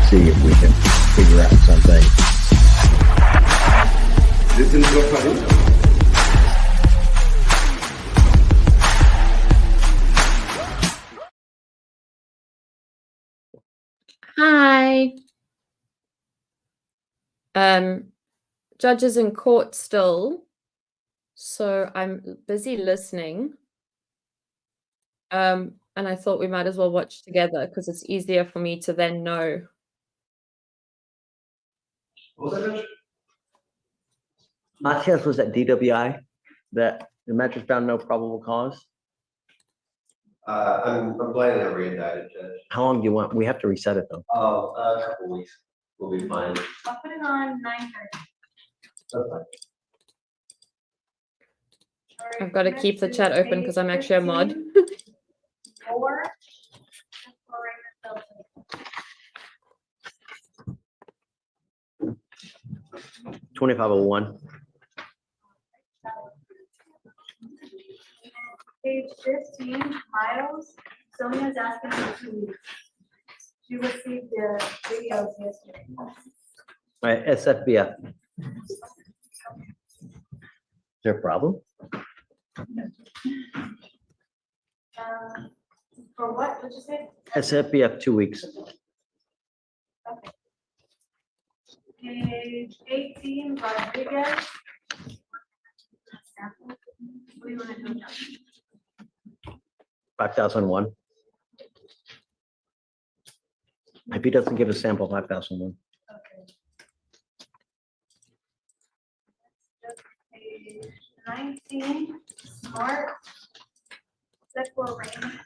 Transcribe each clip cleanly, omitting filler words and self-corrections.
see if we can figure out something. This is your party? Hi. Judges in court still, so I'm busy listening. And I thought we might as well watch together because it's easier for me to then know. Matias was at DWI that the magistrate found no probable cause. I'm planning on re-indicted, Judge. How long do you want? We have to reset it though. Oh, a couple weeks. We'll be fine. I'll put it on 9:30. That's fine. I've got to keep the chat open because I'm actually a mod. Or 2501. Page 15, Miles. Sonia's asking for 2 weeks. She received the videos yesterday. All right, SFBF. Is there a problem? For what? What'd you say? SFBF 2 weeks. Okay. Page 18, Rodriguez. What do you want to do? 5001. If he doesn't give a sample, 5001. Okay. Page 19, Smart. Set for rain.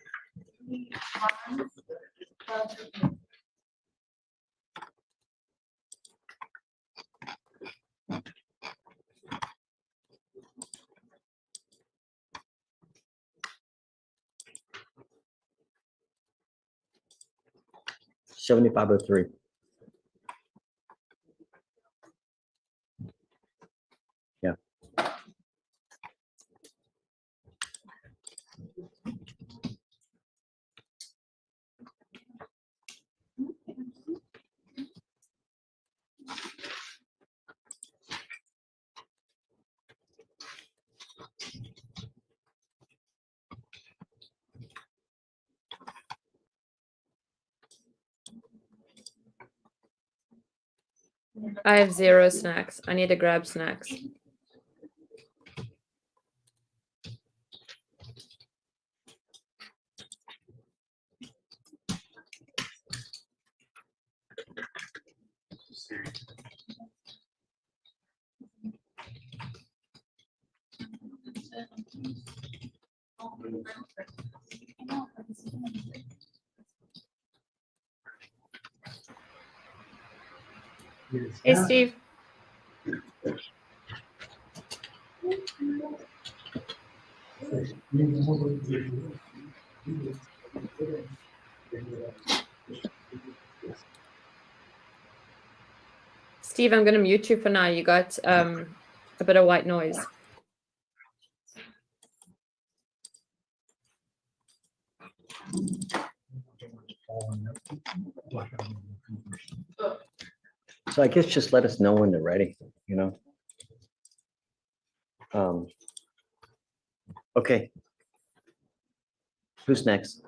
$75.03. Yeah. I have 0 snacks. I need to grab snacks. Hey, Steve. Steve, I'm going to mute you for now. You got a bit of white noise. So I guess just let us know when they're ready, you know? Okay. Who's next?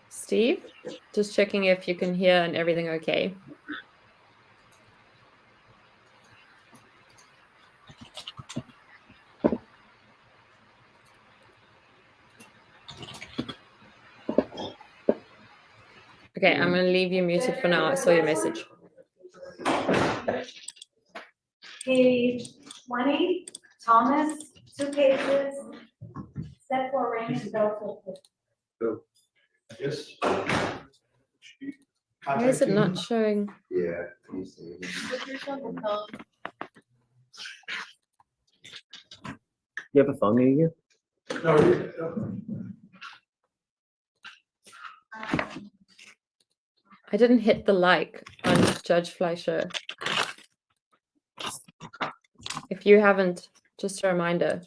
Steve, just checking if you can hear and everything okay. Okay, I'm going to leave you muted for now. I saw your message. Page 20, Thomas, 2 pages. Set for rain and Belfield. Yes. Why is it not showing? Yeah. Let me see. You have a phone near you? I didn't hit the like on Judge Fleischer. If you haven't, just a reminder.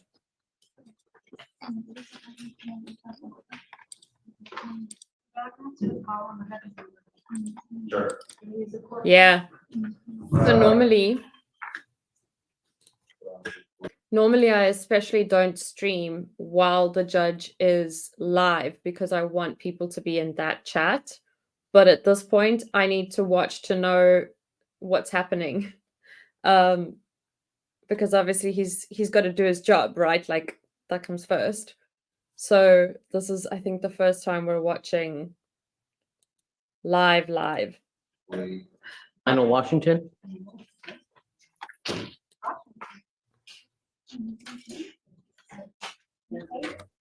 Sure. Yeah. So normally I especially don't stream while the judge is live because I want people to be in that chat. But at this point, I need to watch to know what's happening. Because obviously he's got to do his job, right? Like that comes first. So this is, I think, the first time we're watching live. Final Washington?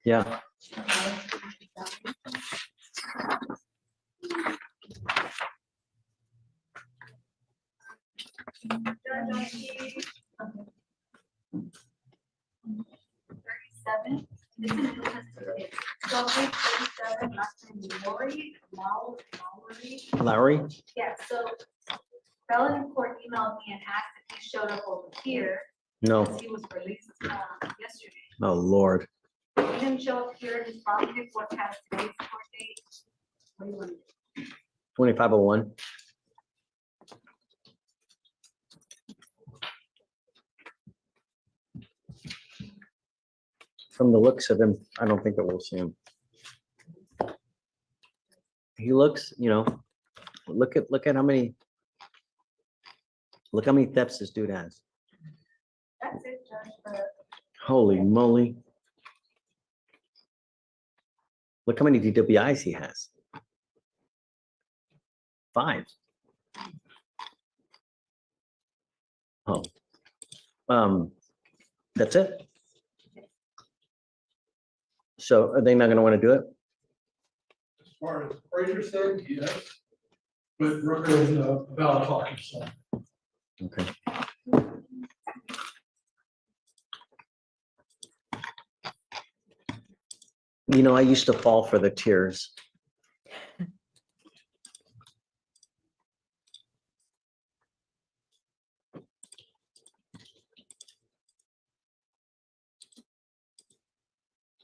Yeah. $37. This is listed. So 37, last name Lowry? Yeah, so felon in court emailed me and asked if he showed up over here. No. Because he was released yesterday. Oh, Lord. He didn't show up here in his property. What has today's court date? What do you want to do? 2501. From the looks of him, I don't think that we'll see him. He looks, look at how many thefts this dude has. That's it, Judge. But Holy moly. Look how many DWIs he has. 5. Oh. That's it. So are they not going to want to do it? As far as Fleischer said, yes. But Rooker is about talking, so. Okay. I used to fall for the tears.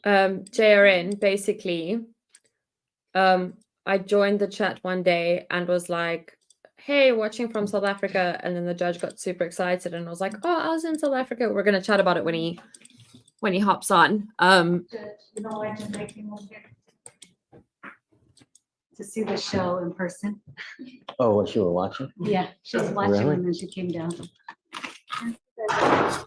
JRN, basically, I joined the chat one day and was like, hey, watching from South Africa. And then the judge got super excited and was like, oh, I was in South Africa. We're going to chat about it when he hops on. Judge, you know why Judge came over here? To see the show in person. Oh, what you were watching? Yeah, she was watching Really? and then she came down.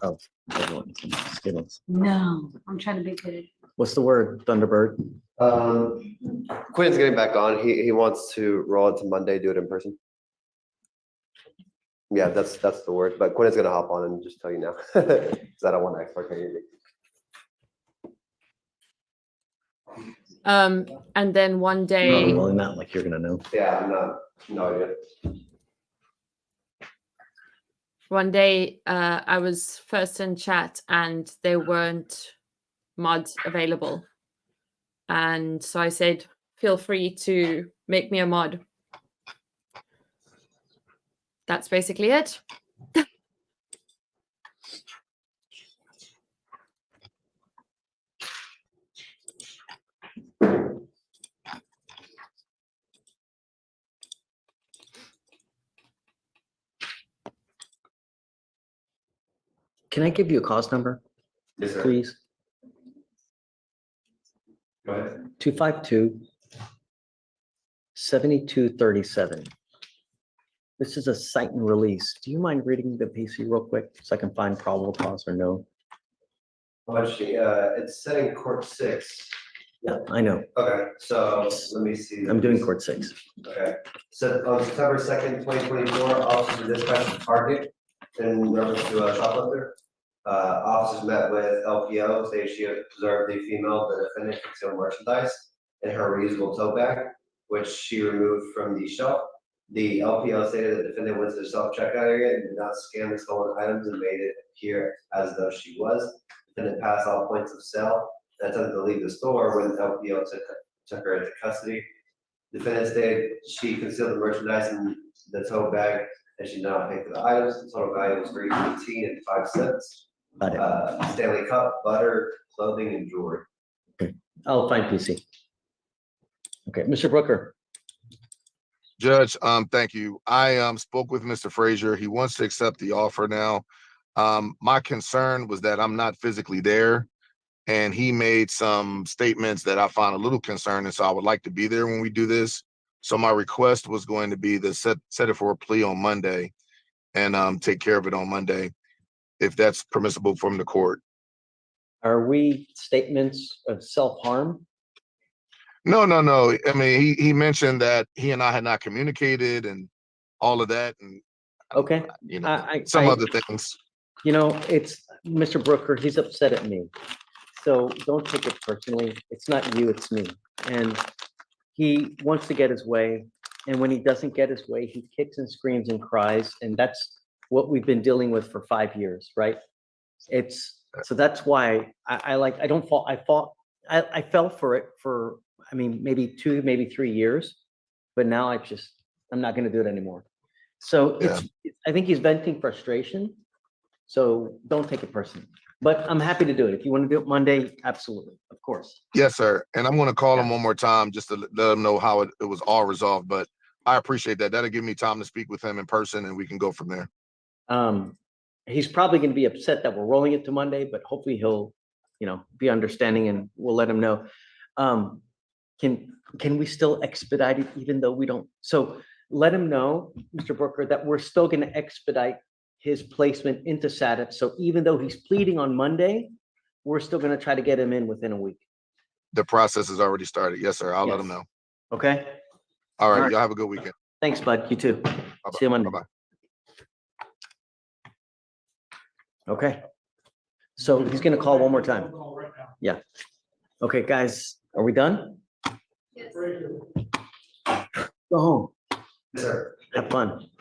Oh, everyone, Skittles. No, I'm trying to be good. What's the word, Thunderbird? Quinn's getting back on. He wants to roll it to Monday, do it in person. Yeah, that's the word. But Quinn is gonna hop on and just tell you now. Because I don't want to export anything. And then one day, Well, not like you're going to know. Yeah, I'm not. No idea. one day, I was first in chat and there weren't mods available. And so I said, feel free to make me a mod. That's basically it. Can I give you a cause number, Yes, sir. please? Go ahead. 252-7237. This is a cite and release. Do you mind reading the PC real quick so I can find probable cause or no? It's setting court 6. Yeah, I know. Okay, so let me see. I'm doing court 6. Okay, so on September 2nd, 2024, officers dispatched a target in reference to a shoplifter. Officers met with LPO, saying she observed the female, the defendant, conceal merchandise in her reusable tote bag, which she removed from the shelf. The LPO stated the defendant went to the self-checkout area and did not scan the stolen items and made it appear as though she was. Defendant passed all points of sale and attempted to leave the store when LPO took her into custody. Defendant stated she concealed the merchandise in the tote bag and she did not pay for the items. The total value was $3.15 Got it. Stanley Cup, butter, clothing, and jewelry. I'll find PC. Okay, Mr. Brooker. Judge, thank you. I spoke with Mr. Frazier. He wants to accept the offer now. My concern was that I'm not physically there, and he made some statements that I found a little concerning. So I would like to be there when we do this. So my request was going to be to set it for a plea on Monday, and take care of it on Monday, if that's permissible from the court. Are we statements of self-harm? No. I mean, he mentioned that he and I had not communicated and all of that, and Okay. you know, I- other things. You know, it's Mr. Brooker, he's upset at me. So don't take it personally. It's not you, it's me. And he wants to get his way. And when he doesn't get his way, he kicks and screams and cries. And that's what we've been dealing with for 5 years, right? So that's why I fell for it for, I mean, maybe 2, maybe 3 years, but now I'm not gonna do it anymore. So I think he's venting frustration. So don't take it personally, but I'm happy to do it. If you want to do it Monday, absolutely, of course. Yes, sir. And I'm going to call him one more time just to let him know how it was all resolved. But I appreciate that. That'll give me time to speak with him in person, and we can go from there. He's probably going to be upset that we're rolling it to Monday, but hopefully he'll, be understanding, and we'll let him know. Can we still expedite it even though we don't? So let him know, Mr. Brooker, that we're still going to expedite his placement into SATF. So even though he's pleading on Monday, we're still going to try to get him in within a week. The process has already started. Yes, sir. I'll let him know. Okay. All right. All right. Y'all have a good weekend. Thanks, bud. You too. Bye-bye. See you Monday. Bye-bye. Okay. So he's going to call one more time. Call right now. Okay, guys, are we done? Yes. Go home. Yes, sir. Have fun.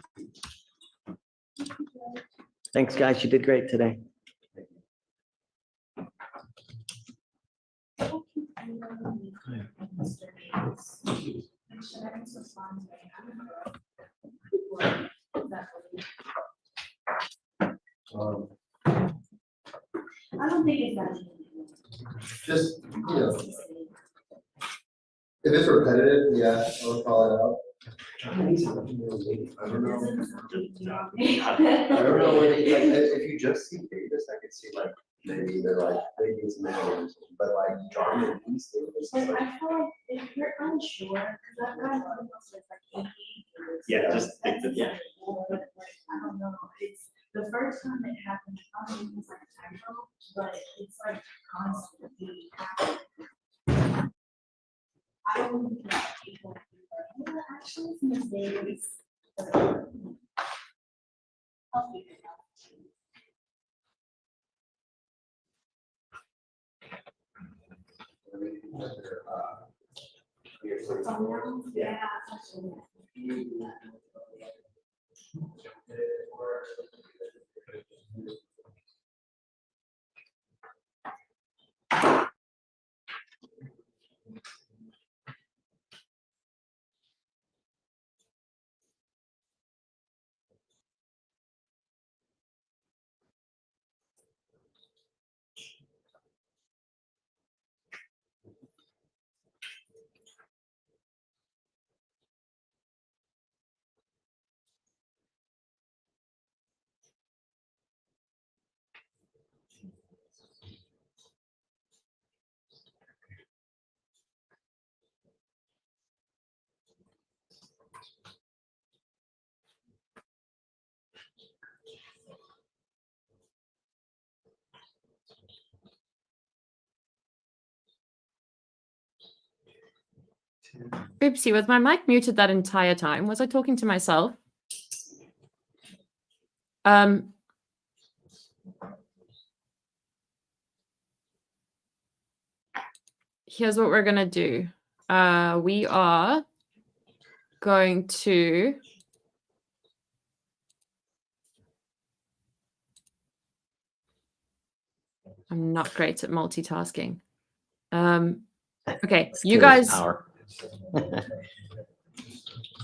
Thanks, guys. You did great today. I don't think it's that. Just, if it's repetitive, yeah, I'll call it out. I don't know. I I don't know what if you just see Davis, I could see like maybe they're like maybe it's managers, but like John and these things. But I feel like if you're unsure, because I've got one that's like 8 years. Yeah, just think that, yeah. I don't know, it's the first time it happened, I don't think it's like a typo, but it's like constantly happening. I don't think that people do that, yeah, actually, it's mistakes. I'll figure it out. Yeah, actually. Oopsie, was my mic muted that entire time? Was I talking to myself? Here's what we're gonna do. We are going to I'm not great at multitasking. Okay, you Skill is guys. power.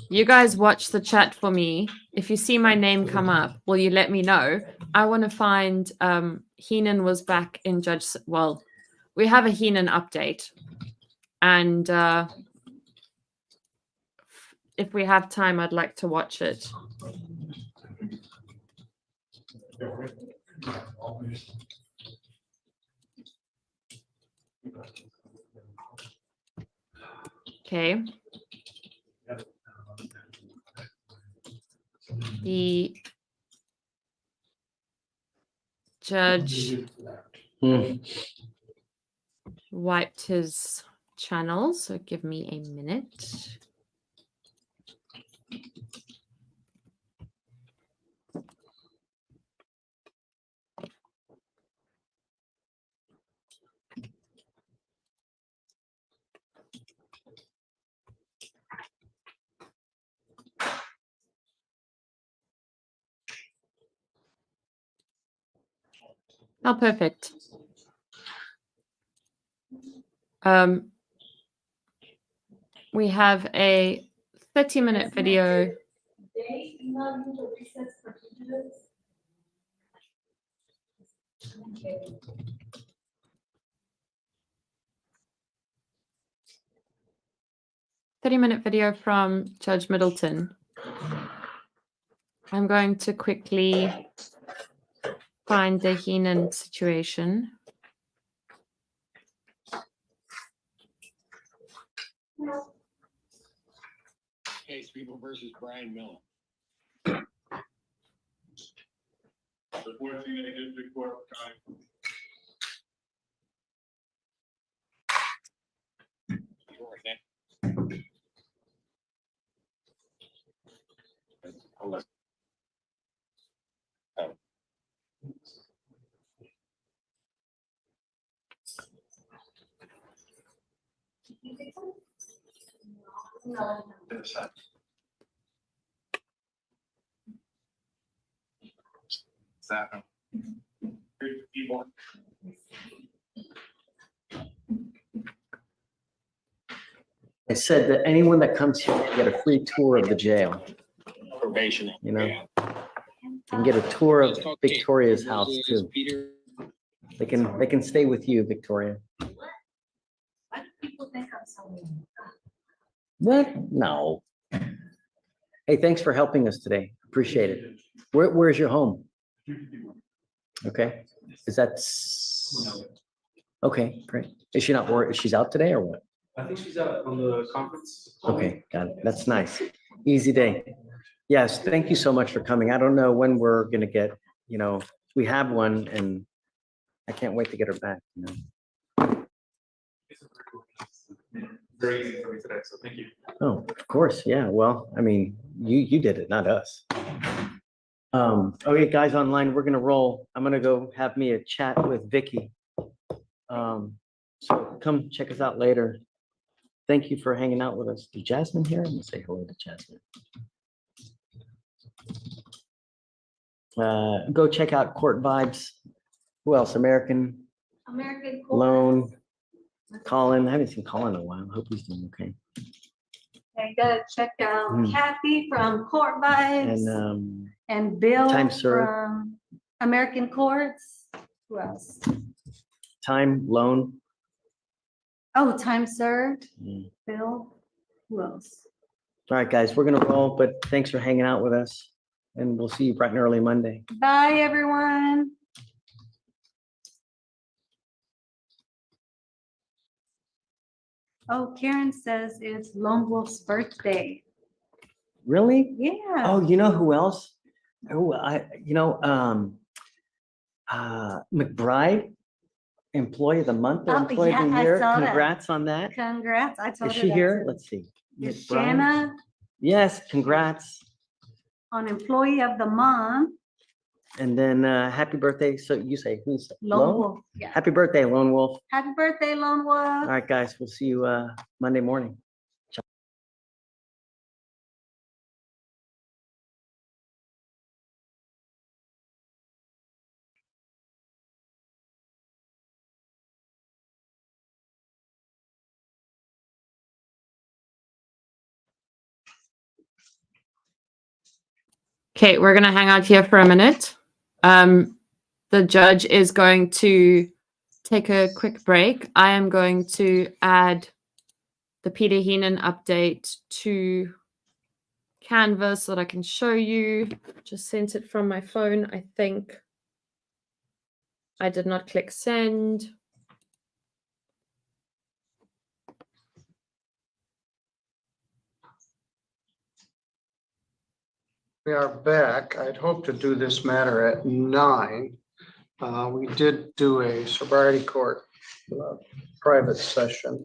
You guys watch the chat for me. If you see my name come up, will you let me know? I want to find Heenan was back in well, we have a Heenan update. And if we have time, I'd like to watch it. Okay. The judge Hmm. wiped his channel, so give me a minute. Oh, perfect. We have a 30-minute video. They emailed you the recess for fugitives? Okay. 30-minute video from Judge Middleton. I'm going to quickly find the Heenan situation. Case People versus Brian Miller. Before United District Court time. Unless. No. People. I said that anyone that comes here can get a free tour of the jail. Probation. You know, Yeah. You can get a tour of Victoria's house too. Peter. They can stay with you, Victoria. Why do people think I'm so mean? What? No. Hey, thanks for helping us today. Appreciate it. Where's your home? Okay. Is that? Okay, great. Is she not worried? She's out today or what? I think she's out on the conference. Okay, got it. That's nice. Easy day. Yes, thank you so much for coming. I don't know when we're gonna get, we have one and I can't wait to get her back. Very easy for me today, so thank you. Oh, of course, yeah. Well, I mean, you did it, not us. Okay, guys online, we're gonna roll. I'm gonna go have me a chat with Vicky. So come check us out later. Thank you for hanging out with us. Is Jasmine here? I'm gonna say hello to Jasmine. Go check out Court Vibes. Who else? American American Court. Loan. Colin, I haven't seen Colin in a while. Hope he's doing okay. I gotta check out Hmm. Kathy from Court Vibes And and Bill Time Served. from American Courts. Who else? Time Loan. Oh, Time Served, Mm. Bill. Who else? All right, guys, we're gonna roll, but thanks for hanging out with us. And we'll see you bright and early Monday. Bye, everyone. Oh, Karen says it's Lone Wolf's birthday. Really? Yeah. Oh, you know who else? McBride, Employee of the Month or Oh, Employee of yeah, the I Year. saw that. Congrats on that. Congrats. I told Is her she that here? too. Let's see. Is McBride? Shanna Yes, congrats. on Employee of the Month? And then happy birthday. So you say who's Lone Wolf. Yeah. Happy birthday, Lone Wolf. Happy birthday, Lone Wolf. All right, guys, we'll see you Monday morning. Okay, we're going to hang out here for a minute. The judge is going to take a quick break. I am going to add the Peter Heenan update to Canvas so that I can show you. Just sent it from my phone. I think I did not click send. We are back. I'd hoped to do this matter at 9. We did do a sobriety court private session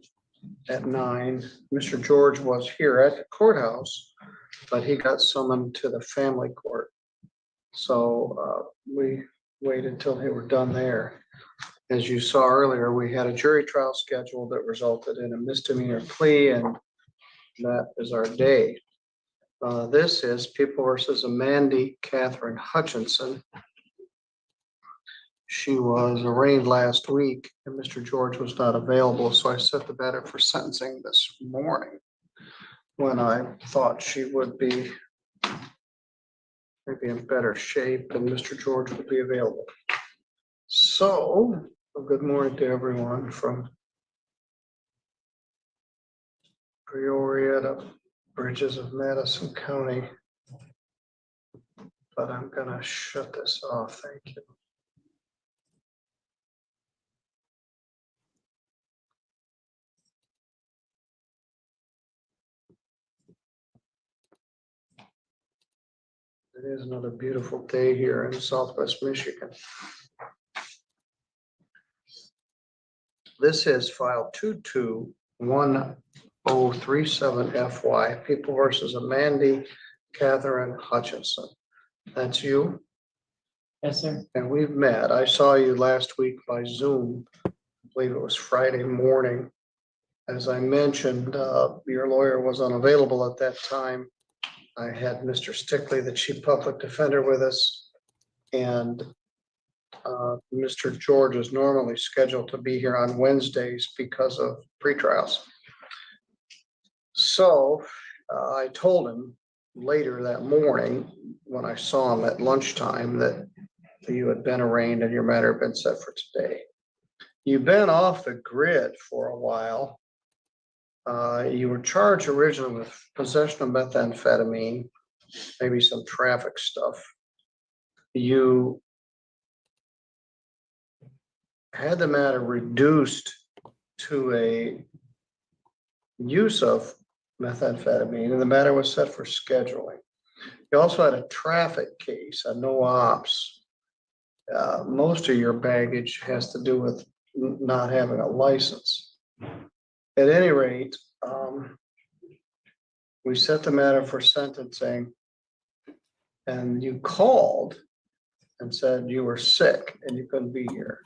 at 9. Mr. George was here at the courthouse, but he got summoned to the family court. So we waited till they were done there. As you saw earlier, we had a jury trial scheduled that resulted in a misdemeanor plea, and that is our day. This is People versus Amanda Catherine Hutchinson. She was arraigned last week and Mr. George was not available, so I set the matter for sentencing this morning when I thought she would be maybe in better shape and Mr. George would be available. So, good morning to everyone from Peoria to Bridges of Madison County. But I'm gonna shut this off, thank you. It is another beautiful day here in Southwest Michigan. This is file 221037FY, People versus Amanda Catherine Hutchinson. That's you? Yes, sir. And we've met. I saw you last week by Zoom. I believe it was Friday morning. As I mentioned, your lawyer was unavailable at that time. I had Mr. Stickley, the chief public defender, with us, and Mr. George is normally scheduled to be here on Wednesdays because of pretrials. So I told him later that morning when I saw him at lunchtime that you had been arraigned and your matter had been set for today. You've been off the grid for a while. You were charged originally with possession of methamphetamine, maybe some traffic stuff. You had the matter reduced to a use of methamphetamine, and the matter was set for scheduling. You also had a traffic case, a no ops. Most of your baggage has to do with not having a license. At any rate, we set the matter for sentencing, and you called and said you were sick and you couldn't be here.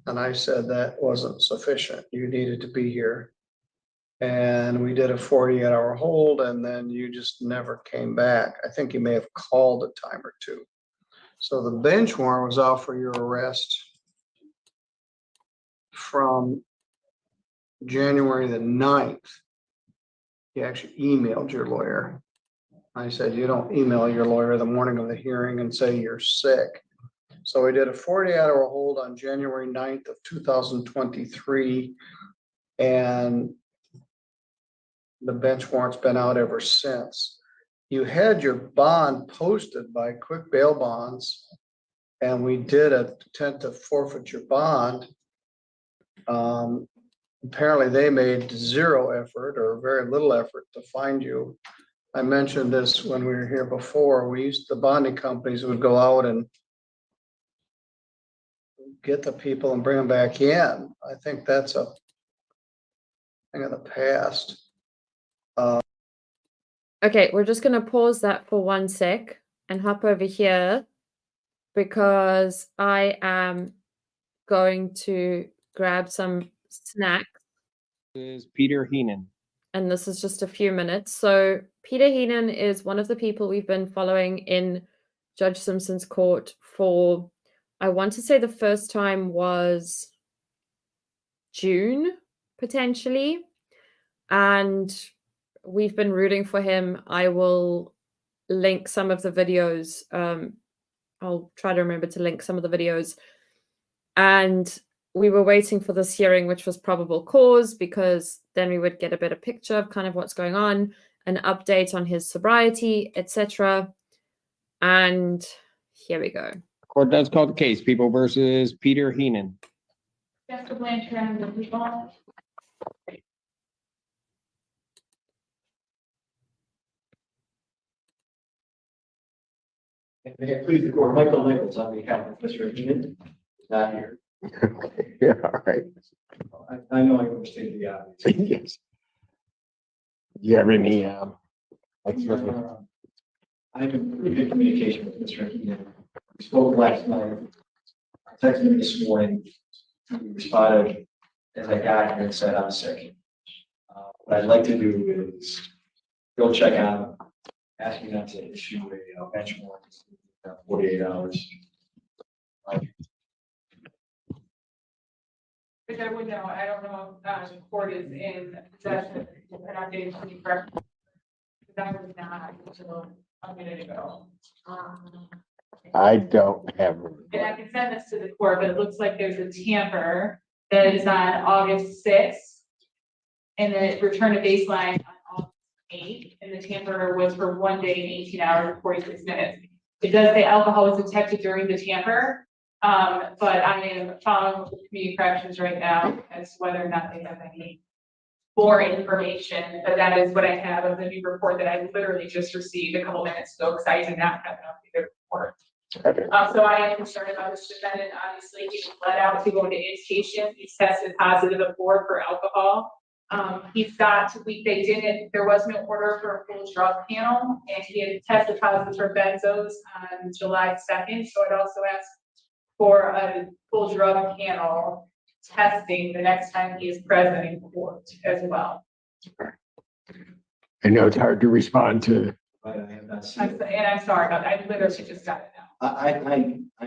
And I said that wasn't sufficient. You needed to be here. And we did a 48-hour hold, and then you just never came back. I think you may have called a time or two. So the bench warrant was out for your arrest from January the 9th. You actually emailed your lawyer. I said, you don't email your lawyer the morning of the hearing and say you're sick. So we did a 48-hour hold on January 9th of 2023, and the bench warrant's been out ever since. You had your bond posted by Quick Bail Bonds, and we did attempt to forfeit your bond. Apparently they made zero effort or very little effort to find you. I mentioned this when we were here before. The bonding companies would go out and get the people and bring them back in. I think that's a thing of the past. Okay, we're just going to pause that for 1 sec and hop over here because I am going to grab some snacks. Is Peter Heenan. And this is just a few minutes. So Peter Heenan is one of the people we've been following in Judge Simpson's court for, I want to say the first time was June, potentially. And we've been rooting for him. I will link some of the videos. I'll try to remember to link some of the videos. And we were waiting for this hearing, which was probable cause, because then we would get a better picture of kind of what's going on, an update on his sobriety, etc. And here we go. Court does call the case, People versus Peter Heenan. Jessica Blanchard and the people. May it please the court, Michael Nichols on behalf of Mr. Heenan, not here. Yeah, all right. I know I overstated the obvious. Yes. Do you have any, I'm in pretty good communication with Mr. Heenan. We spoke last night. I texted him this morning. He responded as I got here and said, I'm sick. What I'd like to do is go check on him, ask you not to issue a bench warrant in 48 hours. Which I would know, I don't know if the court is in possession of an updated city record. That was not until a minute ago. I don't have. And I can send this to the court, but it looks like there's a tamper that is on August 6th. And the return to baseline on August 8th, and the tamper was for 1 day and 18 hours and 46 minutes. It does say alcohol was detected during the tamper. But I am following with the community corrections right now as to whether or not they have any more information. But that is what I have of the new report that I literally just received a couple minutes ago, because I did not have an updated report. So I am concerned about this defendant. Obviously, he was let out to go into inpatient. He's tested positive at board for alcohol. He's got there was no order for a full drug panel, and he had tested positive for benzos on July 2nd. So I'd also ask for a full drug panel testing the next time he is present in court as well. I know it's hard to respond to. But I have not seen it. And I'm sorry about that. I literally just got it now. I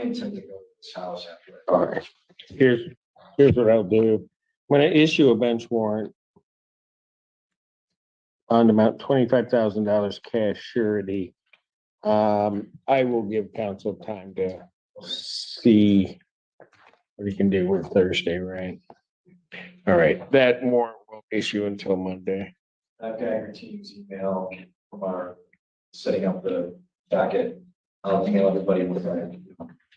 intend to go to this house after. All right. Here's what I'll do. When I issue a bench warrant on about $25,000 cash surety, I will give counsel time to see what he can do with Thursday, right? All right, that warrant will issue until Monday. I've got your team's email from our setting up the docket. I'll email everybody with that.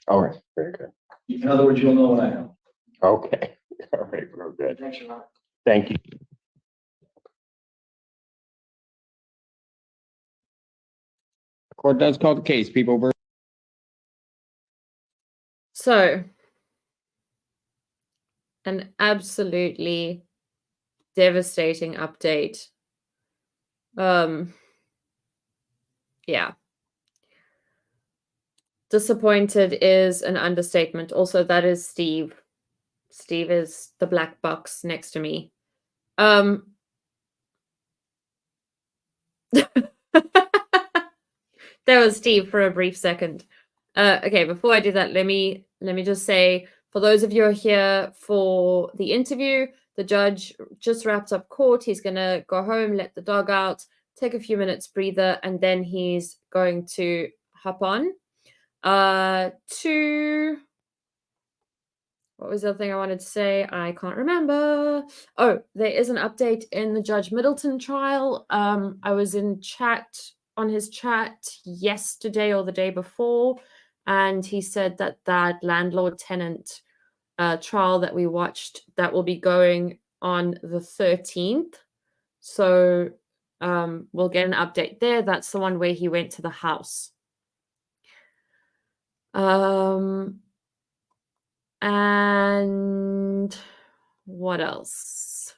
All right, very good. In other words, you'll know what I know. Okay, all right, real good. Thanks, Your Honor. Thank you. Court does call the case, People versus. So, an absolutely devastating update. Yeah. Disappointed is an understatement. Also, that is Steve. Steve is the black box next to me. There was Steve for a brief second. Okay, before I do that, let me just say, for those of you who are here for the interview, the judge just wrapped up court. He's going to go home, let the dog out, take a few minutes breather, and then he's going to hop on to, what was the other thing I wanted to say? I can't remember. Oh, there is an update in the Judge Middleton trial. I was in chat on his chat yesterday or the day before, and he said that that landlord-tenant trial that we watched, that will be going on the 13th. So we'll get an update there. That's the one where he went to the house. And what else?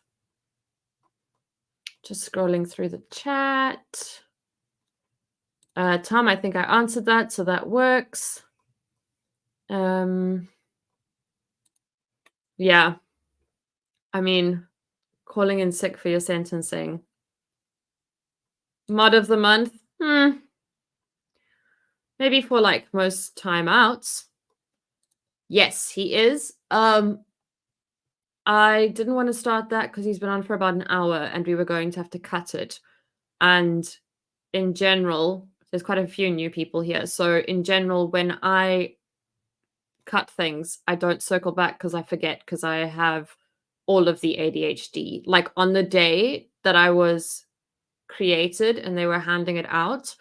Just scrolling through the chat. Tom, I think I answered that, so that works. Yeah. I mean, calling in sick for your sentencing. Mod of the month? Maybe for like most timeouts. Yes, he is. I didn't want to start that because he's been on for about an hour and we were going to have to cut it. And in general, there's quite a few new people here. So in general, when I cut things, I don't circle back because I forget, because I have all of the ADHD. Like on the day that I was created and they were handing it out,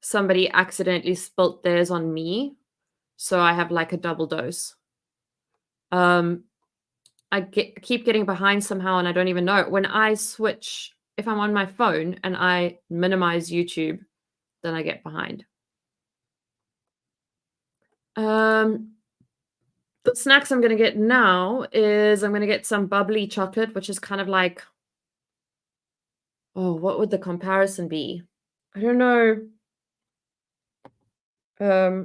somebody accidentally spilt theirs on me. So I have like a double dose. I keep getting behind somehow and I don't even know it. When I switch, if I'm on my phone and I minimize YouTube, then I get behind. The snacks I'm going to get now is I'm going to get some bubbly chocolate, which is kind of like, oh, what would the comparison be? I don't know. I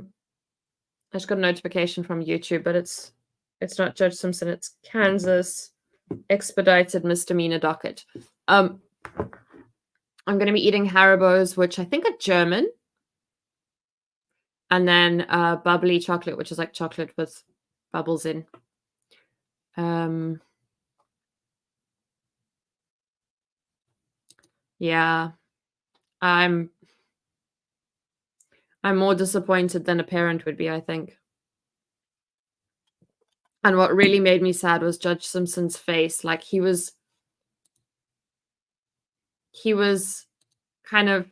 just got a notification from YouTube, but it's not Judge Simpson, it's Kansas expedited misdemeanor docket. I'm going to be eating Haribo's, which I think are German. And then bubbly chocolate, which is like chocolate with bubbles in. Yeah, I'm more disappointed than a parent would be, I think. And what really made me sad was Judge Simpson's face. Like he was kind of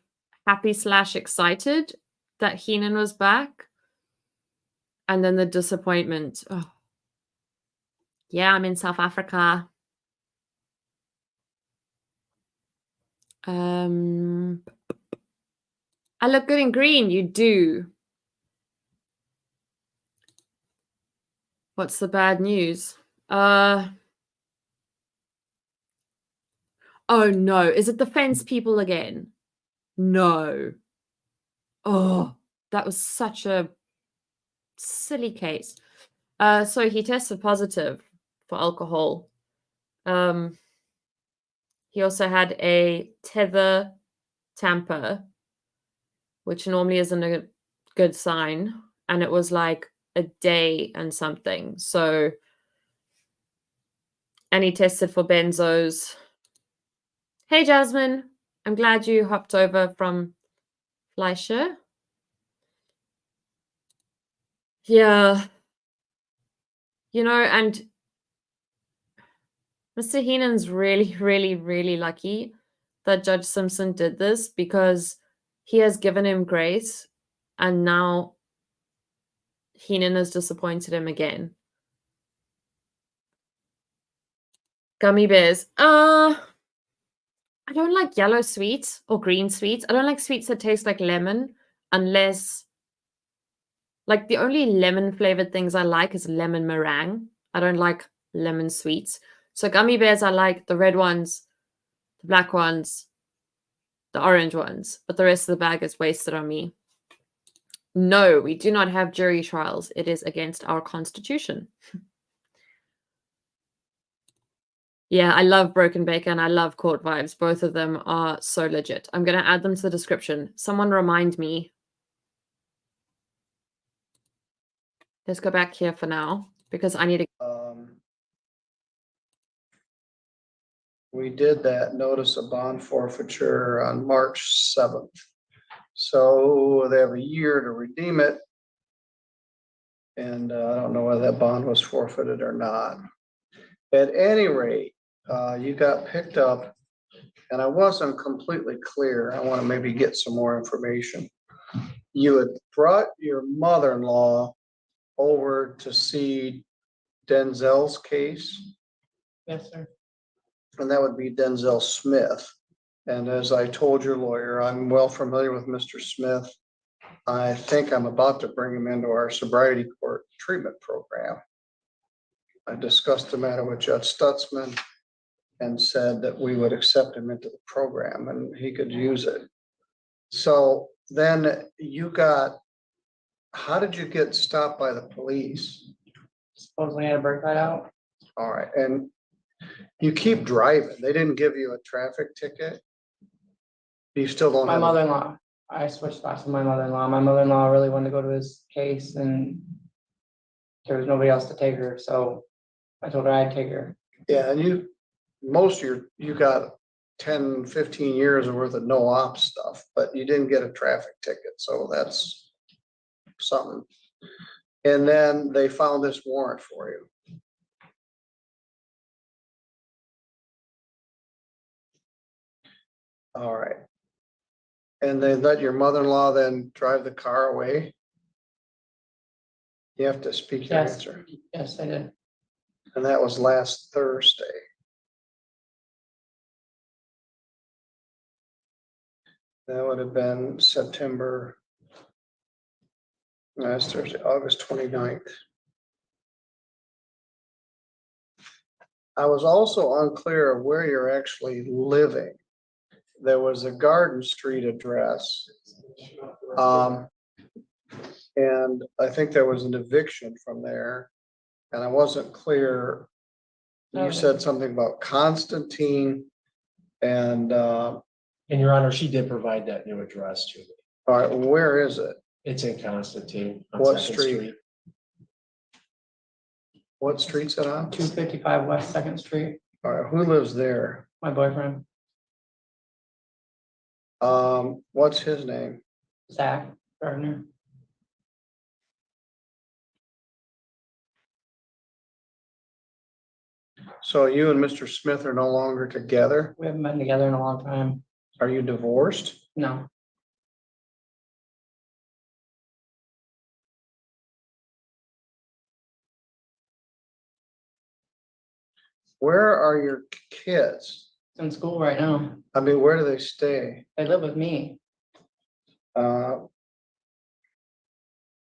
happy / excited that Heenan was back. And then the disappointment. Oh. Yeah, I'm in South Africa. I look good in green. You do. What's the bad news? Oh no. Is it the fence people again? No. Oh, that was such a silly case. So he tested positive for alcohol. He also had a tether tamper, which normally isn't a good sign. And it was like a day and something. So, and he tested for benzos. Hey, Jasmine. I'm glad you hopped over from Fleischer. Yeah. You know, and Mr. Heenan's really, really, really lucky that Judge Simpson did this because he has given him grace and now Heenan has disappointed him again. Gummy bears. I don't like yellow sweets or green sweets. I don't like sweets that taste like lemon unless, like, the only lemon flavored things I like is lemon meringue. I don't like lemon sweets. So gummy bears, I like the red ones, the black ones, the orange ones, but the rest of the bag is wasted on me. No, we do not have jury trials. It is against our constitution. Yeah, I love Broken Bacon. I love Court Vibes. Both of them are so legit. I'm going to add them to the description. Someone remind me. Let's go back here for now because I need to. We did that notice of bond forfeiture on March 7th. So they have a year to redeem it. And I don't know whether that bond was forfeited or not. At any rate, you got picked up and I wasn't completely clear. I want to maybe get some more information. You had brought your mother-in-law over to see Denzel's case. Yes, sir. And that would be Denzel Smith. And as I told your lawyer, I'm well familiar with Mr. Smith. I think I'm about to bring him into our sobriety court treatment program. I discussed the matter with Judge Stutzman and said that we would accept him into the program and he could use it. So then you got, how did you get stopped by the police? Supposedly had a brake light out. All right, and you keep driving. They didn't give you a traffic ticket? You still don't My have? mother-in-law. I switched spots with my mother-in-law. My mother-in-law really wanted to go to his case and there was nobody else to take her, so I told her I'd take her. Yeah, and you got 10, 15 years worth of no op stuff, but you didn't get a traffic ticket, so that's something. And then they found this warrant for you. All right. And they let your mother-in-law then drive the car away? You have to speak your Yes, answer. yes, I did. And that was last Thursday. That would have been September. Last Thursday, August 29th. I was also unclear of where you're actually living. There was a Garden Street address. And I think there was an eviction from there. And I wasn't clear. You Okay. said something about Constantine and, all And Your Honor, she did provide that new address to me. right, where is it? It's in Constantine. on What Second street? What street's it on? 255 West Second Street, All right, who lives there? my boyfriend, What's his name? Zach Gardner. So you and Mr. Smith are no longer together? We haven't been together in a long time. Are you divorced? No, Where are your kids? in school right now. I mean, where do they stay? They live with me, Uh,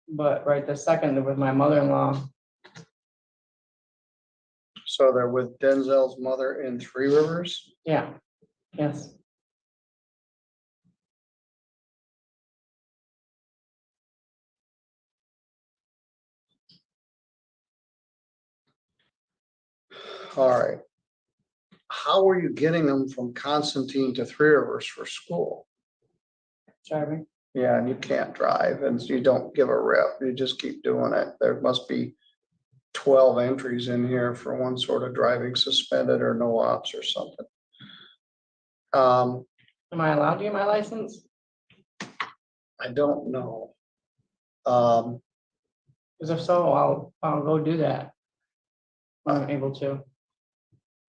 but right this second, they're with my mother-in-law. so they're with Denzel's mother in Three Rivers? Yeah, yes. All right. How are you getting them from Constantine to Three Rivers for school? Driving. Yeah, and you can't drive and you don't give a rip. You just keep doing it. There must be 12 entries in here for one sort of driving suspended or no ops or something. Am I allowed to get my license? I don't know. Because if so, I'll go do that. when I'm able to.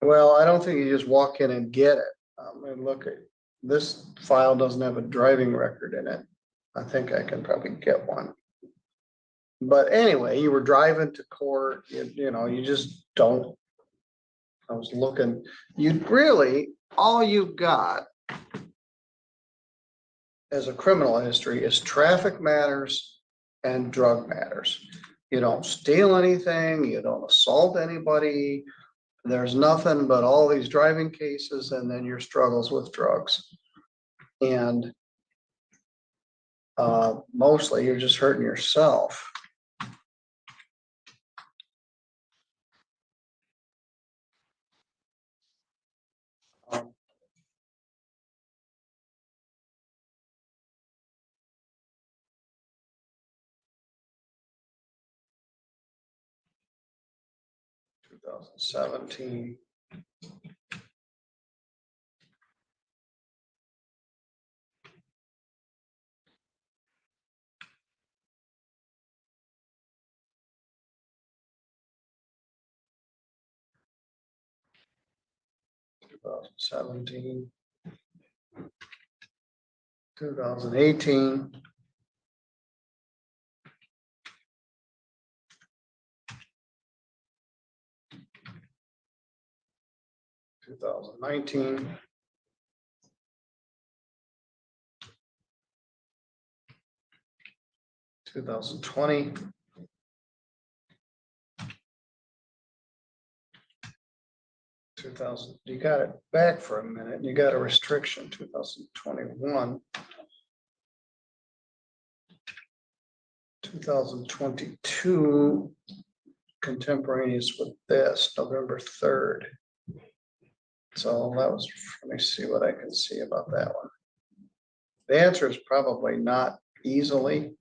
Well, I don't think you just walk in and get it. And look at, this file doesn't have a driving record in it. I think I can probably get one. But anyway, you were driving to court, you know, you just don't. I was looking, you really, all you've got as a criminal history is traffic matters and drug matters. You don't steal anything, you don't assault anybody. There's nothing but all these driving cases and then your struggles with drugs. And mostly you're just hurting yourself. $2017. $2017. 2018. $2019. 2020. 2000, you got it back for a minute, you got a restriction, 2021. 2022, contemporaneous with this, November 3rd. So that was, let me see what I can see about that one. The answer is probably not easily.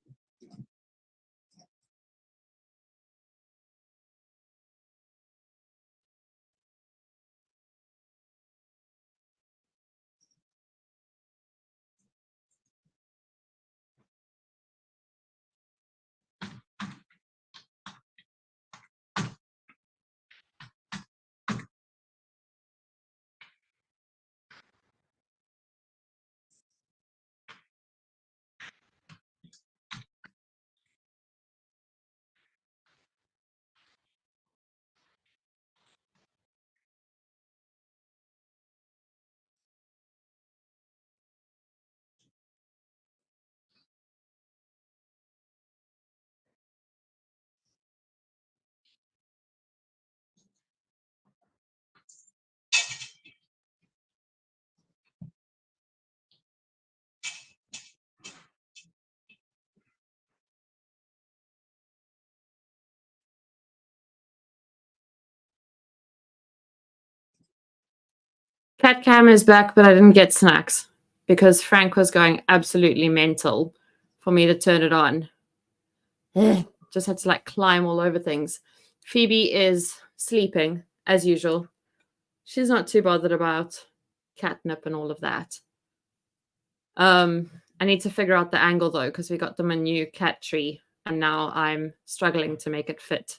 Cat cam is back, but I didn't get snacks because Frank was going absolutely mental for me to turn it on. Just had to like climb all over things. Phoebe is sleeping as usual. She's not too bothered about catnip and all of that. I need to figure out the angle though, because we got them a new cat tree and now I'm struggling to make it fit.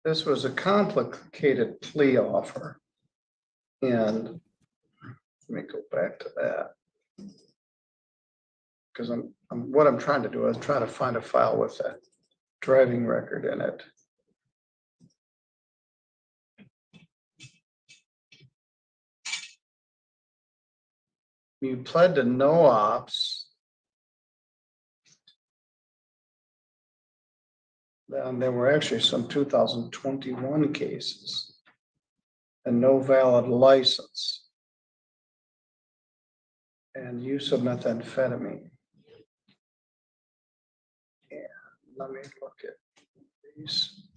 This was a complicated plea offer. And let me go back to that. Because what I'm trying to do is try to find a file with that driving record in it. You pled to no ops. And there were actually some 2021 cases and no valid license and use of methamphetamine. And let me look at these.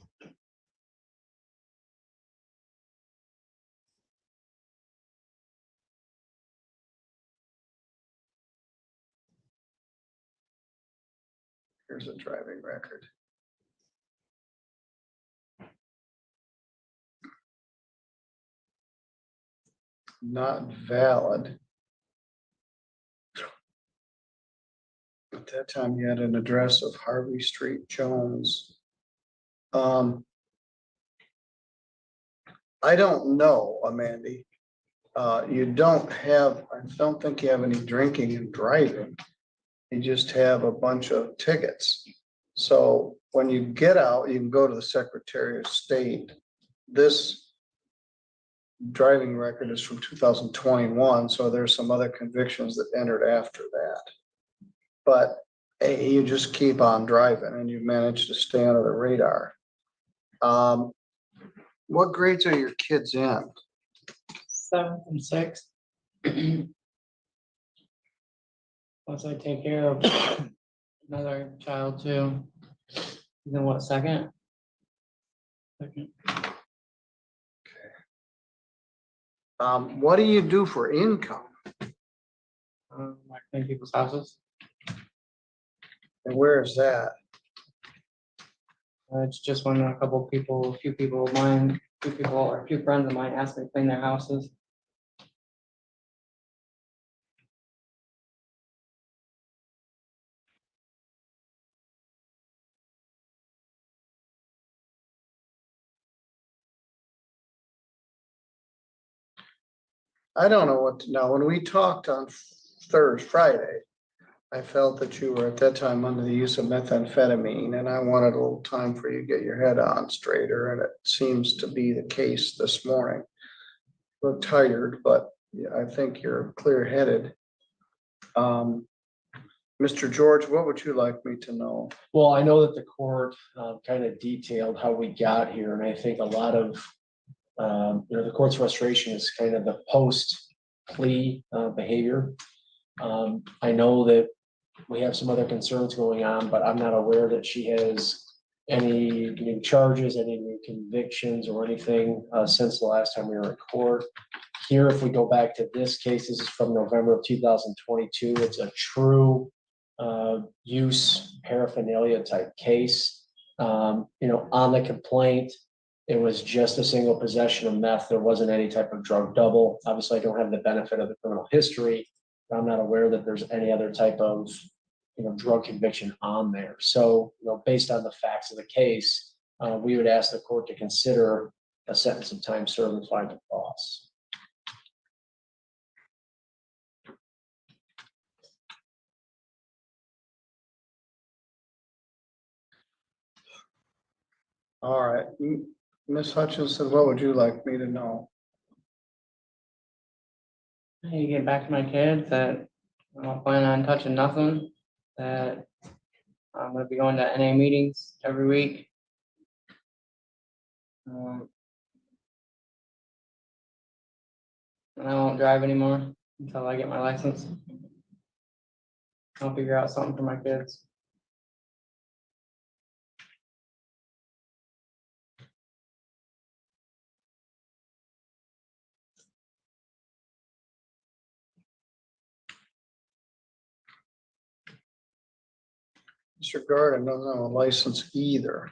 Here's a driving record. Not valid. At that time, you had an address of Harvey Street, Jones. I don't know, Amanda. You don't have, I don't think you have any drinking and driving. You just have a bunch of tickets. So when you get out, you can go to the Secretary of State. This driving record is from 2021, so there's some other convictions that entered after that. But hey, you just keep on driving and you manage to stay under the radar. What grades are your kids in? 7th and 6th. Once I take care of another child too. Then what, second? What do you do for income? I clean people's houses. And where is that? It's just when a few friends of mine ask me to clean their houses. I don't know what to know. When we talked on Friday, I felt that you were at that time under the use of methamphetamine, and I wanted a little time for you to get your head on straighter, and it seems to be the case this morning. Look tired, but yeah, I think you're clear-headed. Mr. George, what would you like me to know? Well, I know that the court kind of detailed how we got here, and I think a lot of the court's frustration is kind of the post plea behavior. I know that we have some other concerns going on, but I'm not aware that she has any new charges, any new convictions or anything since the last time we were in court. Here, if we go back to this case, this is from November of 2022. It's a true use paraphernalia type case. On the complaint, it was just a single possession of meth. There wasn't any type of drug double. Obviously, I don't have the benefit of the criminal history. I'm not aware that there's any other type of drug conviction on there. So, based on the facts of the case, we would ask the court to consider a sentence of time served and fine with loss. All right, Ms. Hutchinson, what would you like me to know? You get back to my kids that I'm not planning on touching nothing, that I'm gonna be going to NA meetings every week. And I won't drive anymore until I get my license. I'll figure out something for my kids. Mr. Garden doesn't have a license either.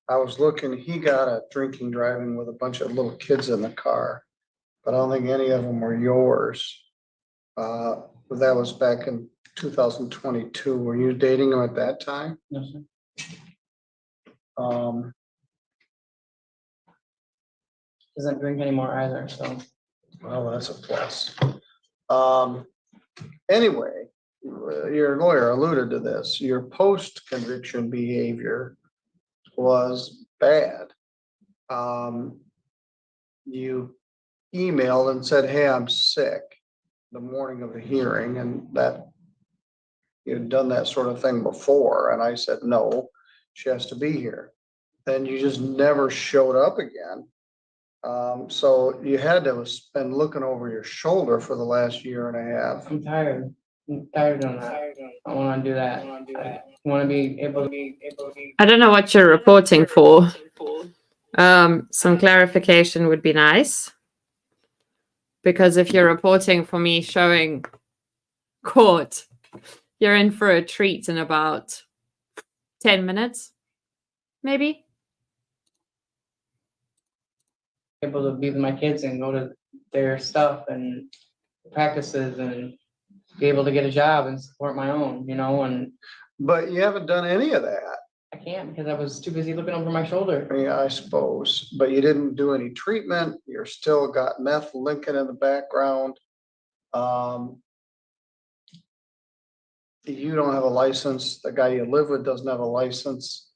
I was looking, he got a drinking driving with a bunch of little kids in the car, but I don't think any of them were yours. But that was back in 2022. Were you dating him at that time? No, sir. Doesn't drink anymore either, so. Well, that's a plus. Anyway, your lawyer alluded to this. Your post-conviction behavior was bad. You emailed and said, hey, I'm sick, the morning of the hearing, and that you'd done that sort of thing before. And I said, no, she has to be here. Then you just never showed up again. So you had to have been looking over your shoulder for the last year and a half. I'm tired. I'm tired of that. I want to do that. I want to be able to be. I don't know what you're reporting for. Some clarification would be nice. Because if you're reporting for me showing court, you're in for a treat in about 10 minutes, maybe. Able to be with my kids and go to their stuff and practices and be able to get a job and support my own, and But you haven't done any of that. I can't because I was too busy looking over my shoulder. Yeah, I suppose, but you didn't do any treatment. You're still got meth linking in the background. You don't have a license. The guy you live with doesn't have a license.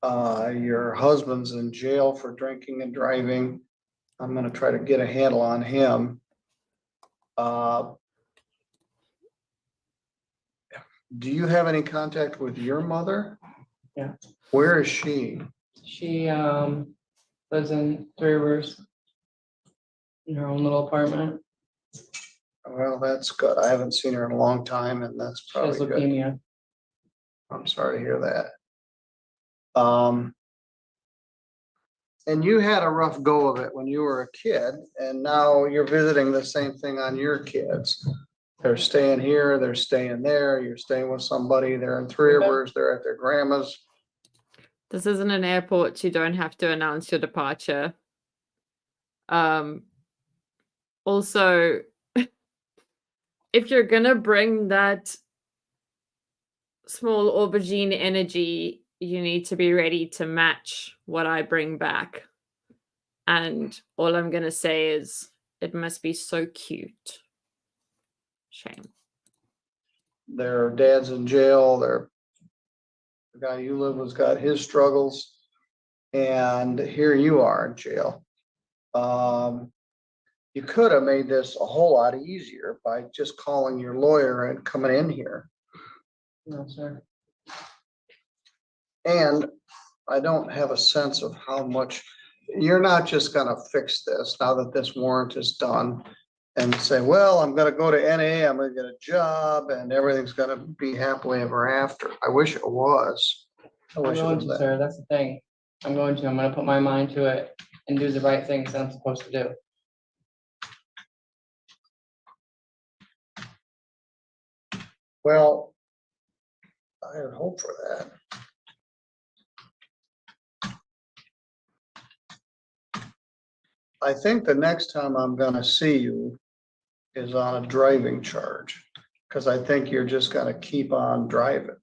Your husband's in jail for drinking and driving. I'm gonna try to get a handle on him. Do you have any contact with your mother? Yeah. Where is she? She lives in Three Rivers in her own little apartment. Well, that's good. I haven't seen her in a long time, and that's She has probably good. leukemia. I'm sorry to hear that. And you had a rough go of it when you were a kid, and now you're visiting the same thing on your kids. They're staying here, they're staying there, you're staying with somebody, they're in Three Rivers, they're at their grandma's. This isn't an airport. You don't have to announce your departure. Also, if you're gonna bring that small aubergine energy, you need to be ready to match what I bring back. And all I'm gonna say is it must be so cute. Shame. Their dad's in jail, the guy you live with's got his struggles, and here you are in jail. You could have made this a whole lot easier by just calling your lawyer and coming in here. No, sir. And I don't have a sense of how much, you're not just gonna fix this now that this warrant is done and say, well, I'm gonna go to NA, I'm gonna get a job and everything's gonna be happily ever after. I wish it was. I I'm wish it going was to, that. sir. That's the thing. I'm going to put my mind to it and do the right things that I'm supposed to do. Well, I would hope for that. I think the next time I'm gonna see you is on a driving charge. Cause I think you're just gonna keep on driving.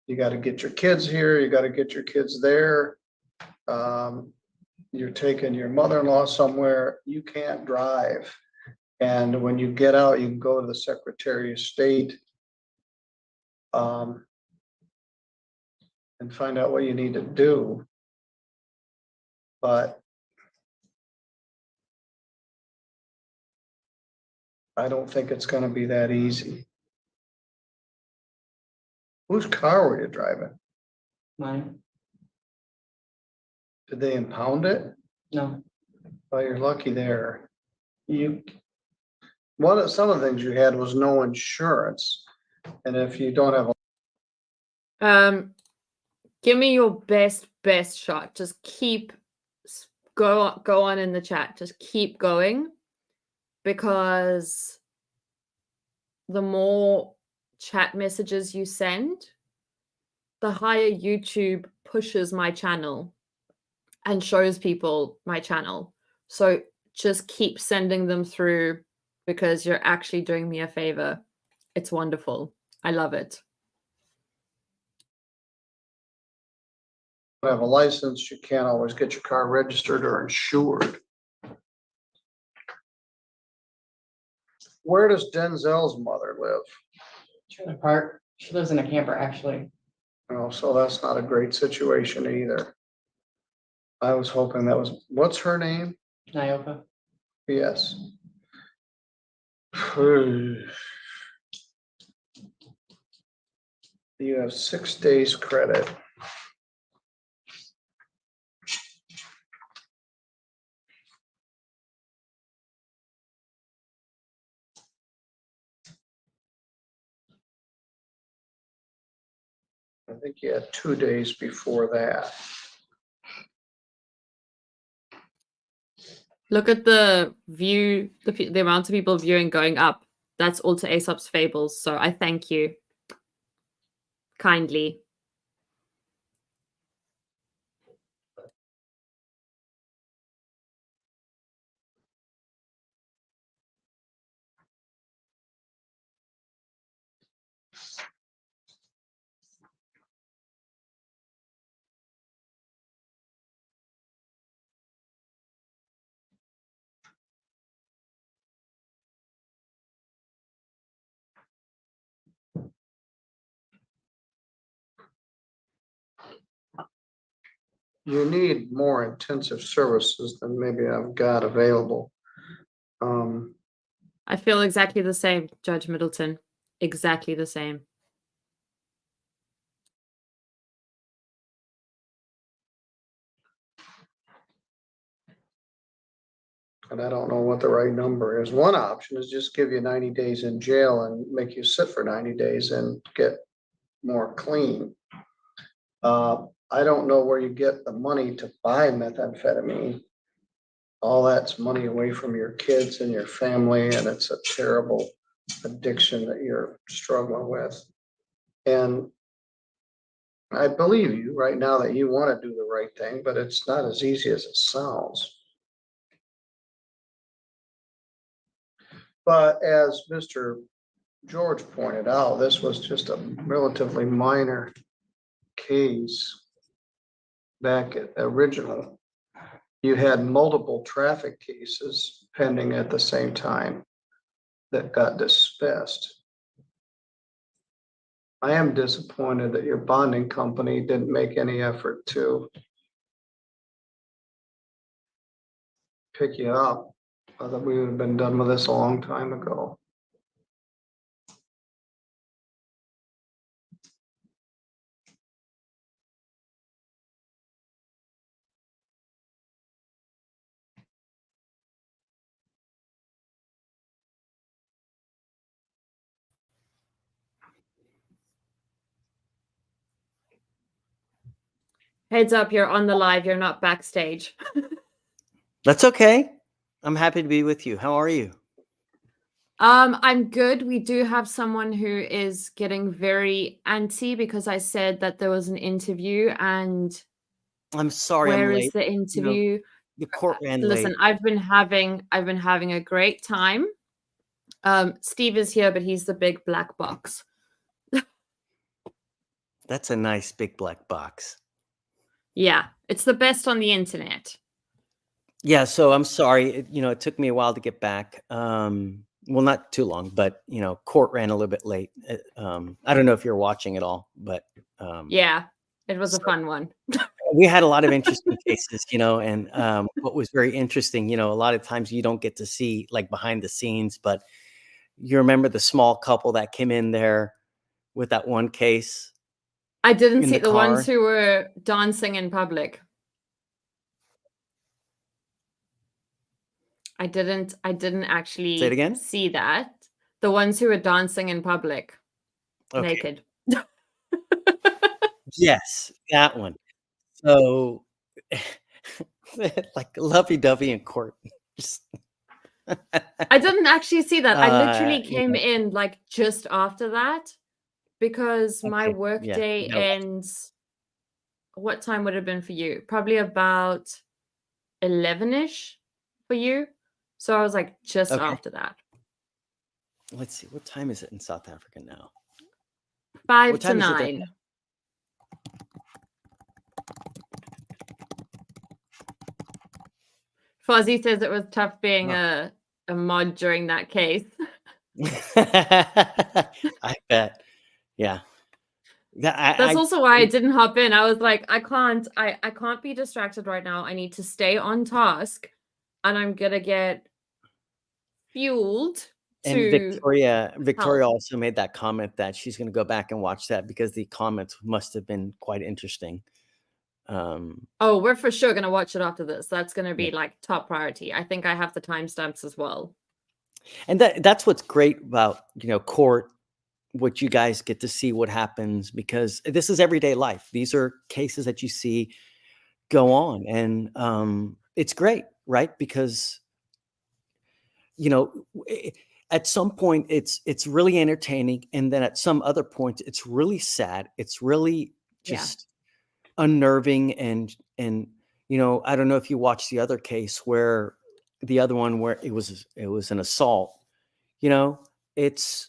You gotta get your kids here, you gotta get your kids there. You're taking your mother-in-law somewhere, you can't drive. And when you get out, you can go to the Secretary of State. And find out what you need to do. But I don't think it's gonna be that easy. Whose car were you driving? Mine, Did they impound it? no, Well, you're lucky there. you, Some of the things you had was no insurance. And if you don't have, Give me your best shot. Just keep go on in the chat. Just keep going, because the more chat messages you send, the higher YouTube pushes my channel and shows people my channel. So just keep sending them through, because you're actually doing me a favor. It's wonderful. I love it. have a license, you can't always get your car registered or insured. Where does Denzel's mother live? trailer park, she lives in a camper, actually. Oh, so that's not a great situation either. I was hoping that was, what's her name? Nyoka. Yes. You have 6 days credit. I think you had 2 days before that. Look at the view, the amount of people viewing going up. That's all to Aesop's Fables. So I thank you kindly. You need more intensive services than maybe I've got available. I feel exactly the same, Judge Middleton. Exactly the same. And I don't know what the right number is. One option is just give you 90 days in jail and make you sit for 90 days and get more clean. I don't know where you get the money to buy methamphetamine. All that's money away from your kids and your family, and it's a terrible addiction that you're struggling with. And I believe you right now that you want to do the right thing, but it's not as easy as it sounds. But as Mr. George pointed out, this was just a relatively minor case back at original. You had multiple traffic cases pending at the same time that got dismissed. I am disappointed that your bonding company didn't make any effort to pick you up. I thought we would have been done with this a long time ago. Heads up, you're on the live, you're not backstage. That's okay. I'm happy to be with you. How are you? I'm good. We do have someone who is getting very antsy because I said that there was an interview, and I'm sorry where I'm is late. the interview? The court ran late. Listen, I've been having a great time. Steve is here, but he's the big black box. That's a nice big black box. Yeah, it's the best on the internet. Yeah, so I'm sorry. It took me a while to get back. Well, not too long, but court ran a little bit late. I don't know if you're watching at all, but Yeah, it was a fun one. we had a lot of interesting cases, and what was very interesting, a lot of times you don't get to see like behind the scenes, but you remember the small couple that came in there with that one case. I didn't in see the the ones car. who were dancing in public. I didn't actually Say it again? see that. The ones who were dancing in public, Okay. naked. Yes, that one. So like lovey-dovey in court. Just- I didn't actually see that. I literally you came know. in like just after that because my Okay, work yeah, day no. ends. What time would it have been for you? Probably about 11-ish for you. So I was like just Okay. after that. Let's see, what time is it in South Africa now? 5 What to time is it there? 9. Fozzie says it was tough being a mod during that case. I bet. Yeah. That's also why I didn't hop in. I was like, I can't be distracted right now. I need to stay on task, and I'm gonna get fueled And to Victoria help. also made that comment that she's going to go back and watch that because the comments must have been quite interesting. Oh, we're for sure gonna watch it after this. That's gonna be like top priority. I think I have the timestamps as well. And that's what's great about, court, what you guys get to see what happens, because this is everyday life. These are cases that you see go on, and it's great, right? Because at some point it's really entertaining, and then at some other points it's really sad. It's really just unnerving, and I don't know if you watched the other case where it was an assault. It's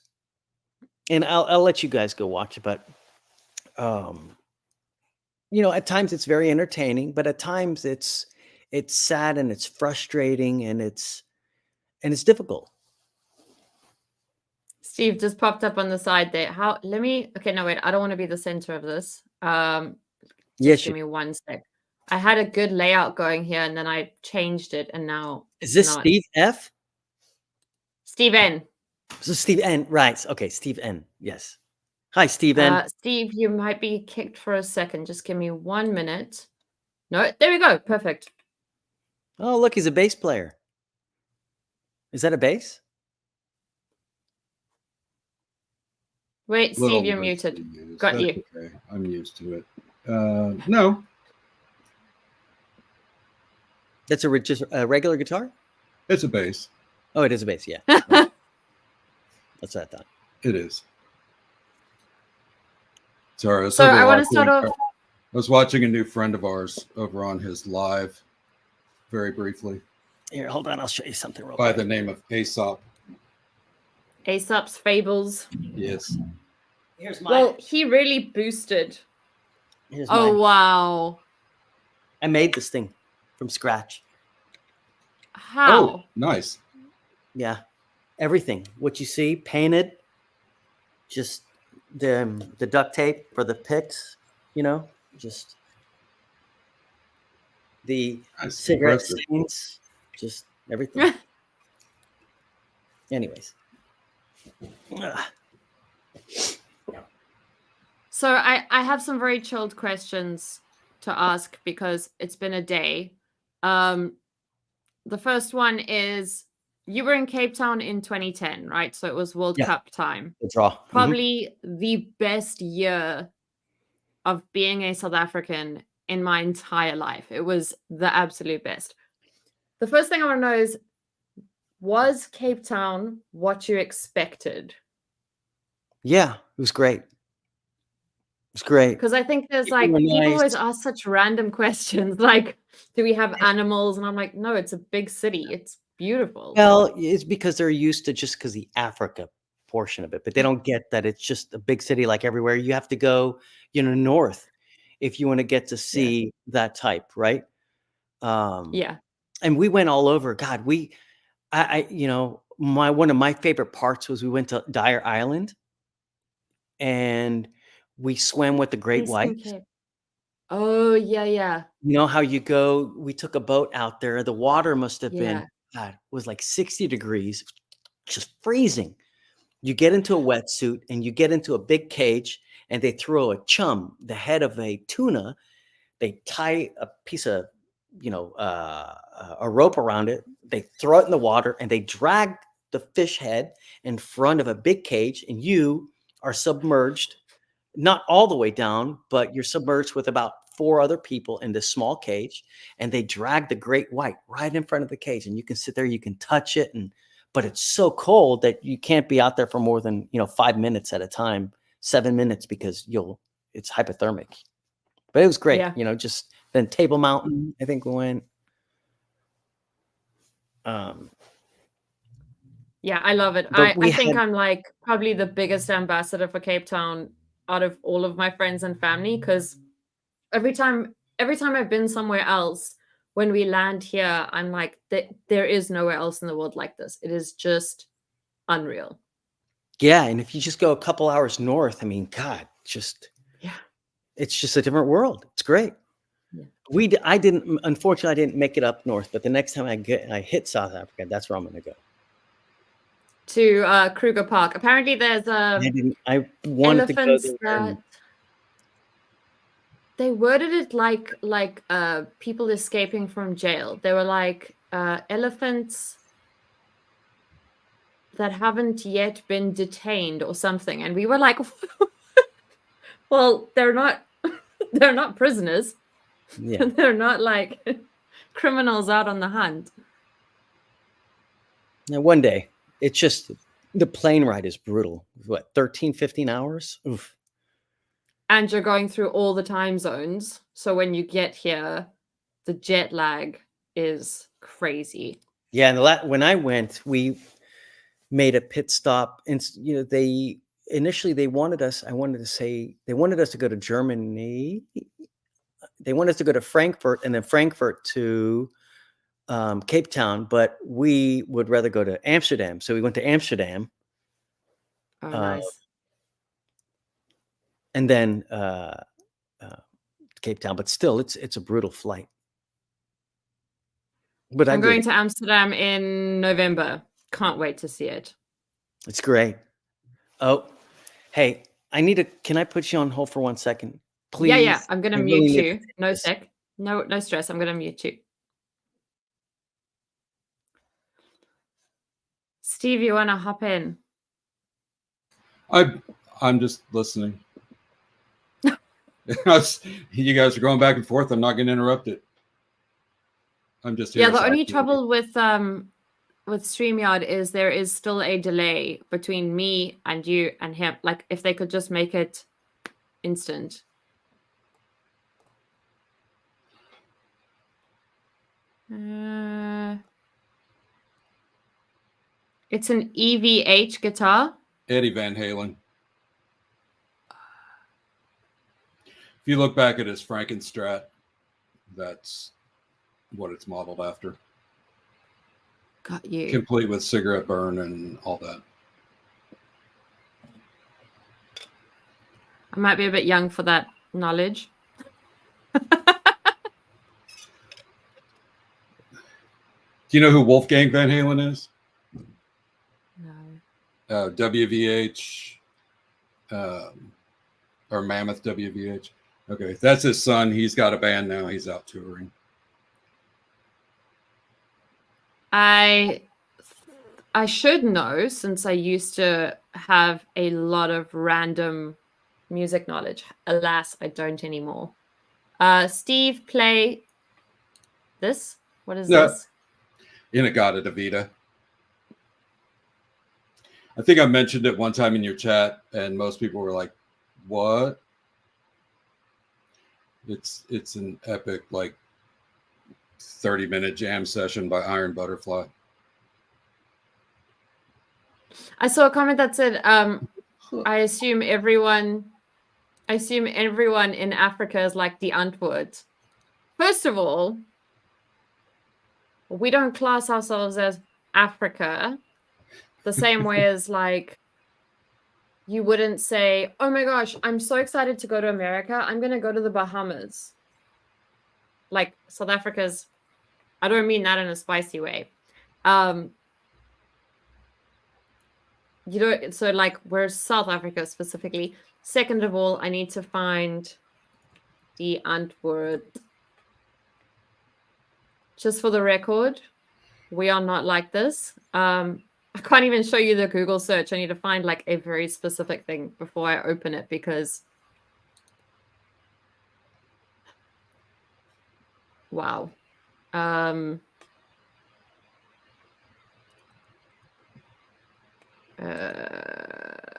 and I'll let you guys go watch it, but at times it's very entertaining, but at times it's sad and it's frustrating and it's difficult. Steve just popped up on the side there. Okay, no, wait, I don't want to be the center of this. Yes, Give me one sec. I had a good layout going here and then I changed it and now is this not. Steve F? Steve N. So Steve N, right? Okay, Steve N. Yes. Hi, Steve N. Steve, you might be kicked for a second. Just give me 1 minute. No, there we go. Perfect. Oh, look, he's a bass player. Is that a bass? Wait, Steve, you're muted. Got you. Okay, I'm used to it. No. That's just a regular guitar? It's a bass. Oh, it is a bass, yeah. That's what I thought. It is. Sorry, So I want to start off. I was watching a new friend of ours over on his live very briefly. Here, hold on. I'll show you something real by quick. the name of Aesop. Aesop's Fables. Yes. Here's mine. Well, he really boosted. Here's Oh, mine. wow. I made this thing from scratch. How? Oh, nice. Yeah. Everything. What you see, painted. Just the duct tape for the picks, just the That's cigarette impressive. stains, just everything. Anyways. So I have some very chilled questions to ask because it's been a day. The first one is, you were in Cape Town in 2010, right? So it was World Cup time. The draw. Probably the best year of being a South African in my entire life. It was the absolute best. The first thing I want to know is, was Cape Town what you expected? Yeah, it was great. It's great. Because I think there's People like were people always nice. ask such random questions like, do we have animals? And I'm like, no, it's a big city. It's beautiful. Well, it's because they're used to just because the Africa portion of it, but they don't get that it's just a big city like everywhere. You have to go, north if you want to get to see that type, right? Yeah. And we went all over. God, one of my favorite parts was we went to Dyer Island and we swam with the great Eastern whites. Cape. Oh, yeah. You know how you go, we took a boat out there. The water must have Yeah. been, God, was like 60 degrees, just freezing. You get into a wetsuit and you get into a big cage and they throw a chum, the head of a tuna. They tie a piece of, a rope around it. They throw it in the water and they drag the fish head in front of a big cage and you are submerged, not all the way down, but you're submerged with about 4 other people in this small cage, and they drag the great white right in front of the cage, and you can sit there, you can touch it, but it's so cold that you can't be out there for more than 5 minutes at a time, 7 minutes, because it's hypothermic. But it was great, Yeah. just then Table Mountain, I think we went. Yeah, I love it. But I think I'm like probably the biggest ambassador for Cape Town out of all of my friends and family, because every time I've been somewhere else, when we land here, I'm like, there is nowhere else in the world like this. It is just unreal. Yeah, and if you just go a couple hours north, I mean, God, it's just a different world. It's great. Yeah. Unfortunately, I didn't make it up north, but the next time I hit South Africa, that's where I'm going to go. To Kruger Park. Apparently, there's I wanted to go elephants there. that they worded it like people escaping from jail. They were like elephants that haven't yet been detained or something, and we were like, well, they're not prisoners. Yeah. They're not like criminals out on the hunt. Now, one day, it's just the plane ride is brutal. What, 13, 15 hours? Oof. And you're going through all the time zones. So when you get here, the jet lag is crazy. Yeah, and when I went, we made a pit stop, and they wanted us. They wanted us to go to Germany. They wanted us to go to Frankfurt, and then Frankfurt to Cape Town, but we would rather go to Amsterdam. So we went to Amsterdam. Oh, nice. And then Cape Town, but still, it's a brutal flight. But I'm going to Amsterdam in November. Can't wait to see it. It's great. Oh, hey, can I put you on hold for 1 second? Please. Yeah. I'm gonna mute you. No sec. No stress. I'm gonna mute you. Steve, you wanna hop in? I'm just listening. You guys are going back and forth. I'm not getting interrupted. I'm just here. Yeah, the only trouble with StreamYard is there is still a delay between me and you and him. Like, if they could just make it instant. It's an EVH guitar. Eddie Van Halen. If you look back at his Frankenstrat, that's what it's modeled after. Got you. Complete with cigarette burn and all that. I might be a bit young for that knowledge. Do you know who Wolfgang Van Halen is? No. WVH or Mammoth WVH. Okay, that's his son. He's got a band now. He's out touring. I should know, since I used to have a lot of random music knowledge. Alas, I don't anymore. Steve, play this. What is this? Inagata Davida. I think I mentioned it one time in your chat, and most people were like, "What?" It's an epic, like 30-minute jam session by Iron Butterfly. I saw a comment that said, I assume everyone in Africa is like the Antwoord. First of all, we don't class ourselves as Africa the same way as like you wouldn't say, oh my gosh, I'm so excited to go to America. I'm going to go to the Bahamas. Like South Africa's, I don't mean that in a spicy way. You know, so like we're South Africa specifically. Second of all, I need to find the Antwoord. Just for the record, we are not like this. I can't even show you the Google search. I need to find like a very specific thing before I open it because wow.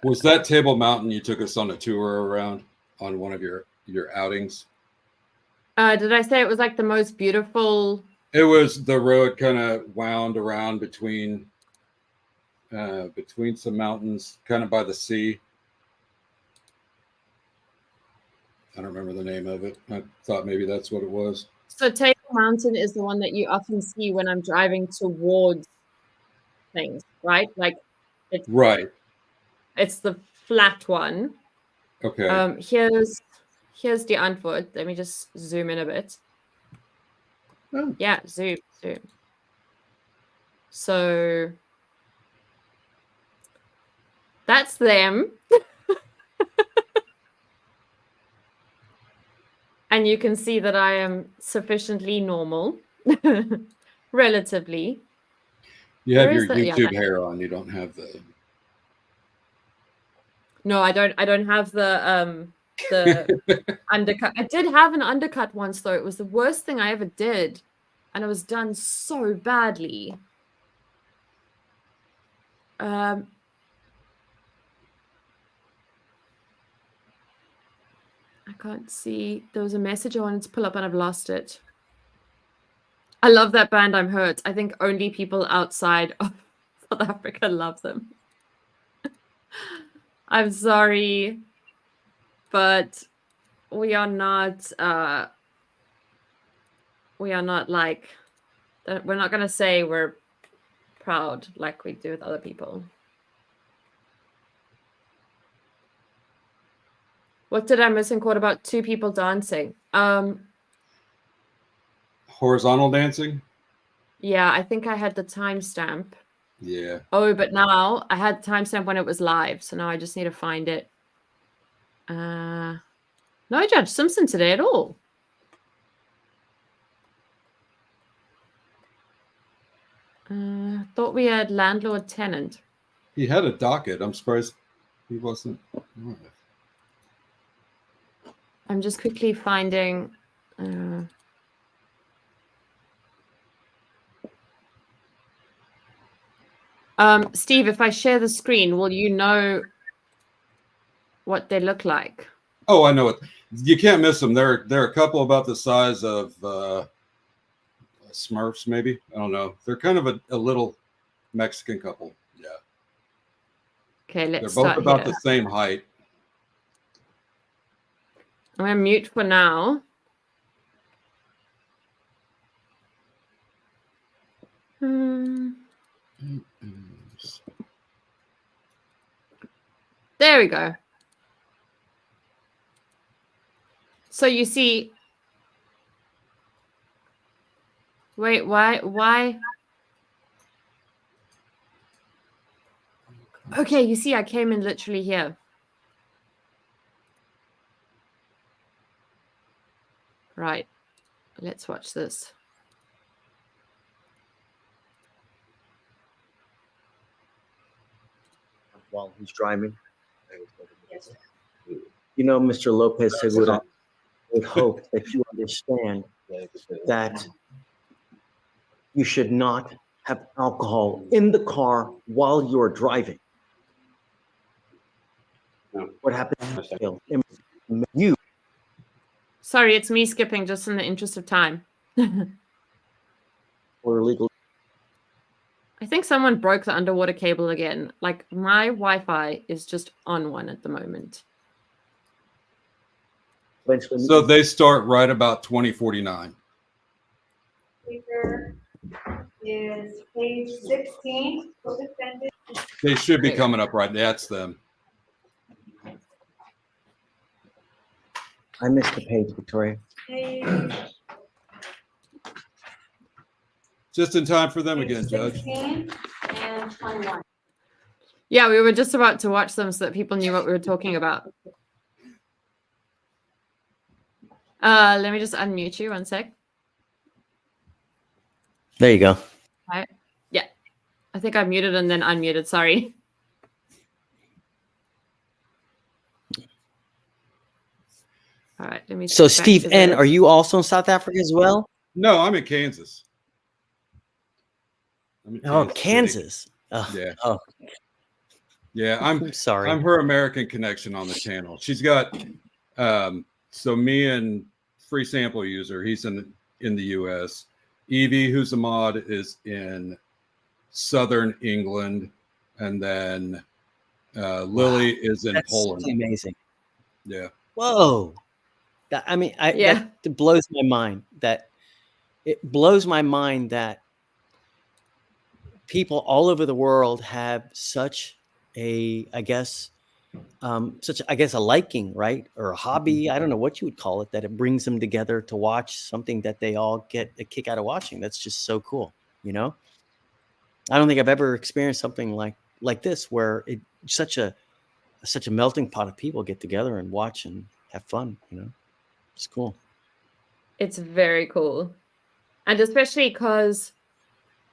Was that Table Mountain you took us on a tour around on one of your outings? Did I say it was like the most beautiful? It was, the road kind of wound around between some mountains, kind of by the sea. I don't remember the name of it. I thought maybe that's what it was. So Table Mountain is the one that you often see when I'm driving towards things, right? Like it's right. It's the flat one. Okay. Here's the Antwoord. Let me just zoom in a bit. Oh. Yeah, zoom. So that's them. And you can see that I am sufficiently normal, relatively. You have Where your is the- yeah, YouTube that- hair on. You don't have the. No, I don't have the undercut. I did have an undercut once though. It was the worst thing I ever did. And it was done so badly. I can't see. There was a message I wanted to pull up and I've lost it. I love that band, I'm Hurt. I think only people outside of South Africa love them. I'm sorry, but we are not like, we're not going to say we're proud like we do with other people. What did I miss in court about two people dancing? Horizontal dancing? Yeah, I think I had the timestamp. Yeah. Oh, but now I had the timestamp when it was live, so now I just need to find it. No Judge Simpson today at all. Thought we had landlord tenant. He had a docket. I'm surprised he wasn't. I'm just quickly finding. Steve, if I share the screen, will you know what they look like? Oh, I know it. You can't miss them. They're a couple about the size of Smurfs, maybe. I don't know. They're kind of a little Mexican couple. Yeah. Okay, let's They're start both about here. the same height. I'm gonna mute for now. There we go. So you see, wait, why? Okay, you see, I came in literally here. Right, let's watch this. While he's driving. You know, Mr. Lopez Segura, I would hope that you understand that you should not have alcohol in the car while you're driving. What happens? You. Sorry, it's me skipping just in the interest of time. Or legal. I think someone broke the underwater cable again. Like my Wi-Fi is just on one at the moment. So they start right about 2049. Paper is page 16. They should be coming up right. That's them. I missed the page, Victoria. Page Just in time for them again, Judge. 16 and 21. Yeah, we were just about to watch them so that people knew what we were talking about. Let me just unmute you 1 sec. There you go. Right. Yeah. I think I muted and then unmuted. Sorry. All right. Let me. So switch back Steve to N, this. are you also in South Africa as well? No, I'm in Kansas. I'm in Oh, City. Kansas. Oh, Yeah. Oh, Yeah, I'm sorry. I'm her American connection on the channel. She's got so me and Free Sample User, he's in the US. Evie, who's a mod, is in Southern England, and then Lily is in That's Poland. amazing. Yeah. Whoa. I mean, Yeah. that blows my mind. It blows my mind that people all over the world have such a, I guess, a liking, right? Or a hobby. I don't know what you would call it, that it brings them together to watch something that they all get a kick out of watching. That's just so cool. You know, I don't think I've ever experienced something like this, where such a melting pot of people get together and watch and have fun. You know, it's cool. It's very cool. And especially because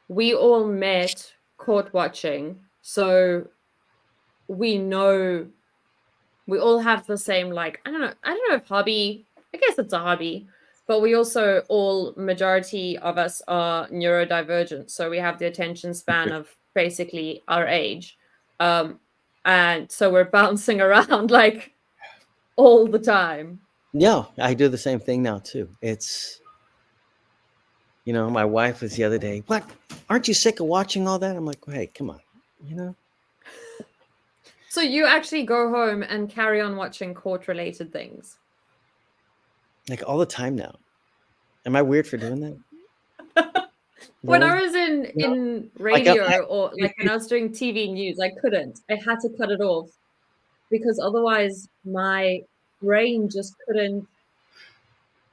we all met court watching. So we know we all have the same, like, I don't know if hobby, I guess it's a hobby, but we also majority of us are neurodivergent. So we have the attention span of basically our age. And so we're bouncing around like all the time. Yeah, I do the same thing now too. It's, you know, my wife was the other day, what? Aren't you sick of watching all that? I'm like, hey, come on, you know? So you actually go home and carry on watching court-related things? Like all the time now. Am I weird for doing that? When I Really? was in Like, radio or like when I was doing TV news, I couldn't. I had to cut it off because otherwise my brain just couldn't.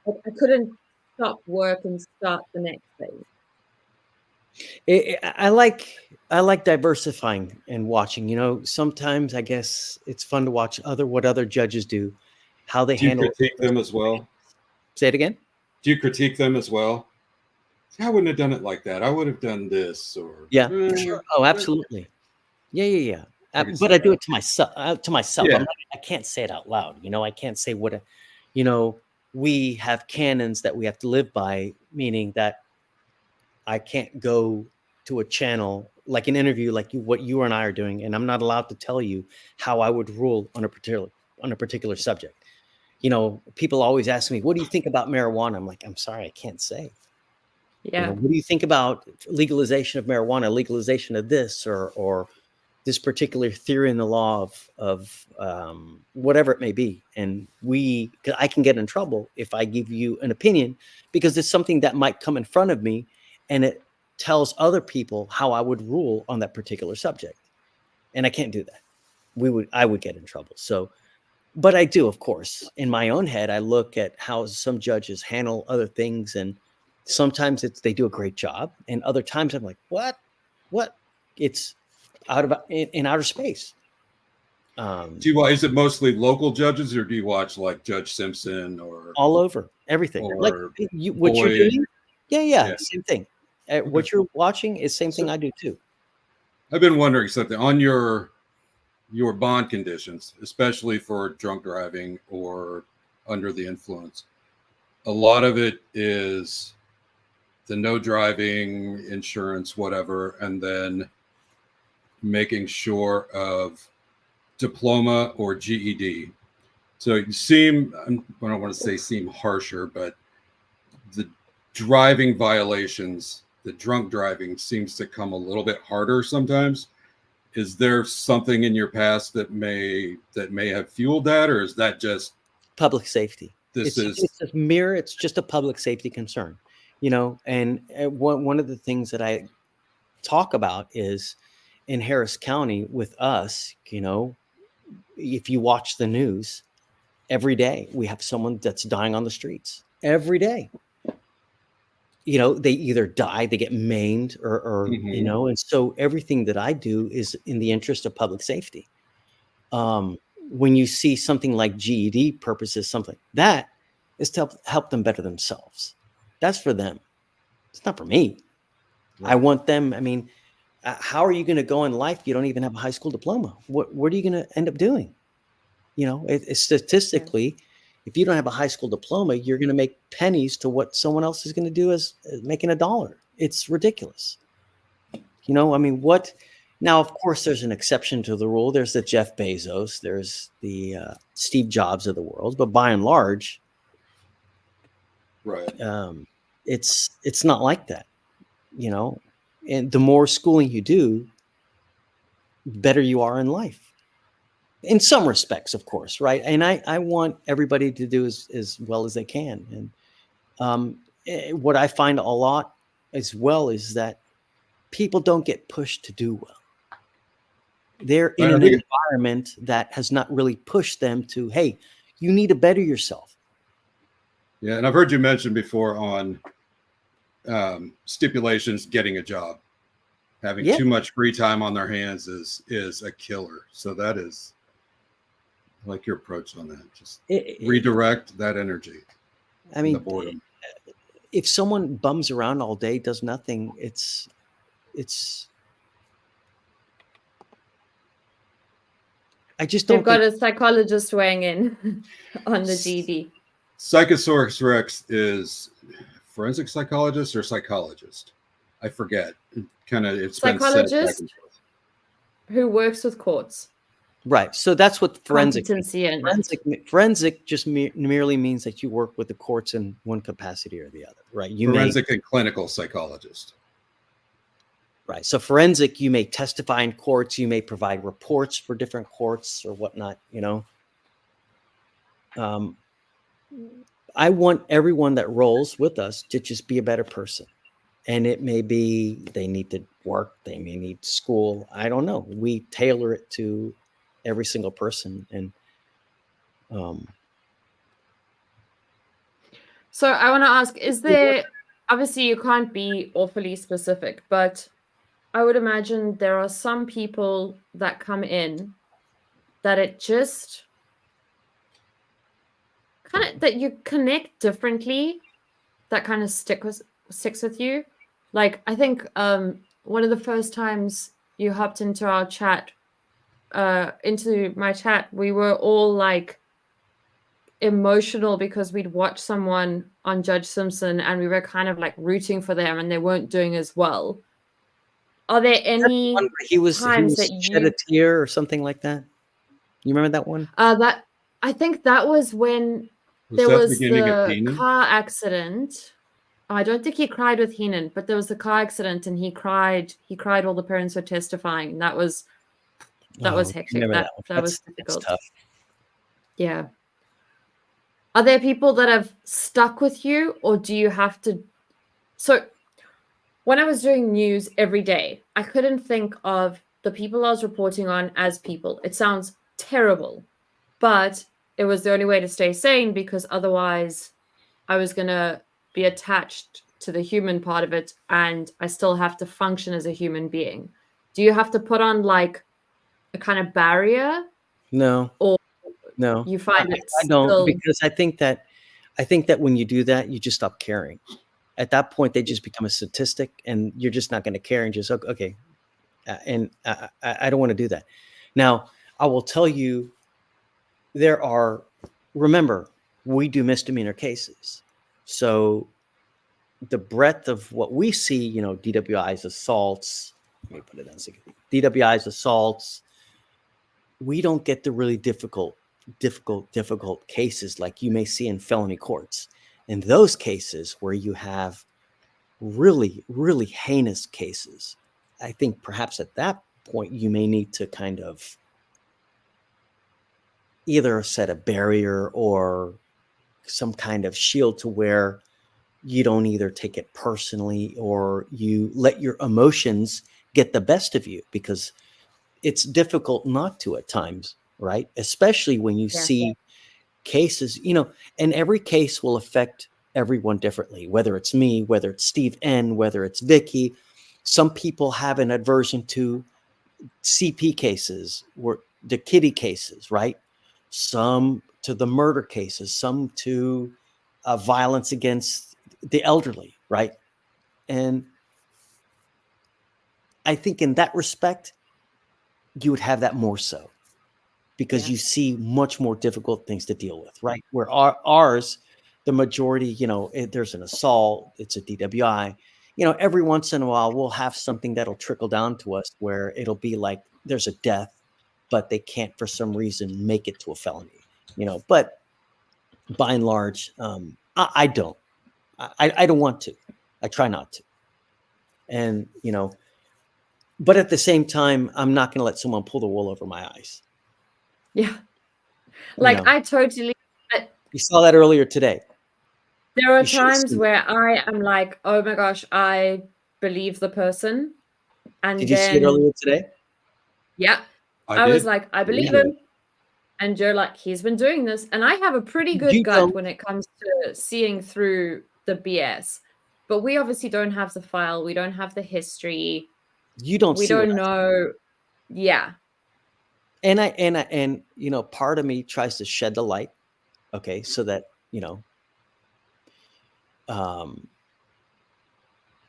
I couldn't stop work and start the next thing. I like diversifying and watching. You know, sometimes I guess it's fun to watch what other judges do, how they Do you handle. critique them as well? Say it again. Do you critique them as well? I wouldn't have done it like that. I would have done this, or Yeah, sure. Oh, absolutely. Yeah. But I do it to myself. Yeah. I can't say it out loud. You know, I can't say you know, we have canons that we have to live by, meaning that I can't go to a channel like an interview like what you and I are doing, and I'm not allowed to tell you how I would rule on a particular subject. You know, people always ask me, "What do you think about marijuana?" I'm like, "I'm sorry, I can't say." Yeah. You know, what do you think about legalization of marijuana, legalization of this, or this particular theory in the law of whatever it may be? And 'cause I can get in trouble if I give you an opinion, because it's something that might come in front of me, and it tells other people how I would rule on that particular subject, and I can't do that. I would get in trouble. So, but I do, of course, in my own head, I look at how some judges handle other things, and sometimes they do a great job, and other times I'm like, what? It's in outer space. Do you watch? Is it mostly local judges, or do you watch like Judge Simpson or all over everything? Or Like what you're Boyd? doing? Yeah, same thing. What you're watching is same thing I do too. I've been wondering something on your bond conditions, especially for drunk driving or under the influence. A lot of it is the no driving, insurance, whatever, and then making sure of diploma or GED. So you seem, I don't want to say seem harsher, but the driving violations, the drunk driving seems to come a little bit harder sometimes. Is there something in your past that may have fueled that, or is that just Public safety. this It's a mirror. It's just a public safety concern, you know. And one of the things that I talk about is in Harris County with us, you know, if you watch the news every day, we have someone that's dying on the streets every day. You know, they either die, they get maimed, or you Mhm. know, and so everything that I do is in the interest of public safety. When you see something like GED purposes, something that is to help them better themselves. That's for them. It's not for me. I want them. I mean, how are you going to go in life? You don't even have a high school diploma. What are you going to end up doing? You know, it's statistically, if you don't have a high school diploma, you're going to make pennies to what someone else is going to do as making $1. It's ridiculous. You know, I mean, what? Now, of course, there's an exception to the rule. There's the Jeff Bezos, there's the Steve Jobs of the world, but by and large, right. It's not like that, you know. And the more schooling you do, the better you are in life. In some respects, of course, right? And I want everybody to do as well as they can. And what I find a lot as well is that people don't get pushed to do well. They're in an environment that has not really pushed them to, hey, you need to better yourself. Yeah, and I've heard you mention before on stipulations getting a job. Having too much free time on their hands is a killer. So that is, I like your approach on that. Just redirect that energy. I mean, if someone bums around all day, does nothing, it's I just don't. We've got a psychologist weighing in on the GD. Psychosaurus Rex is forensic psychologist or psychologist? I forget. It's psychologist been who works with courts. Right. So that's what forensic means. Forensic just merely means that you work with the courts in one capacity or the other, right? Forensic and clinical psychologist. Right. So forensic, you may testify in courts, you may provide reports for different courts or whatnot, you know. I want everyone that rolls with us to just be a better person. And it may be they need to work, they may need school. I don't know. We tailor it to every single person. And so I want to ask, is there, obviously you can't be awfully specific, but I would imagine there are some people that come in that it just kind of, that you connect differently, that kind of sticks with you. Like, I think one of the first times you hopped into our chat, into my chat, we were all like emotional because we'd watched someone on Judge Simpson and we were kind of like rooting for them and they weren't doing as well. Are there any he was times that shed a tear or something like that? You remember that one? That I think that was when there was the car accident. I don't think he cried with Heenan, but there was the car accident and he cried while the parents were testifying. And that was hectic. That was difficult. Tough. Yeah. Are there people that have stuck with you, or do you have to? So when I was doing news every day, I couldn't think of the people I was reporting on as people. It sounds terrible, but it was the only way to stay sane because otherwise I was going to be attached to the human part of it and I still have to function as a human being. Do you have to put on like a kind of barrier? No. Or no. You find it I don't, because I think that when you do that, you just stop caring. At that point, they just become a statistic and you're just not going to care and just, okay. And I don't want to do that. Now, I will tell you, remember, we do misdemeanor cases. So the breadth of what we see, you know, DWIs, assaults, let me put it down. DWIs, assaults, we don't get the really difficult difficult cases like you may see in felony courts. In those cases where you have really, really heinous cases, I think perhaps at that point you may need to kind of either set a barrier or some kind of shield to where you don't either take it personally or you let your emotions get the best of you, because it's difficult not to at times, right? Especially when you Yeah. see cases, and every case will affect everyone differently, whether it's me, whether it's Steve N, whether it's Vicky. Some people have an aversion to CP cases, or the kitty cases, right? Some to the murder cases, some to violence against the elderly, right? And I think in that respect, you would have that more so, because you see much more difficult things to deal with, right? Where ours, the majority, there's an assault, it's a DWI. Every once in a while, we'll have something that'll trickle down to us where it'll be like there's a death, but they can't for some reason make it to a felony. But by and large, I don't. I don't want to. I try not to. And but at the same time, I'm not going to let someone pull the wool over my eyes. Yeah. Like know. I totally. You saw that earlier today. There are You should have times seen it. where I am like, oh my gosh, I believe the person. And Did you see it then, earlier today? yeah, I I was did. like, I believe did. him. And you're like, he's been doing this. And I have a pretty good You gut don't- when it comes to seeing through the BS. But we obviously don't have the file. We don't have the history. You don't We see what don't I see. know. Yeah. And part of me tries to shed the light, okay, so that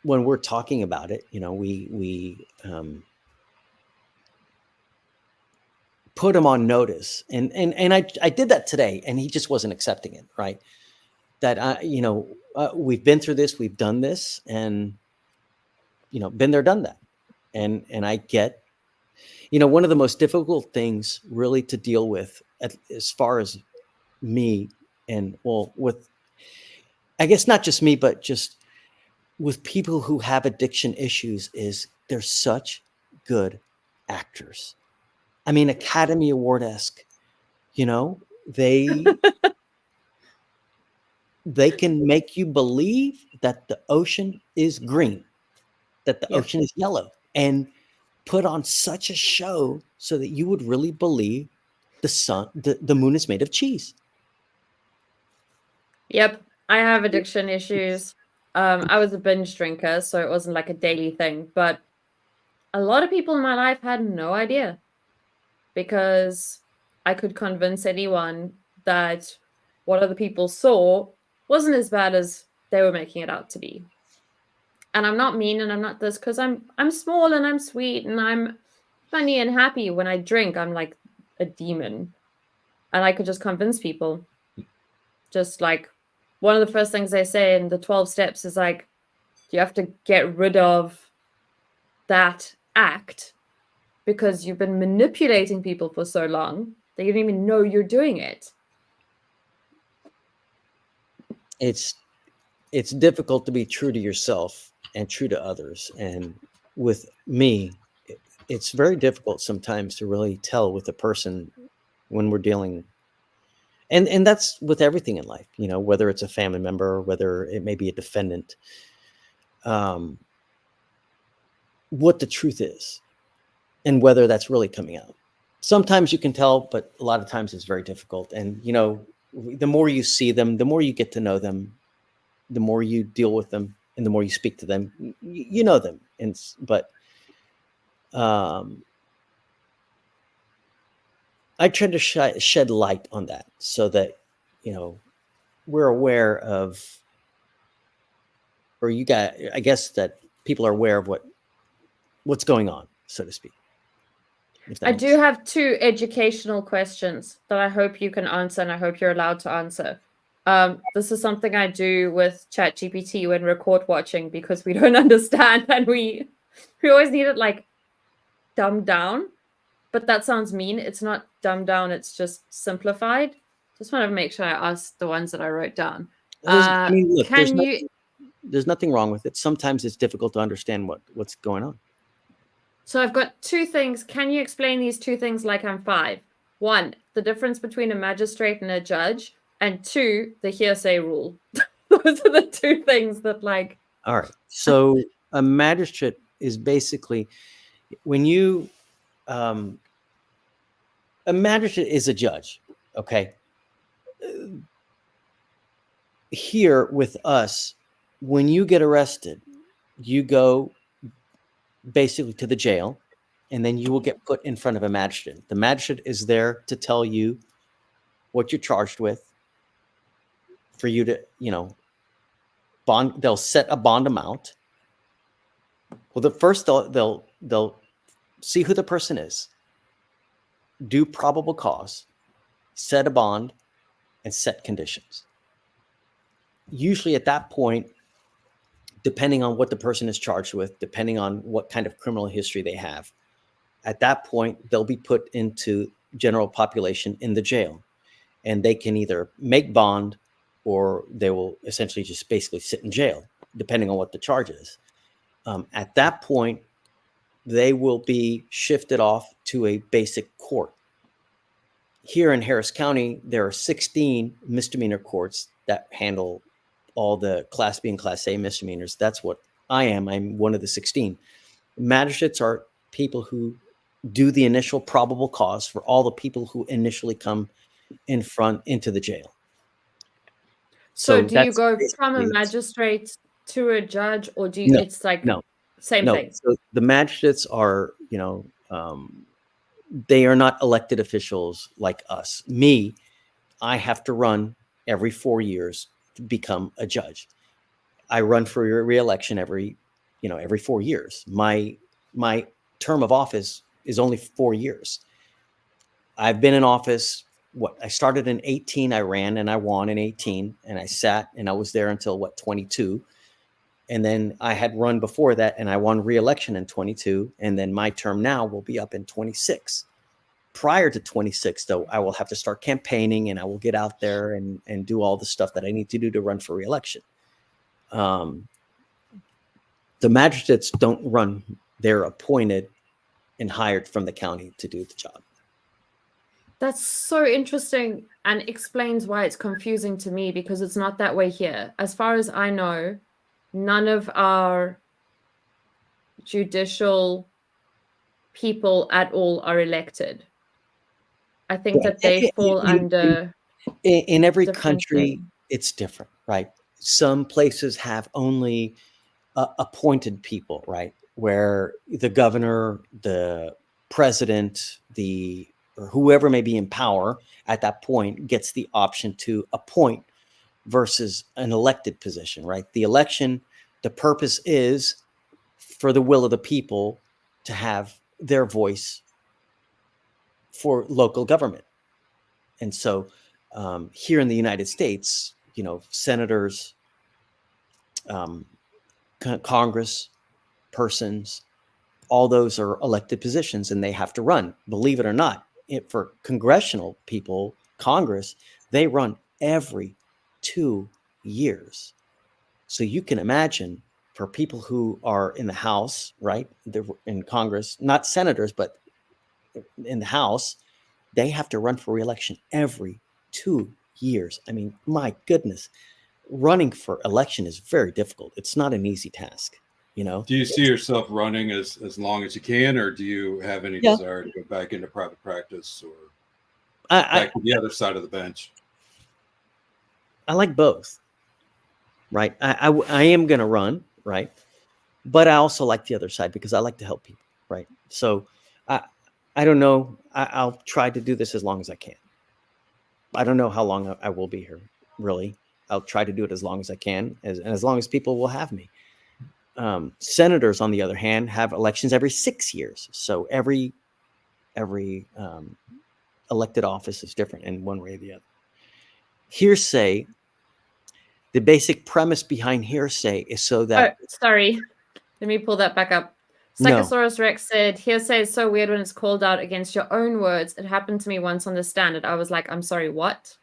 when we're talking about it, we put him on notice, and I did that today, and he just wasn't accepting it, right? That we've been through this, we've done this, and been there, done that, and I get. One of the most difficult things really to deal with as far as me and with, I guess not just me, but just with people who have addiction issues is they're such good actors. I mean, Academy Award-esque, they can make you believe that the ocean is green, that the ocean is yellow, and put on such a show so that you would really believe the moon is made of cheese. Yep. I have addiction issues. I was a binge drinker, so it wasn't like a daily thing. But a lot of people in my life had no idea, because I could convince anyone that what other people saw wasn't as bad as they were making it out to be. And I'm not mean and I'm not this, because I'm small and I'm sweet and I'm funny and happy. When I drink, I'm like a demon. And I could just convince people. Just like one of the first things they say in the 12 steps is like, you have to get rid of that act because you've been manipulating people for so long that you don't even know you're doing it. It's difficult to be true to yourself and true to others. And with me, it's very difficult sometimes to really tell with a person when we're dealing. And that's with everything in life, whether it's a family member, or whether it may be a defendant, what the truth is and whether that's really coming out. Sometimes you can tell, but a lot of times it's very difficult. And, the more you see them, the more you get to know them, the more you deal with them, and the more you speak to them, you know them. But I try to shed light on that so that, we're aware of, or I guess that people are aware of what's going on, so to speak. I do have 2 educational questions that I hope you can answer, and I hope you're allowed to answer. This is something I do with ChatGPT when we're court watching, because we don't understand and we always need it like dumbed down. but that sounds mean. It's not dumbed down, it's just simplified. Just want to make sure I asked the ones that I wrote down. I mean, look, Can you? there's nothing wrong with it. Sometimes it's difficult to understand what's going on. So I've got two things. Can you explain these two things like I'm five? One, the difference between a magistrate and a judge, and two, the hearsay rule. Those are the two things that like. All right. So a magistrate is basically when you, a magistrate is a judge. Okay. Here with us, when you get arrested, you go basically to the jail, and then you will get put in front of a magistrate. The magistrate is there to tell you what you're charged with, for you to, bond. They'll set a bond amount. Well, they'll see who the person is, do probable cause, set a bond, and set conditions. Usually at that point, depending on what the person is charged with, depending on what kind of criminal history they have, at that point, they'll be put into general population in the jail. And they can either make bond or they will essentially just basically sit in jail, depending on what the charge is. At that point, they will be shifted off to a basic court. Here in Harris County, there are 16 misdemeanor courts that handle all the Class B and Class A misdemeanors. That's what I am. I'm one of the 16. Magistrates are people who do the initial probable cause for all the people who initially come into the jail. So do you that's go basically from a it. magistrate to a judge, or do you? No, It's like no, same no. thing. So the magistrates are, they are not elected officials like us. Me, I have to run every 4 years to become a judge. I run for re-election every 4 years. My term of office is only 4 years. I've been in office. I started in 18. I ran and I won in 18, and I sat and I was there until 22. And then I had run before that and I won re-election in 22. And then my term now will be up in 26. Prior to 26, though, I will have to start campaigning and I will get out there and do all the stuff that I need to do to run for re-election. The magistrates don't run. They're appointed and hired from the county to do the job. That's so interesting and explains why it's confusing to me, because it's not that way here. As far as I know, none of our judicial people at all are elected. I think that they fall under. In every different country, thing. it's different, right? Some places have only appointed people, right? Where the governor, the president, or whoever may be in power at that point gets the option to appoint versus an elected position, right? The election, the purpose is for the will of the people to have their voice for local government. And so here in the United States, senators, Congress persons, all those are elected positions and they have to run. Believe it or not, for congressional people, Congress, they run every 2 years. So you can imagine for people who are in the House, right? They're in Congress, not senators, but in the House, they have to run for re-election every 2 years. I mean, my goodness, running for election is very difficult. It's not an easy task, Do you see yourself running as long as you can, or do you have any desire to go back into private practice or back to the other side of the bench? I like both, right? I am going to run, right? But I also like the other side because I like to help people, right? So I don't know. I'll try to do this as long as I can. I don't know how long I will be here, really. I'll try to do it as long as I can, as long as people will have me. Senators, on the other hand, have elections every 6 years. So every elected office is different in one way or the other. Hearsay, the basic premise behind hearsay is so that. Oh, sorry. Let me pull that back up. No. Psychosaurus Rex said, hearsay is so weird when it's called out against your own words. It happened to me once on the stand, and I was like, I'm sorry, what?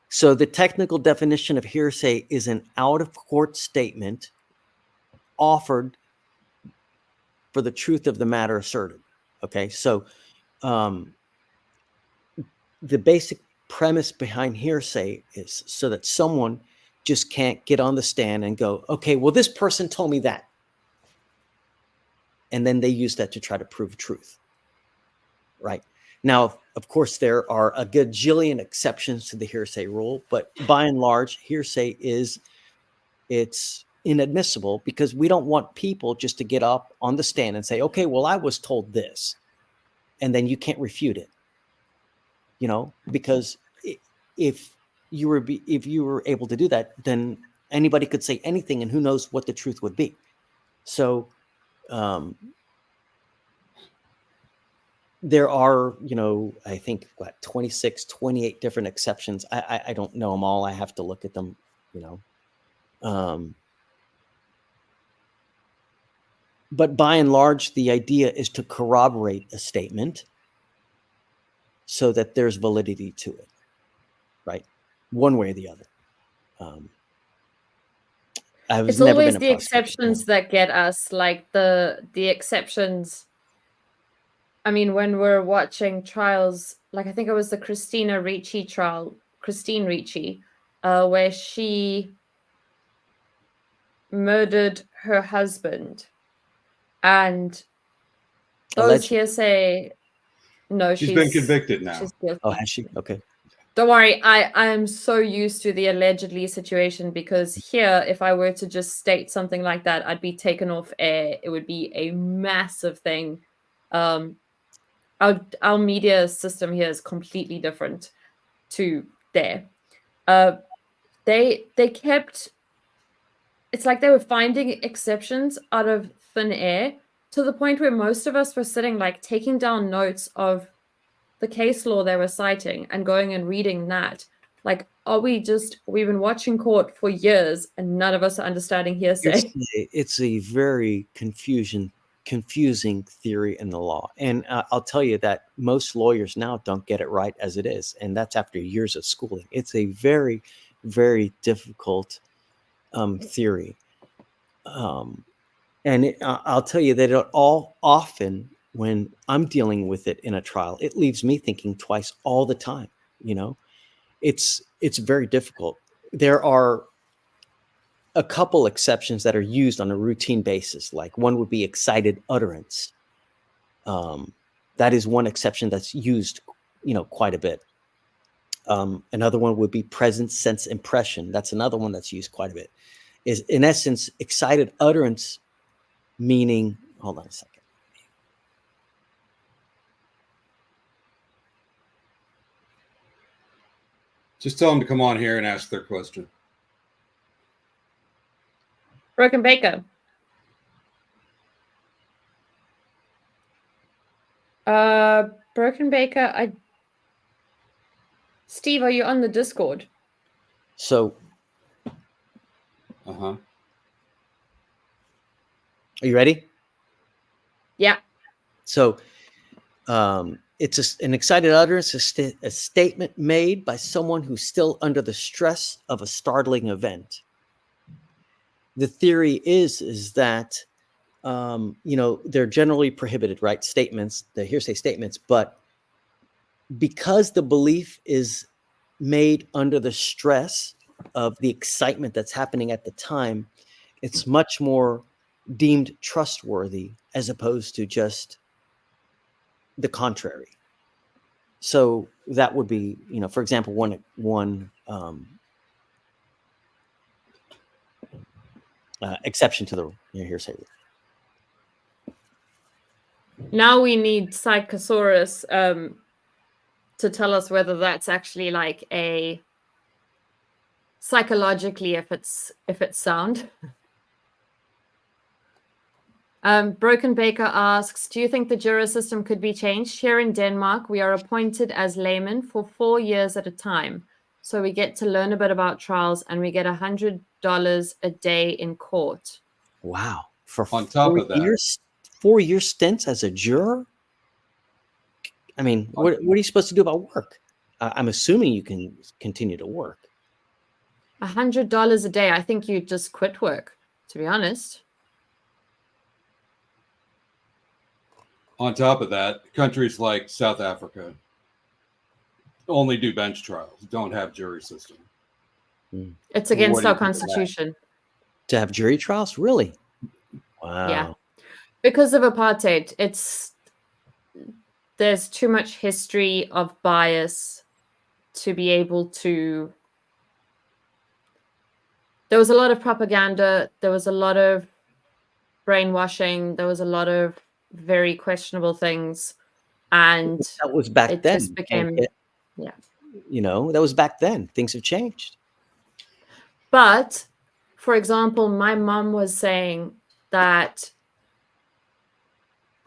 So the technical definition of hearsay is an out-of-court statement offered for the truth of the matter asserted. Okay, so the basic premise behind hearsay is so that someone just can't get on the stand and go, okay, well, this person told me that. And then they use that to try to prove truth. Right. Now, of course, there are a gajillion exceptions to the hearsay rule, but by and large, hearsay it's inadmissible because we don't want people just to get up on the stand and say, okay, well, I was told this, and then you can't refute it. You know, because if you were able to do that, then anybody could say anything, and who knows what the truth would be. So there are, you know, I think 26, 28 different exceptions. I don't know them all. I have to look at them, you know. But by and large, the idea is to corroborate a statement so that there's validity to it, right? One way or the other. It's always the exceptions that get us, like the exceptions. I mean, when we're watching trials, like I think it was the Christine Ricci trial, where she murdered her husband, and those hearsay. No, she's been convicted now. She's guilty. Oh, has she? Okay. Don't worry, I am so used to the allegedly situation because here, if I were to just state something like that, I'd be taken off air. It would be a massive thing. Our media system here is completely different to there. They kept. It's like they were finding exceptions out of thin air to the point where most of us were sitting like taking down notes of the case law they were citing and going and reading that. Like, we've been watching court for years and none of us are understanding hearsay. It's a very confusing theory in the law. And I'll tell you that most lawyers now don't get it right as it is. And that's after years of schooling. It's a very, very difficult theory. And I'll tell you that it all often, when I'm dealing with it in a trial, it leaves me thinking twice all the time. You know, it's very difficult. There are a couple exceptions that are used on a routine basis. Like one would be excited utterance. That is one exception that's used, you know, quite a bit. Another one would be present sense impression. That's another one that's used quite a bit. Is in essence, excited utterance meaning, hold on a second. Just tell them to come on here and ask their question. Broken Baker. Broken Baker, Steve, are you on the Discord? So. Uh-huh. Are you ready? Yeah. So it's an excited utterance, a statement made by someone who's still under the stress of a startling event. The theory is that, you know, they're generally prohibited, right? Statements, the hearsay statements, but because the belief is made under the stress of the excitement that's happening at the time, it's much more deemed trustworthy as opposed to just the contrary. So that would be, you know, for example, one exception to the hearsay rule. Now we need Psychosaurus to tell us whether that's actually like a psychologically if it's sound. Broken Baker asks, do you think the juror system could be changed? Here in Denmark, we are appointed as laymen for 4 years at a time. So we get to learn a bit about trials and we get $100 a day in court. Wow. for On top 4 of that- years, 4-year stints as a juror. I mean, what are you supposed to do about work? I'm assuming you can continue to work. $100 a day. I think you just quit work, to be honest. On top of that, countries like South Africa only do bench trials, don't have jury system. It's What against do you our think of that? constitution. To have jury trials, really? Wow. Yeah. Because of apartheid, there's too much history of bias to be able to. There was a lot of propaganda, there was a lot of brainwashing, there was a lot of very questionable things, and That was back it then. just became, yeah. You know, that was back then. Things have changed. But, for example, my mom was saying that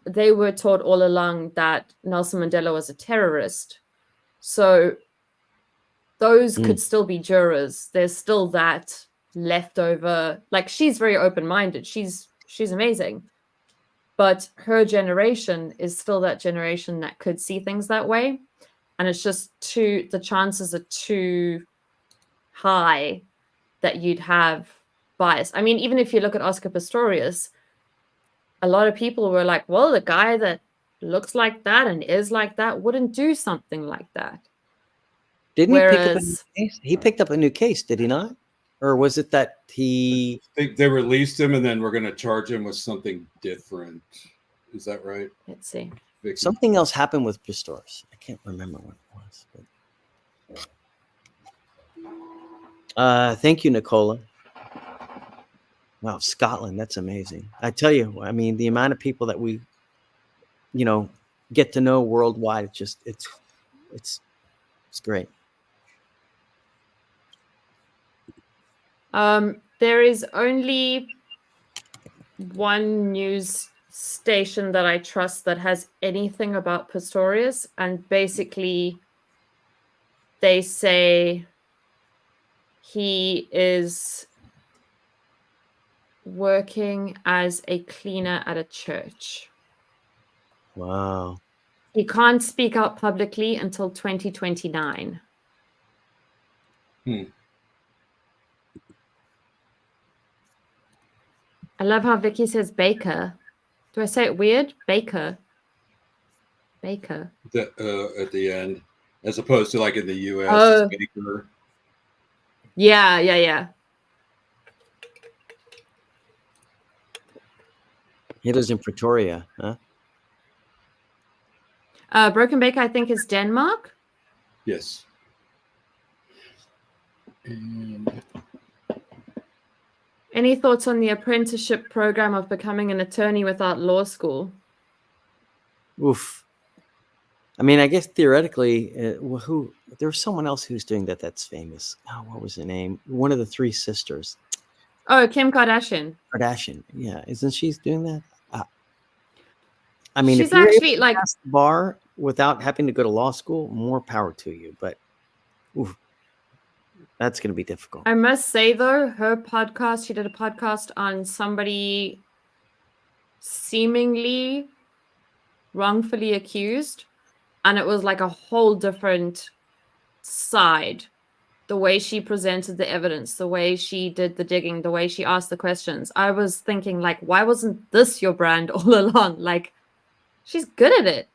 they were taught all along that Nelson Mandela was a terrorist. So those could still be jurors. There's still that leftover. Like, she's very open-minded. She's amazing. But her generation is still that generation that could see things that way. And it's just the chances are too high that you'd have bias. I mean, even if you look at Oscar Pistorius, a lot of people were like, well, the guy that looks like that and is like that wouldn't do something like that. Didn't he pick up a new case? He picked up a new case, did he not? Or was it that he... They released him and then we're going to charge him with something different. Is that right? Let's see. Vicky? Something else happened with Pistorius. I can't remember what it was. But... thank you, Nicola. Wow, Scotland, that's amazing. I tell you, I mean, the amount of people that we, get to know worldwide, it's great. There is only one news station that I trust that has anything about Pistorius, and basically they say he is working as a cleaner at a church. Wow. He can't speak out publicly until 2029. I love how Vicky says Baker. Do I say it weird? Baker. Baker. At the end, as opposed to like in the US, Oh. it's Baker. Yeah. He lives in Pretoria, huh? Broken Baker, I think, is Denmark. Yes. And Any thoughts on the apprenticeship program of becoming an attorney without law school? Oof. I mean, I guess theoretically, there was someone else who's doing that that's famous. Oh, what was her name? One of the three sisters. Oh, Kim Kardashian. Kardashian. Yeah, isn't she doing that? I mean, She's if you're actually able to like pass the bar without having to go to law school, more power to you. But oof, that's going to be difficult. I must say, though, her podcast, she did a podcast on somebody seemingly wrongfully accused, and it was like a whole different side. The way she presented the evidence, the way she did the digging, the way she asked the questions. I was thinking, like, why wasn't this your brand all along? Like, she's good at it.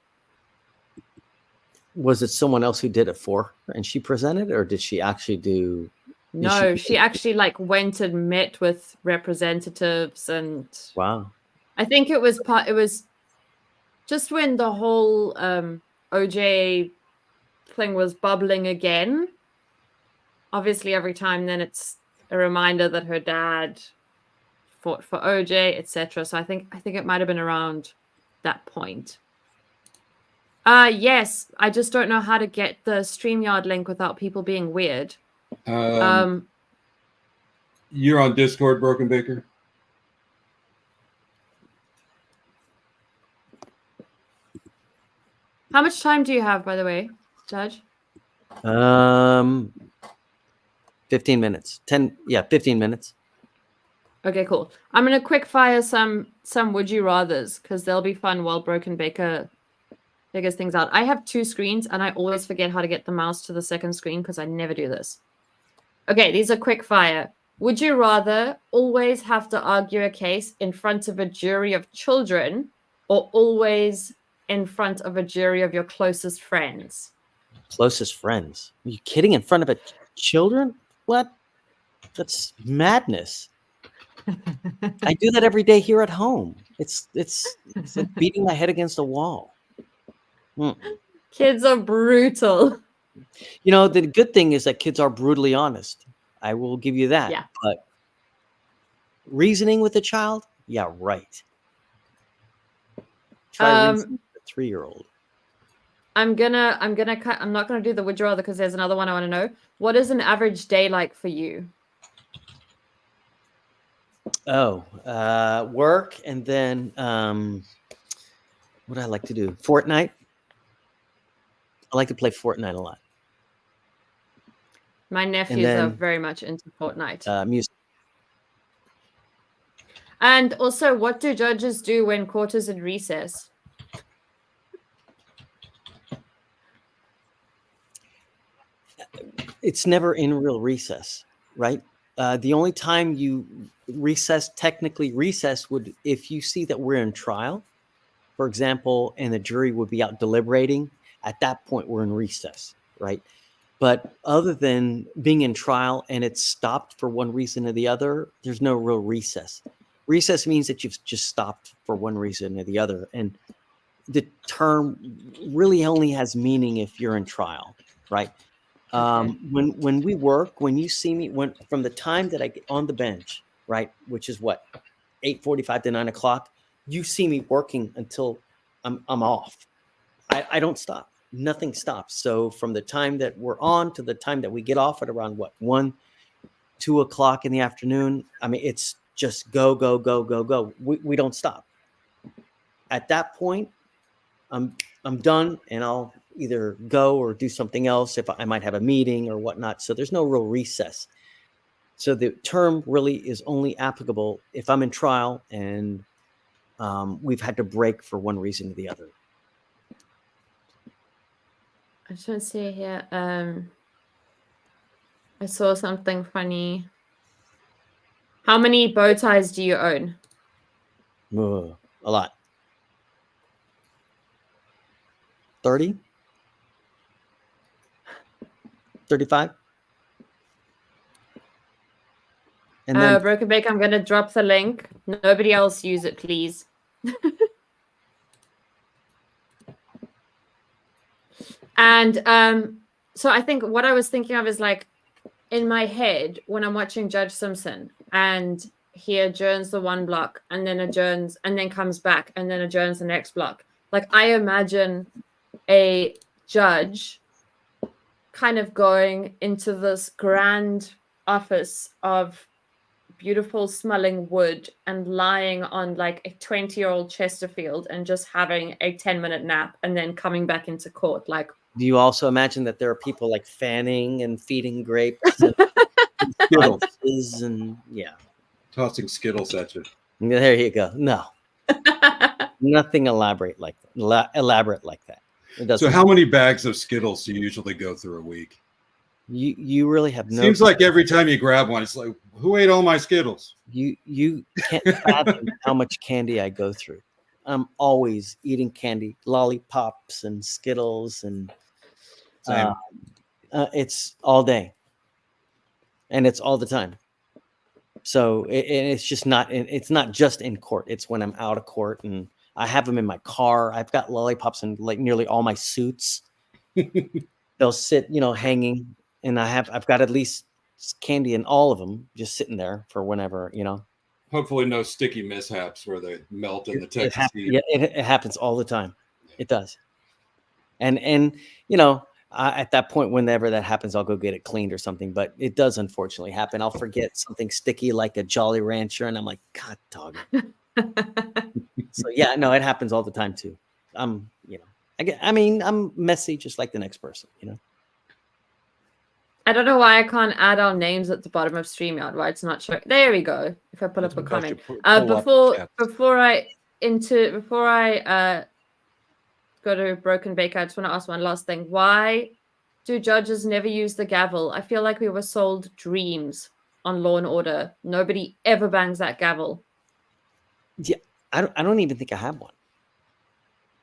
Was it someone else who did it for her and she presented, or did she actually do? No, she actually like went and met with representatives, and Wow. I think it was just when the whole OJ thing was bubbling again. Obviously, every time then it's a reminder that her dad fought for OJ, etc. So I think it might have been around that point. Yes, I just don't know how to get the StreamYard link without people being weird. You're on Discord, Broken Baker? How much time do you have, by the way, Judge? 15 minutes. 15 minutes. Okay, cool. I'm gonna quick fire some would you rathers because they'll be fun while Broken Baker figures things out. I have 2 screens and I always forget how to get the mouse to the second screen because I never do this. Okay, these are quick fire. Would you rather always have to argue a case in front of a jury of children or always in front of a jury of your closest friends? Closest friends. Are you kidding? In front of children? What? That's madness. I do that every day here at home. It's like beating my head against a wall. Kids are brutal. You know, the good thing is that kids are brutally honest. I will give you that. Yeah. But reasoning with a child? Yeah, right. Try reasoning with a 3-year-old. I'm not gonna do the would you rather because there's another one I want to know. What is an average day like for you? Oh, work and then what do I like to do? Fortnite. I like to play Fortnite a lot. My nephews are very much into Fortnite. Music. And also, what do judges do when court is in recess? It's never in real recess, right? The only time you technically recess would if you see that we're in trial, for example, and the jury would be out deliberating. At that point, we're in recess, right? But other than being in trial and it's stopped for one reason or the other, there's no real recess. Recess means that you've just stopped for one reason or the other. And the term really only has meaning if you're in trial, right? When we work, when you see me, from the time that I get on the bench, right, which is what, 8:45 to 9 o'clock, you see me working until I'm off. I don't stop. Nothing stops. So from the time that we're on to the time that we get off at around what, 1, 2 o'clock in the afternoon, I mean, it's just go, go, go, go, go. We don't stop. At that point, I'm done, and I'll either go or do something else if I might have a meeting or whatnot. So there's no real recess. So the term really is only applicable if I'm in trial and we've had to break for one reason or the other. I just want to see here. I saw something funny. How many bow ties do you own? A lot. 30? 35? And then Broken Baker, I'm going to drop the link. Nobody else use it, please. And so I think what I was thinking of is like in my head when I'm watching Judge Simpson and he adjourns the one block and then adjourns and then comes back and then adjourns the next block. Like I imagine a judge kind of going into this grand office of beautiful smelling wood and lying on like a 20-year-old Chesterfield and just having a 10-minute nap and then coming back into court. Like, do you also imagine that there are people like fanning and feeding grapes and Skittles. and yeah, Tossing Skittles at you. there you go. No, nothing elaborate like that. It doesn't. So how many bags of Skittles do you usually go through a week? You really have no. Seems like every time you grab one, it's like, who ate all my Skittles? You can't fathom how much candy I go through. I'm always eating candy, lollipops and Skittles, and it's all day, and it's all the time. So it's just not. It's not just in court. It's when I'm out of court, and I have them in my car. I've got lollipops in like nearly all my suits. They'll sit, hanging, and I've got at least candy in all of them, just sitting there for whenever, Hopefully, no sticky mishaps where they melt in the Texas heat. Yeah, it happens all the time. It does. And at that point, whenever that happens, I'll go get it cleaned or something. But it does unfortunately happen. I'll forget something sticky like a Jolly Rancher, and I'm like, God dog. So yeah, no, it happens all the time too. I'm messy just like the next person, I don't know why I can't add our names at the bottom of StreamYard. Why it's not showing? There we go. If I pull up a comment. Before I go to Broken Baker, I just want to ask one last thing. Why do judges never use the gavel? I feel like we were sold dreams on Law and Order. Nobody ever bangs that gavel. Yeah, I don't even think I have one.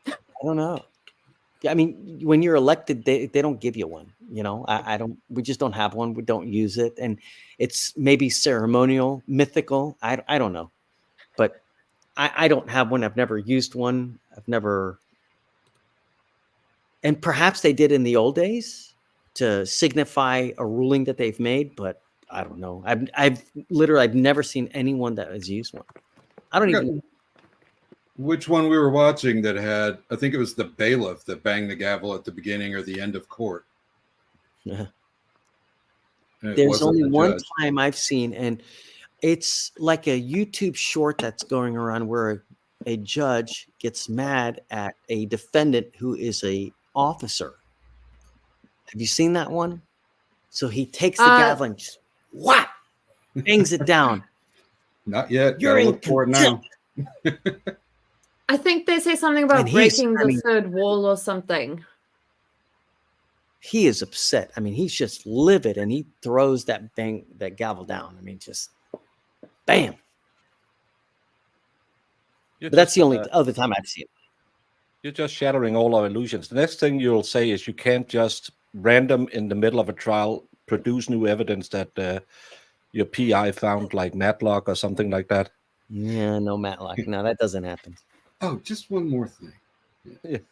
I don't know. Yeah, I mean, when you're elected, they don't give you one. You know, I don't. We just don't have one. We don't use it, and it's maybe ceremonial, mythical. I don't know, but I don't have one. I've never used one. I've never. And perhaps they did in the old days to signify a ruling that they've made, but I don't know. I've never seen anyone that has used one. I don't even. Which one we were watching that had, I think it was the bailiff that banged the gavel at the beginning or the end of court. Yeah. And it There's wasn't only the one judge. time I've seen, and it's like a YouTube short that's going around where a judge gets mad at a defendant who is a officer. Have you seen that one? So he takes the gavel and just whap, bangs it down. Not yet. You're Gotta in look for it now. I think they say something about And he's breaking the turning- third wall or something. He is upset. I mean, he's just livid, and he throws that gavel down. I mean, just bam. You're But that's the just, only other time I've seen it. You're just shattering all our illusions. The next thing you'll say is you can't just random in the middle of a trial produce new evidence that your PI found like Matlock or something like that. Yeah, no Matlock. No, that doesn't happen. Oh, just one more thing.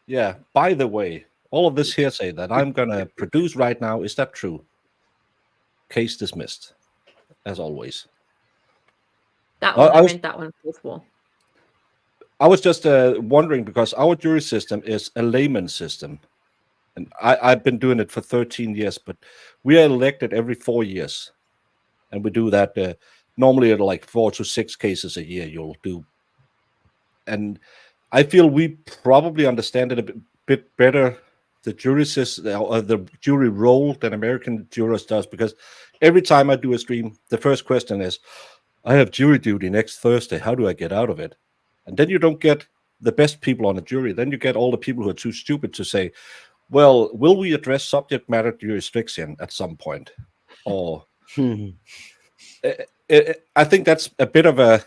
Yeah. By the way, all of this hearsay that I'm gonna produce right now, is that true? Case dismissed, as always. That one, I meant that one, fourth wall. I was just wondering because our jury system is a layman system, and I've been doing it for 13 years. But we are elected every 4 years, and we do that normally at like 4 to 6 cases a year. You'll do, and I feel we probably understand it a bit better, the jury system or the jury role, than American jurors does. Because every time I do a stream, the first question is, "I have jury duty next Thursday. How do I get out of it?" And then you don't get the best people on a jury. Then you get all the people who are too stupid to say, "Well, will we address subject matter jurisdiction at some point?" Or I think that's a bit of a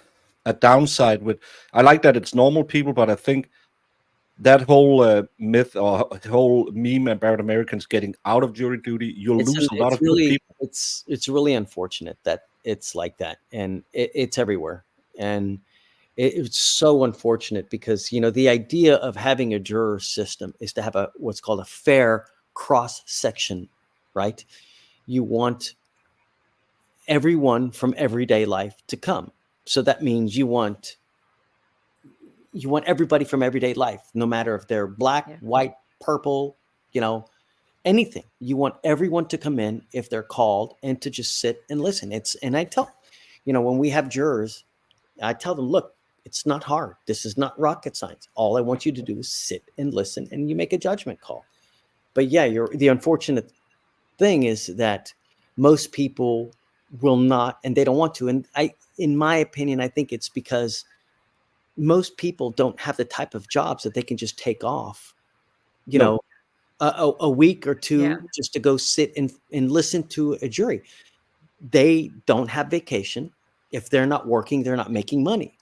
downside with. I like that it's normal people, but I think that whole myth or whole meme about Americans getting out of jury duty, you'll lose a lot of good people. It's really unfortunate that it's like that, and it's everywhere. And it's so unfortunate because, you know, the idea of having a juror system is to have what's called a fair cross section, right? You want everyone from everyday life to come. So that means you want everybody from everyday life, no matter if they're black, white, purple, you know, anything. You want everyone to come in if they're called and to just sit and listen. And I tell, you know, when we have jurors, I tell them, look, it's not hard. This is not rocket science. All I want you to do is sit and listen, and you make a judgment call. But yeah, the unfortunate thing is that most people will not, and they don't want to. And in my opinion, I think it's because most people don't have the type of jobs that they can just take off, you know, a week or two just to go sit and listen to a jury. They don't have vacation. If they're not working, they're not making money.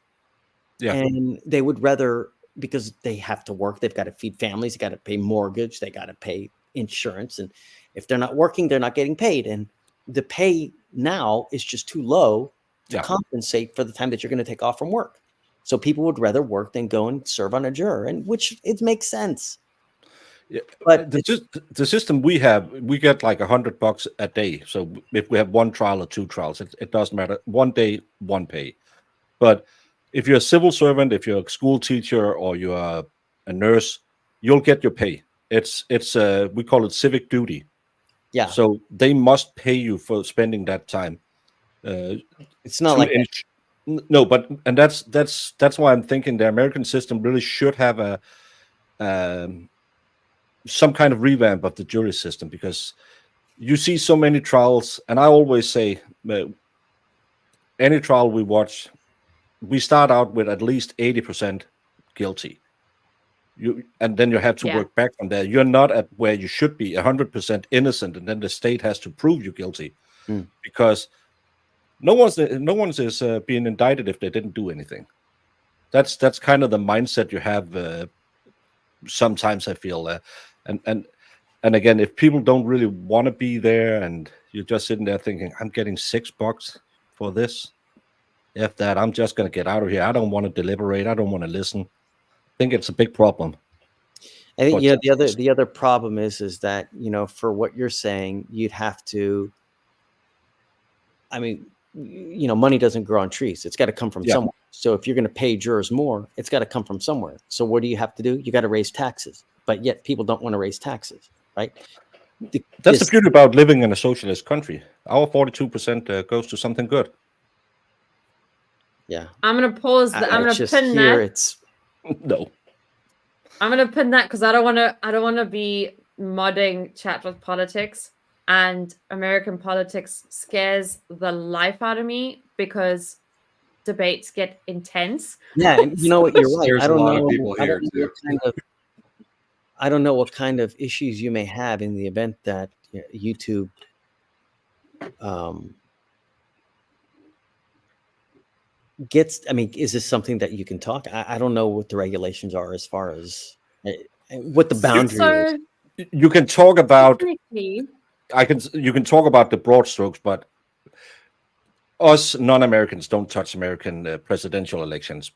Yeah. And they would rather, because they have to work, they've got to feed families, they got to pay mortgage, they got to pay insurance. And if they're not working, they're not getting paid. And the pay now is just too low to compensate for the time that you're going to take off from work. So people would rather work than go and serve on a juror, and which it makes sense. Yeah, but the system we have, we get like $100 a day. So if we have one trial or two trials, it doesn't matter. One day, one pay. But if you're a civil servant, if you're a school teacher, or you're a nurse, you'll get your pay. It's we call it civic duty. Yeah. So they must pay you for spending that time. It's not like no, but and that's why I'm thinking the American system really should have a some kind of revamp of the jury system, because you see so many trials, and I always say, any trial we watch, we start out with at least 80% guilty. And then you have to Yeah. work back from there. You're not at where you should be, 100% innocent, and then the state has to prove you guilty, because no one's is being indicted if they didn't do anything. That's kind of the mindset you have. Sometimes I feel, and again, if people don't really want to be there, and you're just sitting there thinking, I'm getting $6 for this. If that, I'm just going to get out of here. I don't want to deliberate. I don't want to listen. I think it's a big problem. I think But the other problem is that, you know, for what you're saying, you'd have to, I mean, you know, money doesn't grow on trees. It's got to come from somewhere. So if you're going to pay jurors more, it's got to come from somewhere. So what do you have to do? You got to raise taxes, but yet people don't want to raise taxes, right? That's the beauty about living in a socialist country. Our 42% goes to something good. Yeah. I'm gonna pause. I'm gonna pin that. It's no. I'm gonna pin that because I don't want to be modding chat with politics, and American politics scares the life out of me because debates get intense. Yeah, and you know what? You're right. There's I don't a lot know. of people I here don't know too. I don't know what kind of issues you may have in the event that YouTube gets. I mean, is this something that you can talk? I don't know what the regulations are as far as what the boundary is. You can talk about. Technically, You can talk about the broad strokes, but us non-Americans don't touch American presidential elections.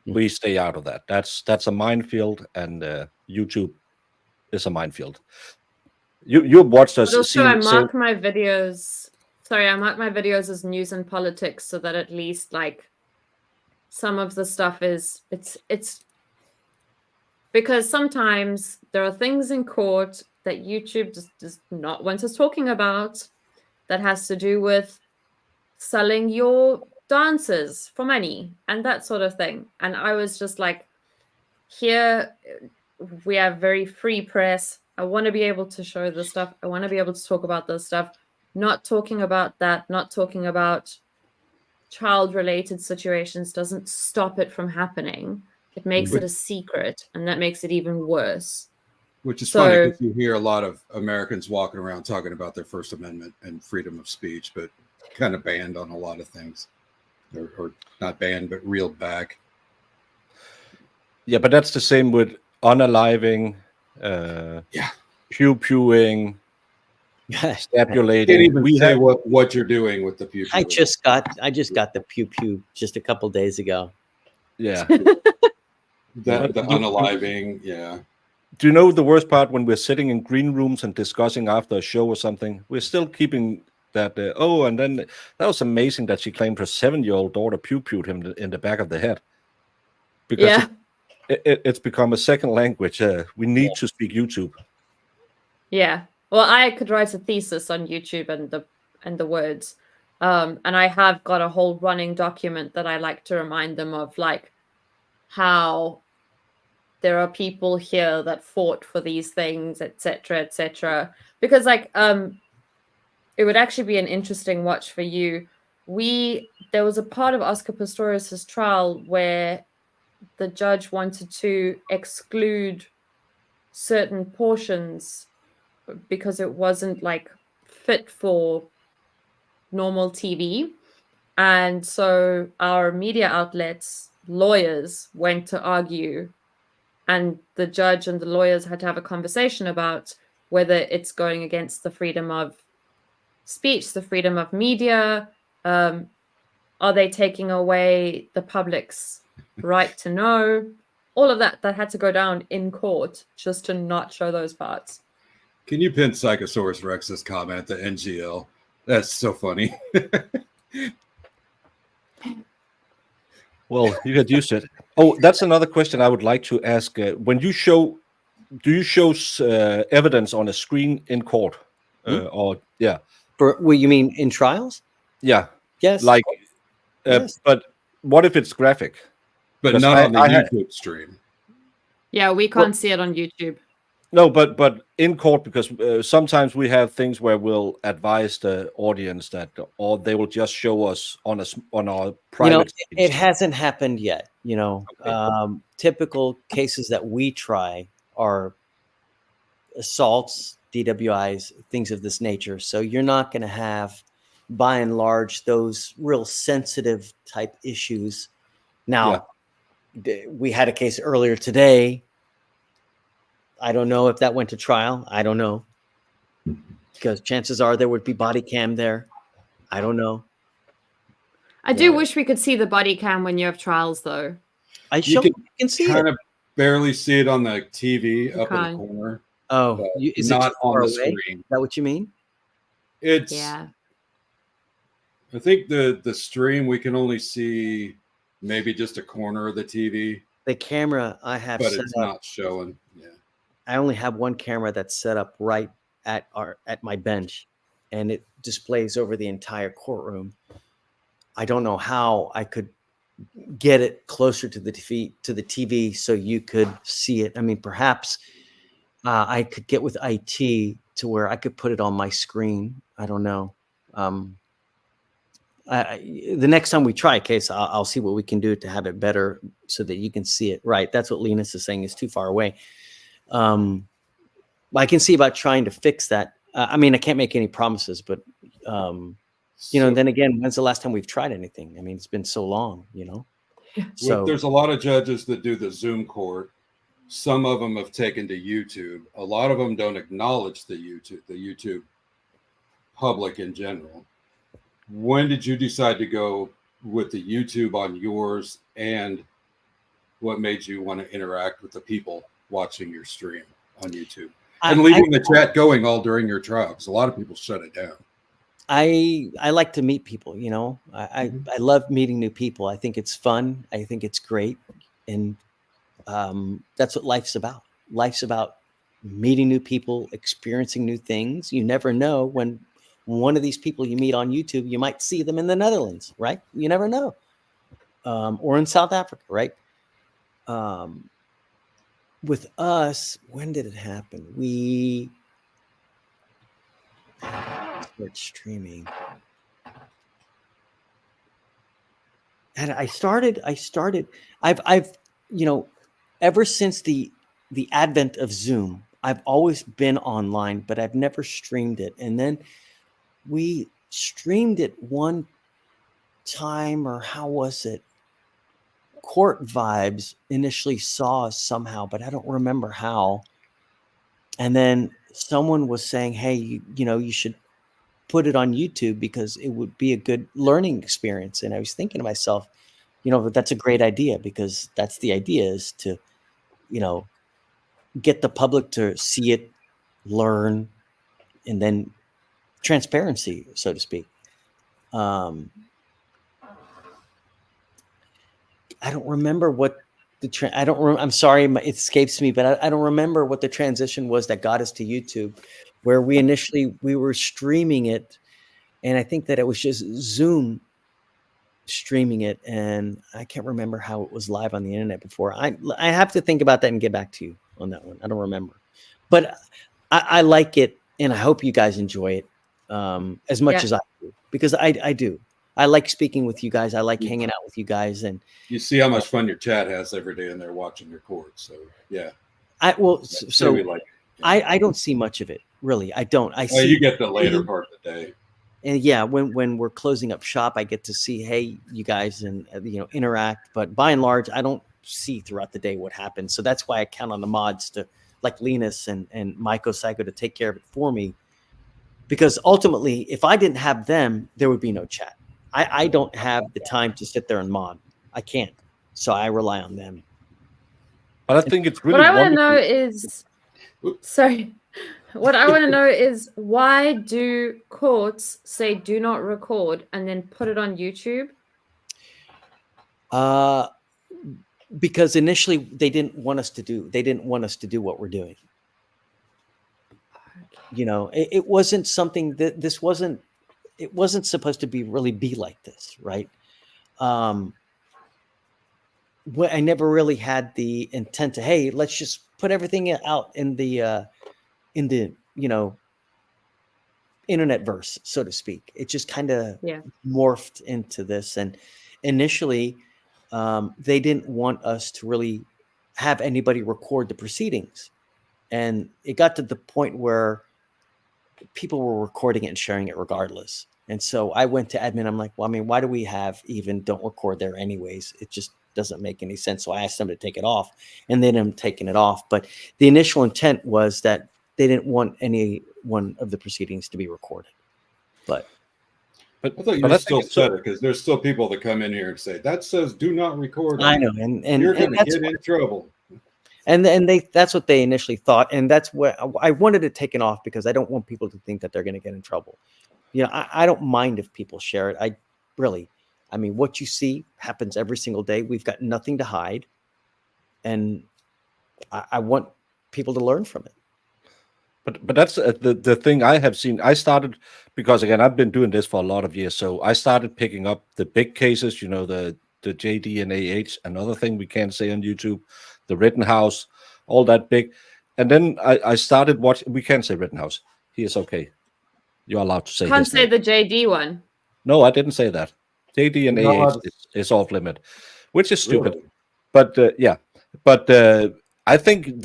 We stay out of that. That's a minefield, and YouTube is a minefield. You watched us. but also I mark my videos. Sorry, I mark my videos as news and politics so that at least like some of the stuff is it's because sometimes there are things in court that YouTube just does not want us talking about that has to do with selling your dancers for money and that sort of thing. And I was just like, here we have very free press. I want to be able to show this stuff. I want to be able to talk about this stuff. Not talking about that, not talking about child-related situations doesn't stop it from happening. It makes it a secret, and that makes it even worse. Which is funny because you hear a lot of Americans walking around talking about their First Amendment and freedom of speech, but kind of banned on a lot of things, or not banned, but reeled back. Yeah, but that's the same with unaliving, pew-pewing, stapulating. Can't even say what you're doing with the pew. I just got the pew just a couple days ago. Yeah. The unaliving, yeah. Do you know the worst part? When we're sitting in green rooms and discussing after a show or something, we're still keeping that. And then that was amazing that she claimed her 7-year-old daughter pew-pewed him in the back of the head. Because it's become a second language. We need to speak YouTube. Yeah. Well, I could write a thesis on YouTube and the words. And I have got a whole running document that I like to remind them of, like how there are people here that fought for these things, etc., etc. Because like it would actually be an interesting watch for you. There was a part of Oscar Pistorius's trial where the judge wanted to exclude certain portions because it wasn't like fit for normal TV. And so our media outlets, lawyers, went to argue, and the judge and the lawyers had to have a conversation about whether it's going against the freedom of speech, the freedom of media. Are they taking away the public's right to know? All of that had to go down in court just to not show those parts. Can you pin Psychosaurus Rex's comment to NGL? That's so funny. Well, you get used to it. Oh, that's another question I would like to ask. When you show, do you show evidence on a screen in court? Or For what you mean in trials? Yeah. Yes. Like, Yes. But what if it's graphic? But Because not on the YouTube stream. Yeah, we can't see it on YouTube. No, but in court, because sometimes we have things where we'll advise the audience that, or they will just show us on on our You know, private. it hasn't happened yet, you know. Typical cases that we try are assaults, DWIs, things of this nature. So you're not going to have, by and large, those real sensitive type issues. Now, we had a case earlier today. I don't know if that went to trial. I don't know, because chances are there would be body cam there. I don't know. I do wish we could see the body cam when you have trials, though. You can see kind it. of barely see it on the TV up in the can't. corner. Oh, but is it not too on far the away? screen. Is that what you mean? It's Yeah. I think the stream we can only see maybe just a corner of the TV, The camera I have but set it's up, not showing. Yeah. I only have one camera that's set up right at my bench, and it displays over the entire courtroom. I don't know how I could get it closer to the TV so you could see it. I mean, perhaps I could get with IT to where I could put it on my screen. I don't know. The next time we try a case, I'll see what we can do to have it better so that you can see it. Right. That's what Linus is saying is too far away. I can see about trying to fix that. I mean, I can't make any promises, but you know, then again, when's the last time we've tried anything? I mean, it's been so long, you know. So There's a lot of judges that do the Zoom court. Some of them have taken to YouTube. A lot of them don't acknowledge the YouTube public in general. When did you decide to go with the YouTube on yours, and what made you want to interact with the people watching your stream on YouTube and leaving the chat going all during your trial? Because a lot of people shut it down. I like to meet people, you know. I love meeting new people. I think it's fun. I think it's great, and that's what life's about. Life's about meeting new people, experiencing new things. You never know when one of these people you meet on YouTube, you might see them in the Netherlands, right? You never know, or in South Africa, right? With us, when did it happen? We started streaming. And I've, you know, ever since the advent of Zoom, I've always been online, but I've never streamed it. And then we streamed it one time, or how was it? Court Vibes initially saw us somehow, but I don't remember how. And then someone was saying, hey, you know, you should put it on YouTube because it would be a good learning experience. And I was thinking to myself, you know, but that's a great idea, because that's the idea, is to, you know, get the public to see it, learn, and then transparency, so to speak. I don't remember what I'm sorry, it escapes me, but I don't remember what the transition was that got us to YouTube, where we were streaming it. And I think that it was just Zoom streaming it, and I can't remember how it was live on the internet before. I have to think about that and get back to you on that one. I don't remember, but I like it, and I hope you guys enjoy it as much as I do, because I do. I like speaking with you guys. I like hanging out with you guys, and you see how much fun your chat has every day, and they're watching your court. So yeah, so we like it. I don't see much of it, really. I don't. I see you get the later part of the day. And yeah, when we're closing up shop, I get to see, hey, you guys, and you know, interact. But by and large, I don't see throughout the day what happens. So that's why I count on the mods to, like Linus and Maiko Psycho, to take care of it for me. Because ultimately, if I didn't have them, there would be no chat. I don't have the time to sit there and mod. I can't. So I rely on them. But I think it's really What I want to wonderful. know is, sorry, what I want to know is, why do courts say do not record and then put it on YouTube? Because initially they didn't want us to do what we're doing. You know, it wasn't something that it wasn't supposed to be like this, right? I never really had the intent to, hey, let's just put everything out in the internet verse, so to speak. It just kind of Yeah. morphed into this. And initially, they didn't want us to really have anybody record the proceedings. And it got to the point where people were recording it and sharing it regardless. And so I went to admin. I'm like, well, I mean, why do we have even don't record there anyways? It just doesn't make any sense. So I asked them to take it off, and they ended up taking it off. But the initial intent was that they didn't want any one of the proceedings to be recorded. But I thought you still said it, because there's still people that come in here and say that says do not record. I know, and you're going to that's get in trouble. And that's what they initially thought, and that's what I wanted it taken off, because I don't want people to think that they're going to get in trouble. You know, I don't mind if people share it. I mean, what you see happens every single day. We've got nothing to hide, and I want people to learn from it. But that's the thing I have seen. I started because, again, I've been doing this for a lot of years, so I started picking up the big cases. You know, the JD and AH, another thing we can't say on YouTube, the Rittenhouse, all that big. And then I started watching. We can't say Rittenhouse. He is okay. You're allowed to say. Can't his say name. the JD one. No, I didn't say that. JD and You're not AH allowed to- is off limit, which is stupid. Really? But yeah, but I think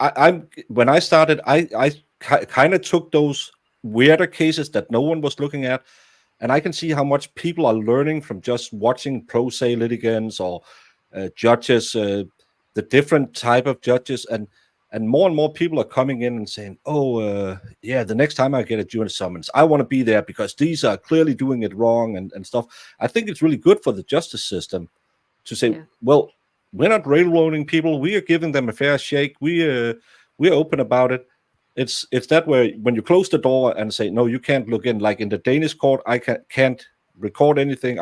I'm when I started, I kind of took those weirder cases that no one was looking at, and I can see how much people are learning from just watching pro se litigants or judges, the different type of judges, and more people are coming in and saying, oh, yeah, the next time I get a jury summons, I want to be there because these are clearly doing it wrong and stuff. I think it's really good for the justice system to say, well, we're not railroading people. We are giving them a fair shake. We're open about it. It's that way. When you close the door and say, no, you can't look in, like in the Danish court, I can't record anything.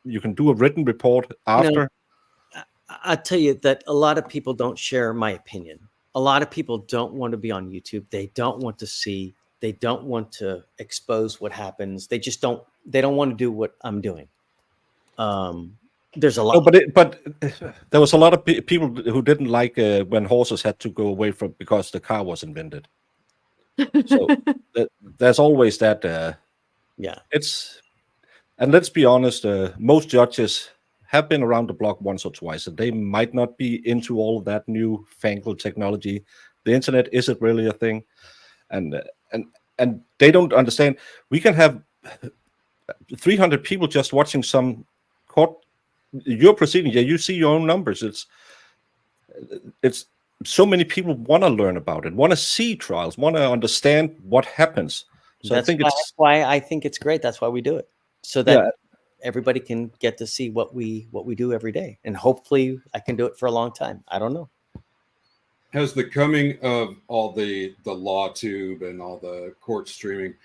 You can do a written report after. I tell you that a lot of people don't share my opinion. A lot of people don't want to be on YouTube. They don't want to see. They don't want to expose what happens. They just don't. They don't want to do what I'm doing. There's a lot. No, but there was a lot of people who didn't like when horses had to go away from because the car was invented. So there's always that. Yeah. And let's be honest. Most judges have been around the block once or twice, and they might not be into all of that new fangled technology. The internet isn't really a thing, and they don't understand. We can have 300 people just watching some court. Your proceeding, yeah, you see your own numbers. It's so many people want to learn about it, want to see trials, want to understand what happens. So that's why I think it's great. That's why we do it, so that everybody can get to see what we do every day, and hopefully I can do it for a long time. I don't know. Has the coming of all the law tube and all the court streaming,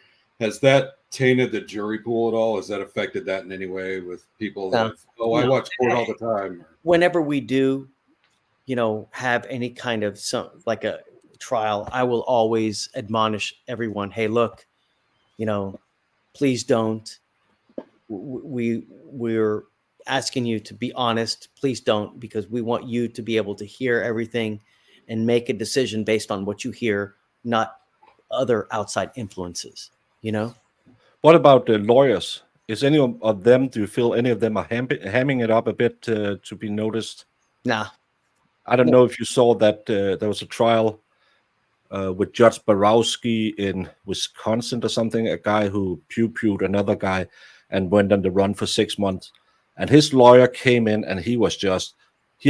has that tainted the jury pool at all? Has that affected that in any way with people that I watch court all the time? Whenever we do, have any kind of like a trial, I will always admonish everyone, hey, look, please don't. We're asking you to be honest. Please don't, because we want you to be able to hear everything and make a decision based on what you hear, not other outside influences, What about the lawyers? Is any of them, do you feel any of them are hamming it up a bit to be noticed? Nah. I don't know if you saw that there was a trial with Judge Borowski in Wisconsin or something, a guy who pew-pewed another guy and went on the run for 6 months. And his lawyer came in and he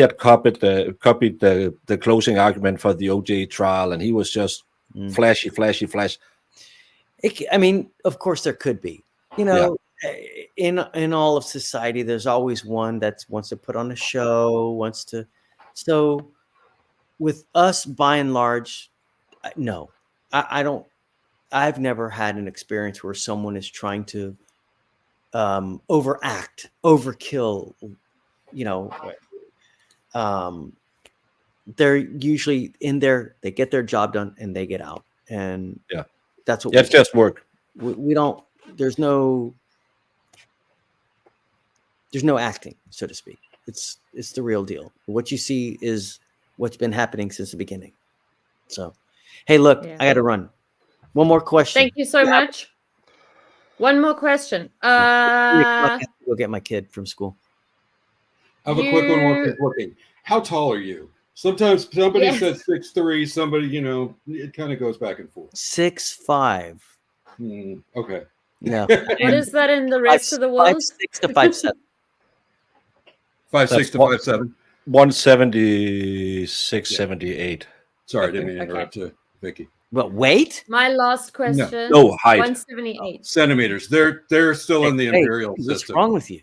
had copied the closing argument for the OJ trial, and he was just flashy. I mean, of course there could be, in all of society, there's always one that wants to put on a show, so with us, by and large, no, I don't, I've never had an experience where someone is trying to overact, overkill, they're usually in there, they get their job done and they get out. And that's what it's just work. We don't, there's no acting, so to speak. It's the real deal. What you see is what's been happening since the beginning. So, hey, look, Yeah. I got to run. One more question. Thank you so much. One more question. 3 o'clock, I have to go get my kid from school. I have a quick one while You- she's looking. How tall are you? Sometimes somebody Yes. says 6'3", somebody, it kind of goes back and forth. 6'5". Okay. No. What is that in the rest of the world? 5'6" to 5'7". 5'6" to 5'7". 176, Yeah. 78. Sorry, I didn't mean to Okay. interrupt you, Vicky. But weight? My last question. No, height. 178. Centimeters. They're still in the Hey, imperial what's system. wrong with you?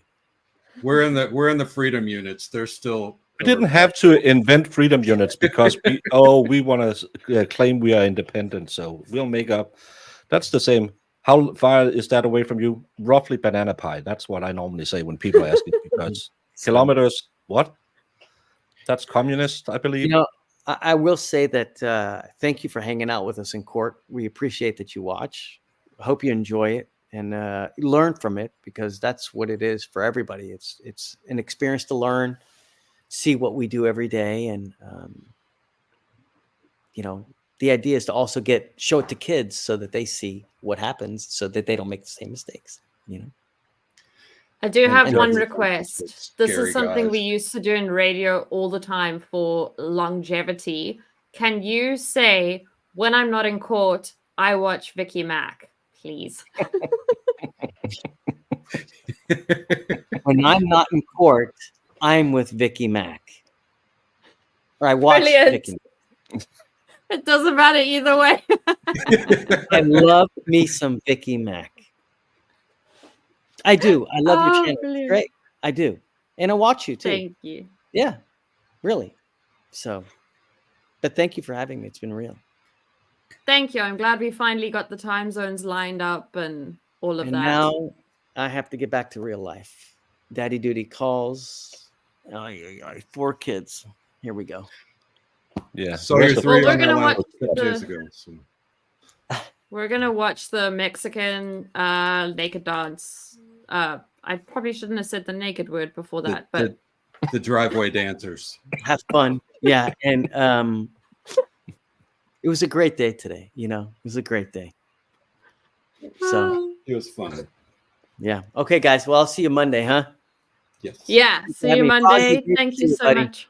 We're in the freedom units. They're still. We didn't have to invent freedom units because we want to claim we are independent, so we'll make up. That's the same. How far is that away from you? Roughly banana pie. That's what I normally say when people ask it, because kilometers. What? That's communist, I believe. You know, I will say that thank you for hanging out with us in court. We appreciate that you watch. I hope you enjoy it and learn from it, because that's what it is for everybody. It's an experience to learn, see what we do every day, and the idea is to also show it to kids so that they see what happens, so that they don't make the same mistakes. I do And- have and one judges request. This scary is something we guys. used to do in radio all the time for longevity. Can you say, when I'm not in court, I watch Vicky Mac, please? When I'm not in court, I'm with Vicky Mac. Or I watch Brilliant. Vicky Mac. It doesn't matter either way. I love me some Vicky Mac. I do. I love your Oh, channel. It's brilliant. great. I do. And I watch you too. Thank you. Yeah, really. So, but thank you for having me. It's been real. Thank you. I'm glad we finally got the time zones lined up and all of And that. now I have to get back to real life. Daddy duty calls. 4 kids. Here we go. Yeah. So you're Rest of- three Well, we're on that gonna line watch 2 days the- ago. So. We're gonna watch the Mexican naked dance. I probably shouldn't have said the naked word before that, but The driveway dancers. Have fun. Yeah. And it was a great day today. It was a great day. So, It was fun. yeah. Okay, guys. Well, I'll see you Monday, huh? Yes. yeah. See you Having fun. Monday. Good to Thank see you you, so buddy. much.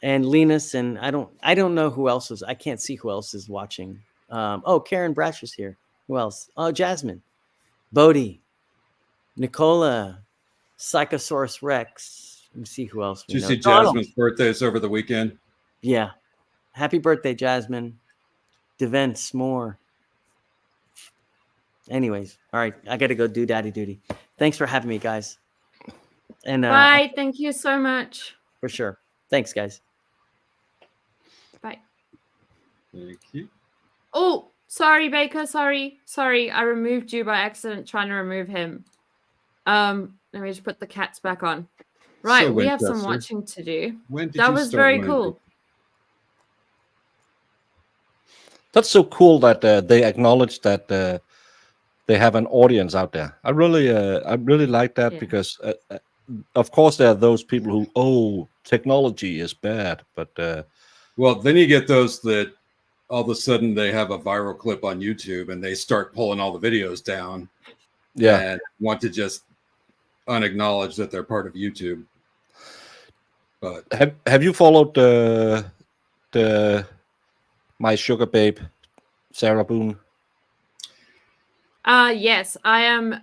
And Linus, and I don't know who else is. I can't see who else is watching. Karen Brasher's here. Who else? Oh, Jasmine, Bodie, Nicola, Psychosaurus Rex. Let me see who else. Did you know. see Donald. Jasmine's birthdays over the weekend? Yeah. Happy birthday, Jasmine. Devin S'more. Anyways, all right. I got to go do daddy duty. Thanks for having me, guys. And Bye. Thank you so much. for sure. Thanks, guys. Bye. Thank you. Oh, sorry, Baker. Sorry. I removed you by accident trying to remove him. Let me just put the cats back on. Right, So, we have some Winchester, watching to do. When did That you was start very learning? cool. That's so cool that they acknowledge that they have an audience out there. I really like that Yeah. because, of course, there are those people who, technology is bad, but Well, then you get those that all of a sudden they have a viral clip on YouTube and they start pulling all the videos down yeah, and want to just unacknowledge that they're part of YouTube. But have you followed the My Sugar Babe, Sarah Boone? Yes, I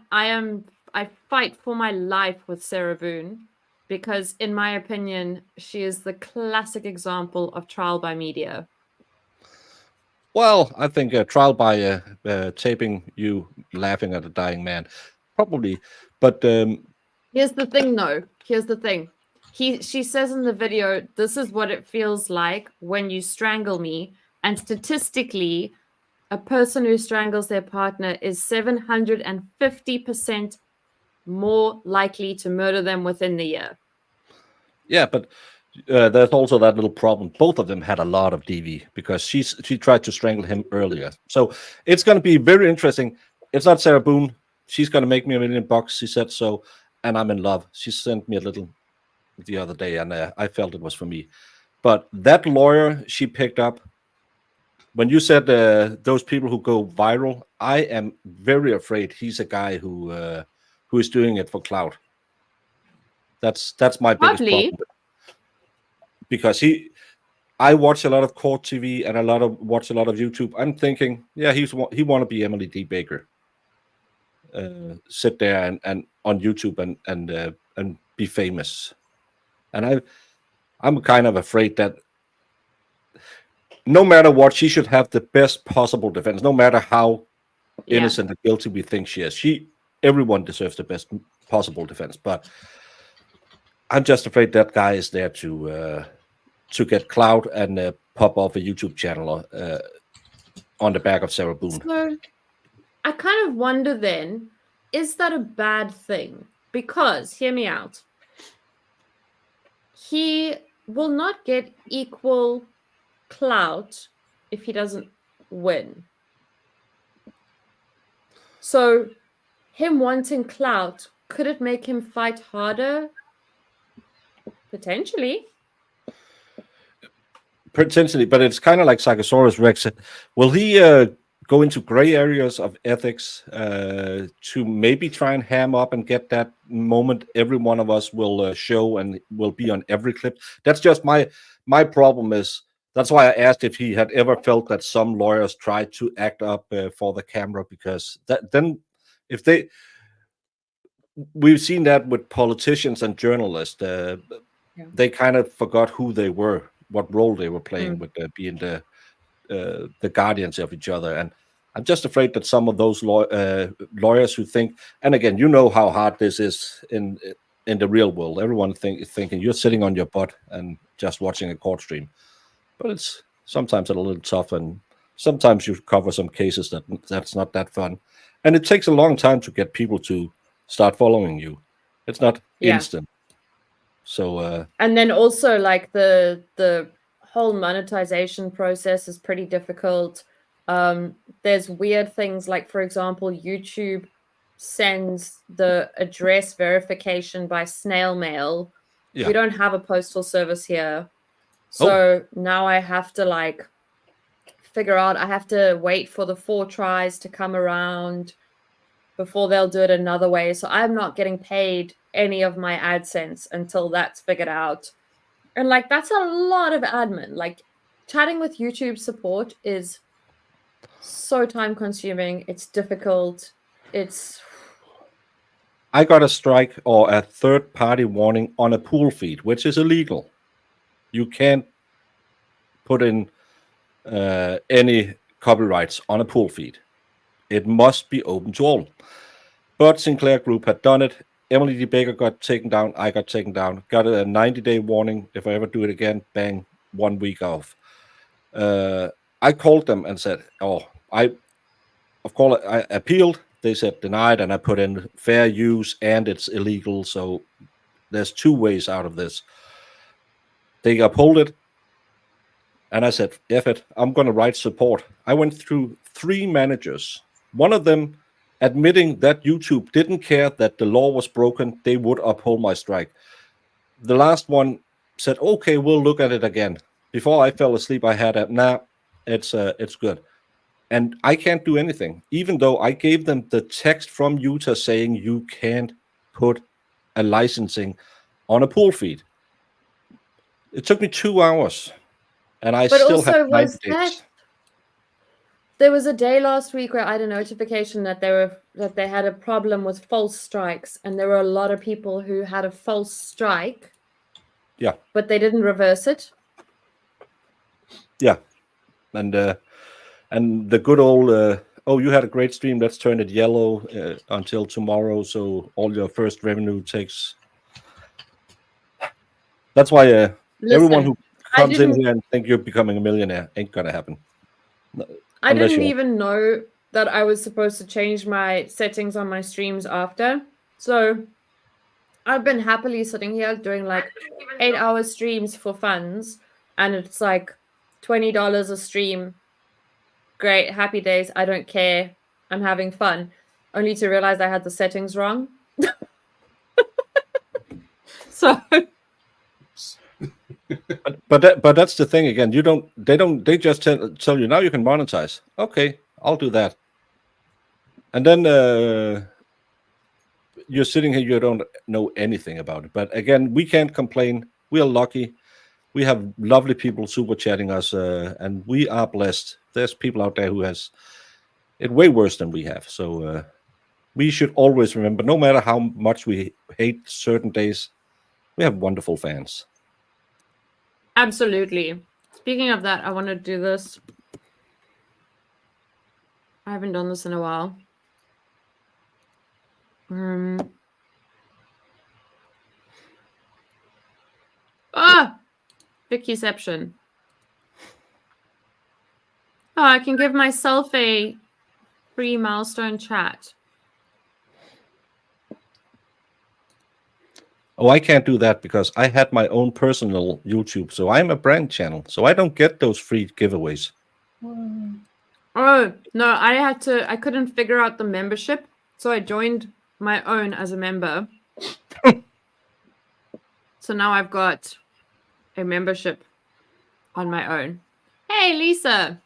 fight for my life with Sarah Boone because, in my opinion, she is the classic example of trial by media. Well, I think trial by taping you laughing at a dying man, probably. But Here's the thing, though. Here's the thing. She says in the video, this is what it feels like when you strangle me. And statistically, a person who strangles their partner is 750% more likely to murder them within the year. yeah, but there's also that little problem. Both of them had a lot of DV because she tried to strangle him earlier. So it's going to be very interesting. It's not Sarah Boone. She's going to make me $1 million. She said so, and I'm in love. She sent me a little the other day, and I felt it was for me. But that lawyer she picked up, when you said those people who go viral, I am very afraid he's a guy who is doing it for clout. That's my biggest Probably. problem. Because I watch a lot of court TV and watch a lot of YouTube. I'm thinking, yeah, he want to be Emily D. Baker. Sit there and on YouTube and be famous. And I'm kind of afraid that no matter what, she should have the best possible defense, no matter how innocent or guilty we think she is. Everyone deserves the best possible defense. But I'm just afraid that guy is there to get clout and pop off a YouTube channel on the back of Sarah Boone. So I kind of wonder then, is that a bad thing? Because, hear me out, he will not get equal clout if he doesn't win. So him wanting clout, could it make him fight harder? Potentially. Potentially, but it's kind of like Psychosaurus Rex. Will he go into gray areas of ethics to maybe try and ham up and get that moment every one of us will show and will be on every clip? That's just my problem is, that's why I asked if he had ever felt that some lawyers tried to act up for the camera, because we've seen that with politicians and journalists. They kind of forgot who they were, what role they were playing with being the guardians of each other. And I'm just afraid that some of those lawyers who think, and again, you know how hard this is in the real world. Everyone thinking you're sitting on your butt and just watching a court stream. But it's sometimes a little tough, and sometimes you cover some cases that's not that fun. And it takes a long time to get people to start following you. It's not instant. So and then also like the whole monetization process is pretty difficult. There's weird things like, for example, YouTube sends the address verification by snail mail. We don't have a postal service here. So now I have to like figure out, I have to wait for the 4 tries to come around before they'll do it another way. So I'm not getting paid any of my AdSense until that's figured out. And like, that's a lot of admin. Like, chatting with YouTube support is so time consuming. It's difficult. I got a strike or a third-party warning on a pool feed, which is illegal. You can't put in any copyrights on a pool feed. It must be open to all. But Sinclair Group had done it. Emily D. Baker got taken down. I got taken down. Got a 90-day warning. If I ever do it again, bang, 1 week off. I called them and said, I appealed. They said denied, and I put in fair use and it's illegal. So there's 2 ways out of this. They uphold it. And I said, F it, I'm going to write support. I went through 3 managers. One of them admitting that YouTube didn't care that the law was broken. They would uphold my strike. The last one said, okay, we'll look at it again. Before I fell asleep, I had it's good. And I can't do anything, even though I gave them the text from Utah saying you can't put a licensing on a pool feed. It took me 2 hours, and I still have 9 days. There was a day last week where I had a notification that they had a problem with false strikes, and there were a lot of people who had a false strike. Yeah. But they didn't reverse it. Yeah. And the good old you had a great stream, let's turn it yellow until tomorrow, so all your first revenue takes. That's why everyone who comes in here and think you're becoming a millionaire ain't gonna happen. I didn't even know that I was supposed to change my settings on my streams after. So I've been happily sitting here doing like 8-hour streams for funds, and it's like $20 a stream. Great, happy days. I don't care. I'm having fun. Only to realize I had the settings wrong. But that's the thing again. They just tell you now you can monetize. Okay, I'll do that. And then you're sitting here, you don't know anything about it. But again, we can't complain. We are lucky. We have lovely people super chatting us, and we are blessed. There's people out there who has it way worse than we have. So we should always remember, no matter how much we hate certain days, we have wonderful fans. Absolutely. Speaking of that, I want to do this. I haven't done this in a while. Vickyception. Oh, I can give myself a free milestone chat. Oh, I can't do that because I had my own personal YouTube, so I'm a brand channel, so I don't get those free giveaways. Oh, no, I couldn't figure out the membership, so I joined my own as a member. So now I've got a membership on my own. Hey, Lisa.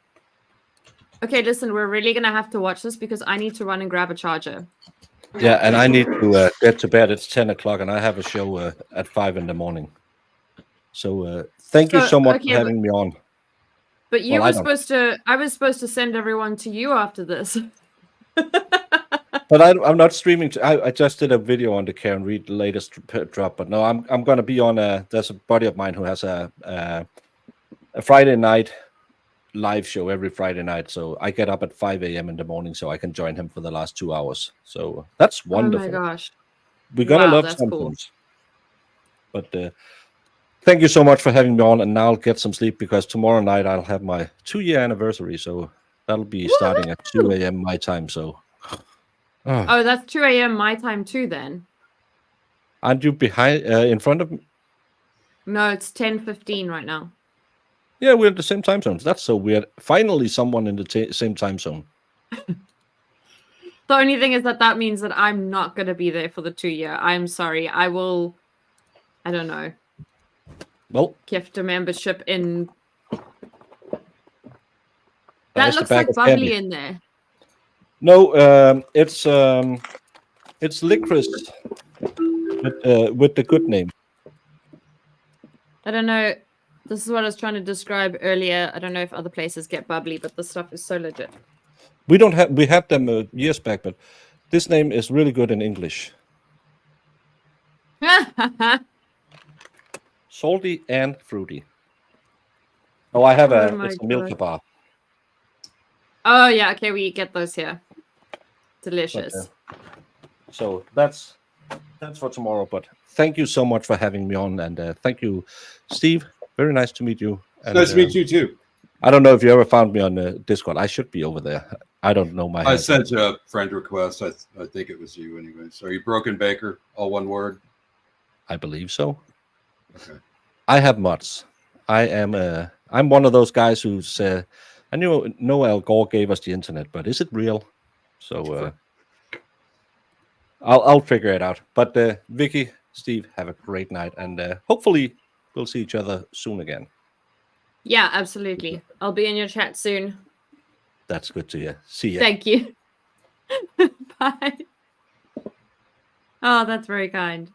Okay, listen, we're really going to have to watch this because I need to run and grab a charger. Yeah, and I need to get to bed. It's 10 o'clock, and I have a show at 5 in the morning. So thank you so much for having me on. But you were supposed to, I was supposed to send everyone to you after this. But I'm not streaming. I just did a video on the Karen Reed latest drop. But no, I'm going to be on there's a buddy of mine who has a Friday night live show every Friday night. So I get up at 5 a.m. in the morning so I can join him for the last 2 hours. So that's wonderful. Oh my gosh. We're going to love sometimes. Cool. But thank you so much for having me on. And now I'll get some sleep because tomorrow night I'll have my 2-year anniversary. So that'll be starting at 2 a.m. my time. So. Oh, that's 2 a.m. my time too then. Aren't you behind in front of me? No, it's 10:15 right now. Yeah, we're in the same time zones. That's so weird. Finally, someone in the same time zone. The only thing is that means that I'm not going to be there for the 2-year. I'm sorry. I will, I don't know. Well, gift a membership in. That looks like bubbly candy in there. No, it's licorice with the good name. I don't know. This is what I was trying to describe earlier. I don't know if other places get bubbly, but the stuff is so legit. We had them years back, but this name is really good in English. Salty and fruity. Oh, I have it's a Milka bar. Oh yeah, okay, we get those here. Delicious. But, so that's for tomorrow. But thank you so much for having me on, and thank you, Steve. Very nice to meet you. And, nice to meet you too. I don't know if you ever found me on Discord. I should be over there. I don't know my. I sent you a friend request. I think it was you anyway. So are you Broken Baker? All one word. I believe so. Okay. I have mods. I'm one of those guys who's. I knew Al Gore gave us the internet, but is it real? So I'll figure it out. But Vicky, Steve, have a great night, and hopefully we'll see each other soon again. Yeah, absolutely. I'll be in your chat soon. That's good to hear. See ya. Thank you. Bye. Oh, that's very kind.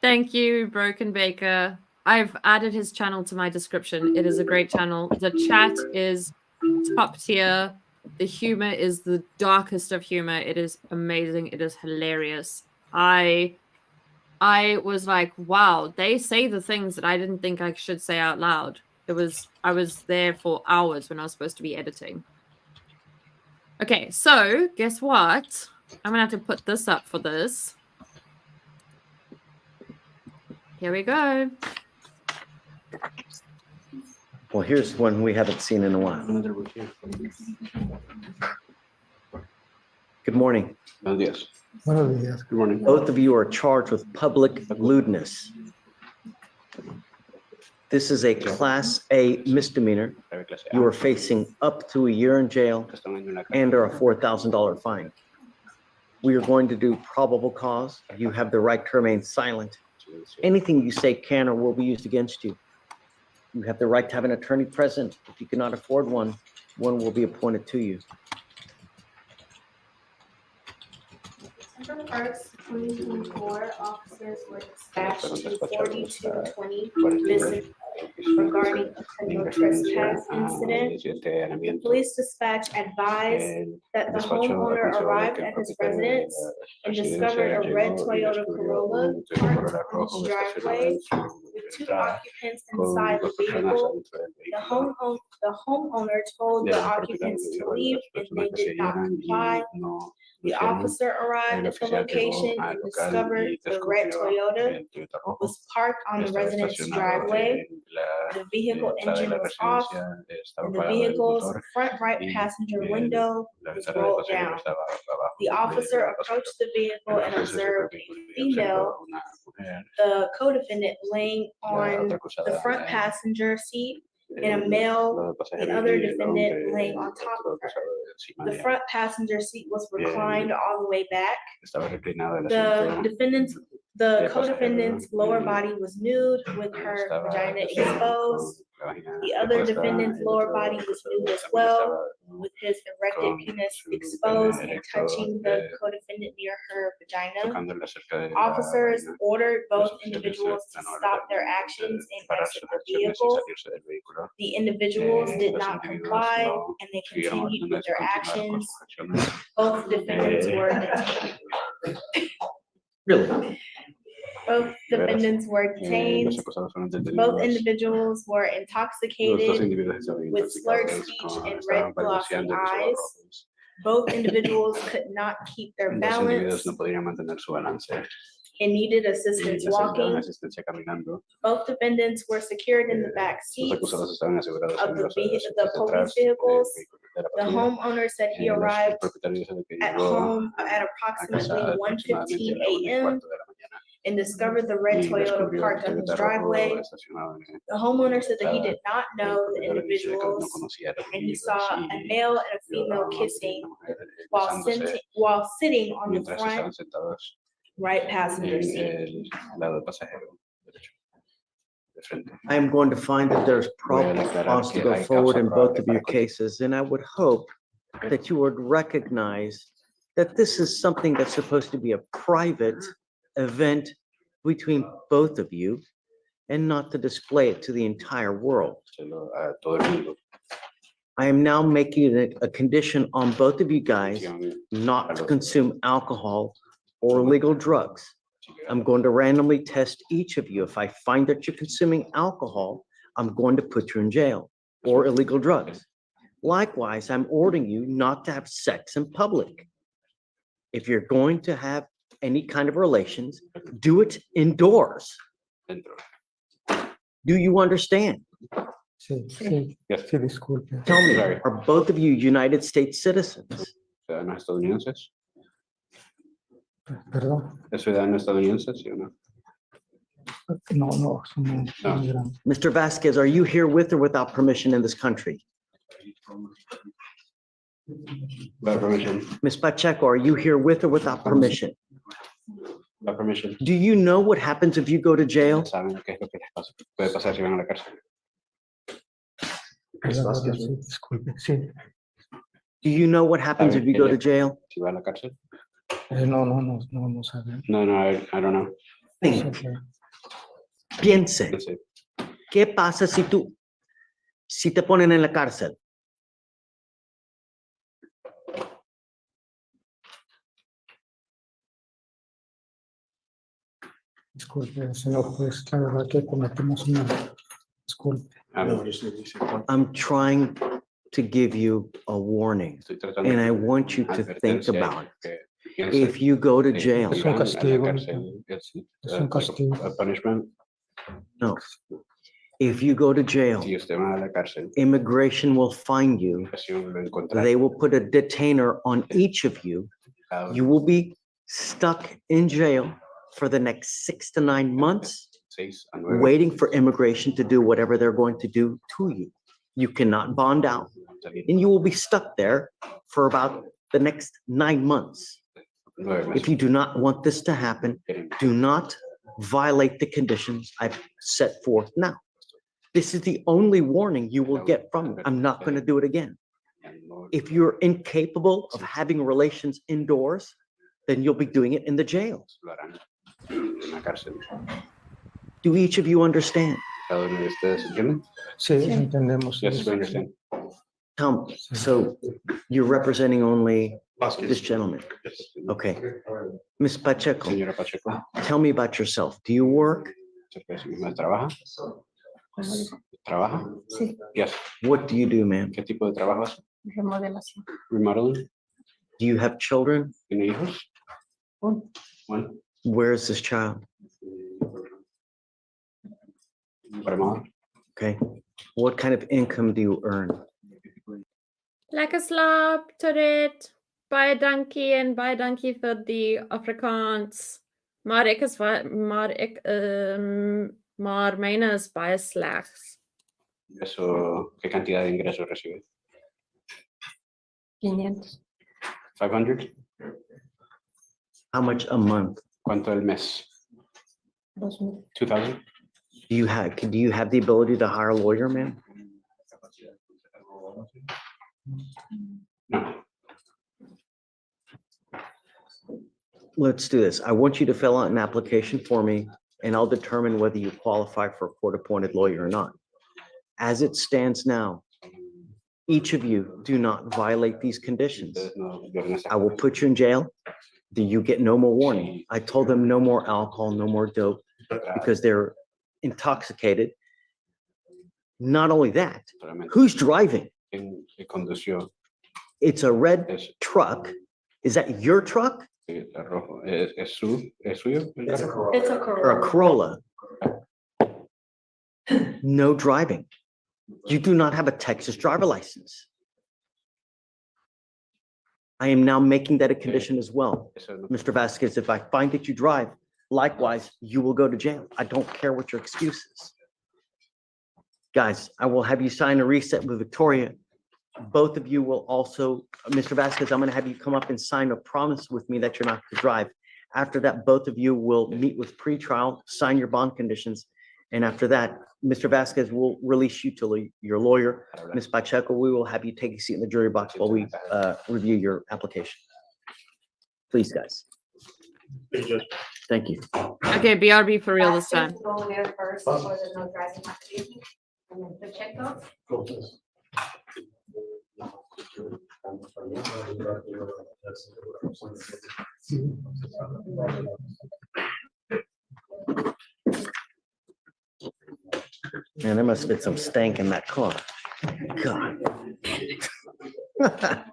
Thank you, Broken Baker. I've added his channel to my description. It is a great channel. The chat is top tier. The humor is the darkest of humor. It is amazing. It is hilarious. I was like, wow, they say the things that I didn't think I should say out loud. I was there for hours when I was supposed to be editing. Okay, so guess what? I'm gonna have to put this up for this. Here we go. Well, here's one we haven't seen in a while. Good morning. Yes. Good morning. Both of you are charged with public lewdness. This is a Class A misdemeanor. You are facing up to a year in jail and or a $4,000 fine. We are going to do probable cause. You have the right to remain silent. Anything you say can or will be used against you. You have the right to have an attorney present. If you cannot afford one, one will be appointed to you. September 1st, 2024, officers were dispatched to 4220 Vincent regarding a criminal trespass incident. The police dispatch advised that the homeowner arrived at his residence and discovered a red Toyota Corolla parked on his driveway with 2 occupants inside the vehicle. The homeowner told the occupants to leave and they did not comply. The officer arrived at the location and discovered the red Toyota was parked on the resident's driveway. The vehicle engine was off, and the vehicle's front right passenger window was rolled down. The officer approached the vehicle and observed a female, the co-defendant, laying on the front passenger seat, and a male, the other defendant, laying on top of her. The front passenger seat was reclined all the way back. The co-defendant's lower body was nude with her vagina exposed. The other defendant's lower body was nude as well, with his erected penis exposed and touching the co-defendant near her vagina. Officers ordered both individuals to stop their actions and exit the vehicle. The individuals did not comply and they continued with their actions. Both defendants were detained. Really? Both defendants were detained. Both individuals were intoxicated with slurred speech and red glossy eyes. Both individuals could not keep their balance and needed assistance walking. Both defendants were secured in the back seats of the police vehicles. The homeowner said he arrived at home at approximately 1:15 a.m. and discovered the red Toyota parked on his driveway. The homeowner said that he did not know the individuals and he saw a male and a female kissing while sitting on the front right passenger seat. I am going to find that there's probable cause to go forward in both of your cases, and I would hope that you would recognize that this is something that's supposed to be a private event between both of you and not to display it to the entire world. I am now making it a condition on both of you guys not to consume alcohol or illegal drugs. I'm going to randomly test each of you. If I find that you're consuming alcohol, I'm going to put you in jail or illegal drugs. Likewise, I'm ordering you not to have sex in public. If you're going to have any kind of relations, do it indoors. Do you understand? Tell me, are both of you United States citizens? ¿Es ciudadano estadounidense, sí o no? No. Mr. Vasquez, are you here with or without permission in this country? Without permission. Ms. Pacheco, are you here with or without permission? Without permission. Do you know what happens if you go to jail? ¿Saben qué es lo que les puede pasar si van a la cárcel? Do you know what happens if you go to jail? Si va a la cárcel? No saben. No, I don't know. Think. Piense. ¿Qué pasa si te ponen en la cárcel? Disculpe, señor juez, la verdad que cometimos una disculpe. I'm trying to give you a warning, and I want you to think about it. If you go to jail, Es un castigo. Es un castigo. Punishment. no. If you go to jail, Si usted va a la cárcel, immigration will find you. migración lo encontrará. They will put a detainer on each of you. You will be stuck in jail for the next 6 to 9 months, 6 a 9. waiting for immigration to do whatever they're going to do to you. You cannot bond out, and you will be stuck there for about the next 9 months. If you do not want this to happen, do not violate the conditions I've set forth now. This is the only warning you will get from me. I'm not going to do it again. If you're incapable of having relations indoors, then you'll be doing it in the jail. Lo harán en la cárcel. Do each of you understand? ¿Cada uno de ustedes entiende? Sí, entendemos. Yes, we understand. Tom, so you're representing only this gentleman? Okay. Ms. Pacheco, Señora Pacheco, tell me about yourself. Do you work? ¿trabaja? ¿Trabaja? Sí, Yes. What do you do, ma'am? ¿Qué tipo de trabajo hace? remodelación. Remodeling. Do you have children? ¿Tiene hijos? Uno. One. Where is this child? Guatemala. Okay. What kind of income do you earn? Lekker slaap, Toret. Baie dankie en baie dankie vir die Afrikaans. Maar ek is maar myne is baie slegs. Eso, ¿qué cantidad de ingresos recibe? 500. 500. How much a month? ¿Cuánto al mes? 2000. 2000. Do you have the ability to hire a lawyer, ma'am? No. Let's do this. I want you to fill out an application for me, and I'll determine whether you qualify for a court-appointed lawyer or not. As it stands now, each of you do not violate these conditions. I will put you in jail. You get no more warning. I told them no more alcohol, no more dope, because they're intoxicated. Not only that, who's driving? ¿Quién condució? It's a red truck. Is that your truck Rojo. ¿Es suyo? It's a or a Corolla? No driving. You do not have a Texas driver license. I am now making that a condition as well. Mr. Vasquez, if I find that you drive, likewise, you will go to jail. I don't care what your excuse is. Guys, I will have you sign a reset with Victoria. Both of you will also, Mr. Vasquez, I'm going to have you come up and sign a promise with me that you're not to drive. After that, both of you will meet with pretrial, sign your bond conditions. And after that, Mr. Vasquez will release you to your lawyer. Ms. Pacheco, we will have you take a seat in the jury box while we review your application. Please, guys. Thank you. Okay, BRB for real this time. Go there first before the no driving application. And then the check out. Man, there must have been some stank in that car. God. At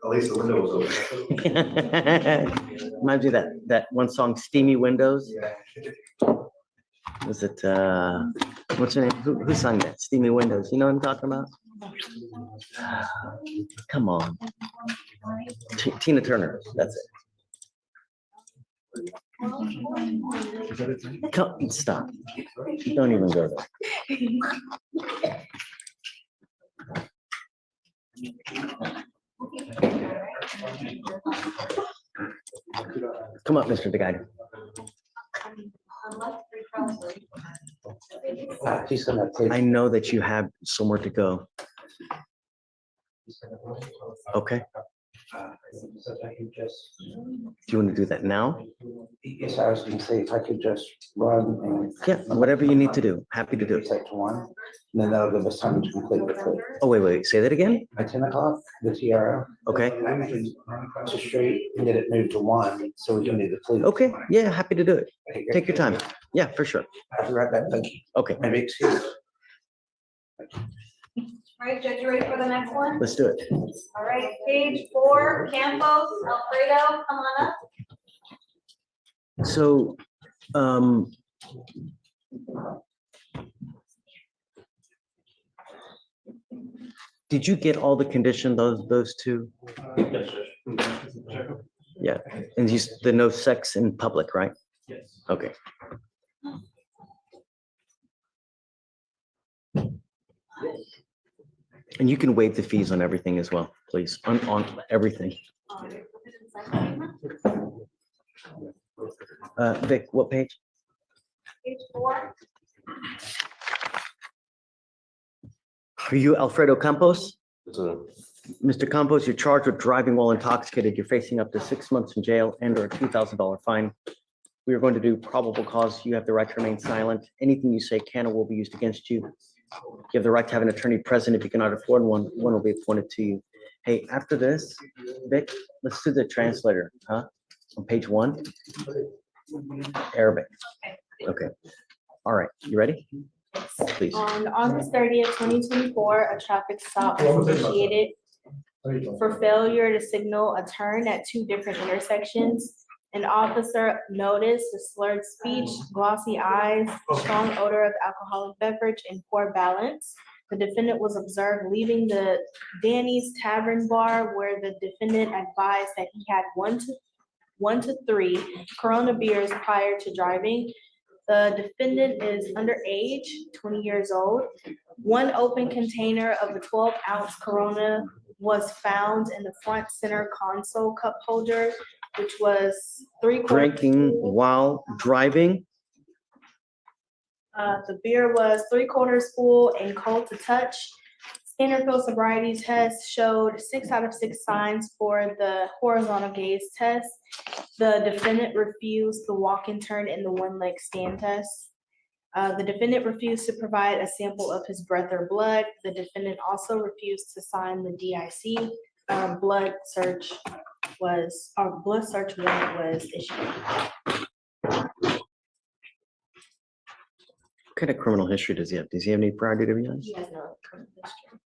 least the window was open. Reminds me of that one song, Steamy Windows. Was it, what's her name? Who sang that? Steamy Windows. You know what I'm talking about? Come on. Tina Turner. That's it. Come, stop. Don't even go there. Come up, Mr. DeGuy. I know that you have somewhere to go. Okay. Do you want to do that now? Yes, I was going to say, if I could just run and. Yeah, whatever you need to do. Happy to do it. Set to 1, and then that'll give us time to complete the clip. Oh, wait, say that again? By 10 o'clock, the TRO. Okay. And I'm going to cross the street and get it moved to 1, so we can do the clip. Okay, yeah, happy to do it. Take your time. Yeah, for sure. I'll be right back, thank you. Okay, Maybe excuse. All right, Judge, you ready for the next one? let's do it. All right, page 4, Campos, Alfredo, come on up. So, did you get all the condition, those two? Yeah, and the no sex in public, right? Yes. Okay. And you can waive the fees on everything as well, please, on everything. Vic, what page? Page 4. Are you Alfredo Campos? Yes, sir. Mr. Campos, you're charged with driving while intoxicated. You're facing up to 6 months in jail and or a $2,000 fine. We are going to do probable cause. You have the right to remain silent. Anything you say can or will be used against you. You have the right to have an attorney present. If you cannot afford one, one will be appointed to you. Hey, after this, Vic, let's do the translator, huh? On page 1, Arabic. Okay. All right, you ready? Please. On August 30th, 2024, a traffic stop was initiated for failure to signal a turn at 2 different intersections. An officer noticed the slurred speech, glossy eyes, strong odor of alcoholic beverage, and poor balance. The defendant was observed leaving the Danny's Tavern Bar, where the defendant advised that he had one to 3 Corona beers prior to driving. The defendant is underage, 20 years old. One open container of the 12-ounce Corona was found in the front center console cup holder, which was 3/4. Drinking while driving. The beer was 3/4 full and cold to touch. Standard field sobriety test showed 6 out of 6 signs for the horizontal gaze test. The defendant refused the walk and turn and the one-leg stand test. The defendant refused to provide a sample of his breath or blood. The defendant also refused to sign the DIC. Blood search warrant was issued. What kind of criminal history does he have? Does he have any prior DWIs? He has no criminal history.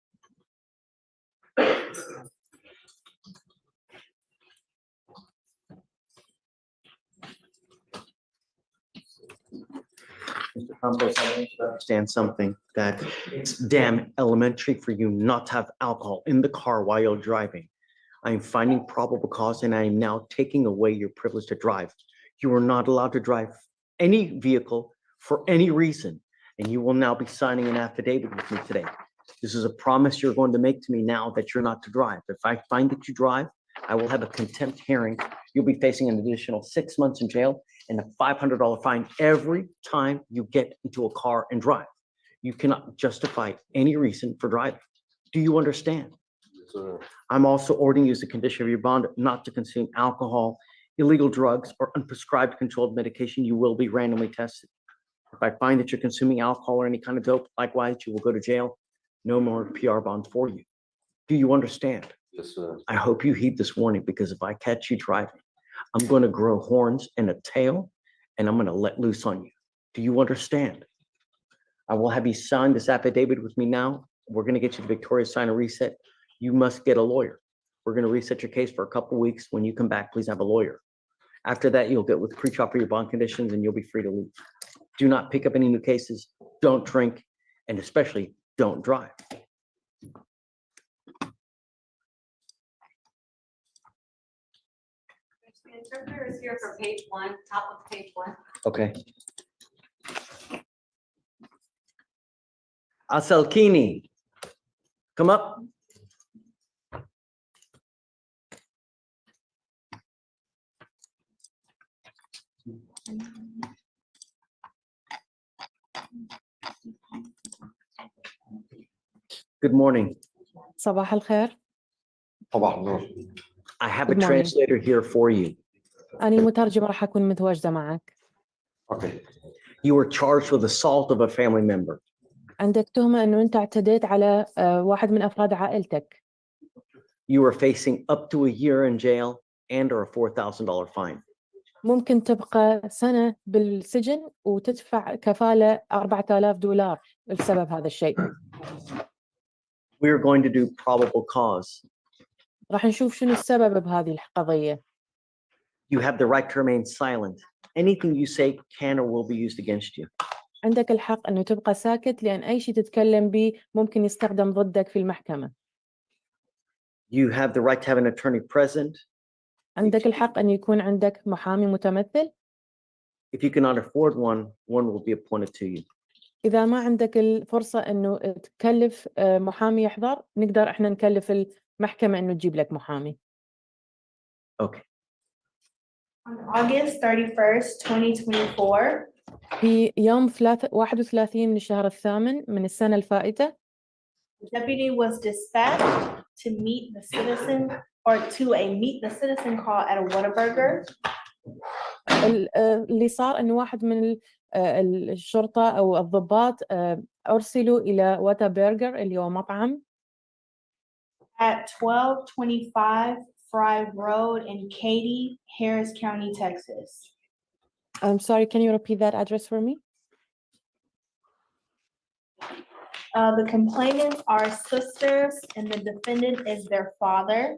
Mr. Campos, I want you to understand something, that it's damn elementary for you not to have alcohol in the car while you're driving. I am finding probable cause and I am now taking away your privilege to drive. You are not allowed to drive any vehicle for any reason, and you will now be signing an affidavit with me today. This is a promise you're going to make to me now that you're not to drive. If I find that you drive, I will have a contempt hearing. You'll be facing an additional 6 months in jail and a $500 fine every time you get into a car and drive. You cannot justify any reason for driving. Do you understand? Yes, sir. I'm also ordering you as a condition of your bond not to consume alcohol, illegal drugs, or unprescribed controlled medication. You will be randomly tested. If I find that you're consuming alcohol or any kind of dope, likewise, you will go to jail. No more PR bonds for you. Do you understand? Yes, sir. I hope you heed this warning, because if I catch you driving, I'm going to grow horns and a tail, and I'm going to let loose on you. Do you understand? I will have you sign this affidavit with me now. We're going to get you to Victoria, sign a reset. You must get a lawyer. We're going to reset your case for a couple of weeks. When you come back, please have a lawyer. After that, you'll get with pre-trial for your bond conditions and you'll be free to leave. Do not pick up any new cases. Don't drink, and especially don't drive. The interpreter is here for page 1, top of page 1. Okay. Asalkini, come up. Good morning. صباح الخير. صباح النور. I have a Good morning. translator here for you. أنا مترجمة راح أكون متواجدة معك. Okay. You were charged with assault of a family member. عندك تهمة إنه أنت اعتديت على واحد من أفراد عائلتك. You are facing up to a year in jail and or a $4,000 fine. ممكن تبقى سنة بالسجن وتدفع كفالة $4,000 بسبب هذا الشيء. We are going to do probable cause. راح نشوف شنو السبب بهذه القضية. You have the right to remain silent. Anything you say can or will be used against you. عندك الحق إنه تبقى ساكت، لأن أي شيء تتكلم به ممكن يستخدم ضدك في المحكمة. You have the right to have an attorney present. عندك الحق أن يكون عندك محامي متمثل. If you cannot afford one, one will be appointed to you. إذا ما عندك الفرصة إنه تكلف محامي يحضر، نقدر إحنا نكلف المحكمة إنه تجيب لك محامي. Okay. On August 31st, 2024, في يوم 31 من الشهر الثامن من السنة الفائتة the deputy was dispatched to meet the citizen or to a meet the citizen call at a Whataburger. اللي صار إنه واحد من الشرطة أو الضباط أرسلوا إلى واتا برجر اللي هو مطعم At 1225 Fry Road in Katy, Harris County, Texas. I'm sorry, can you repeat that address for me? The complainants are sisters and the defendant is their father.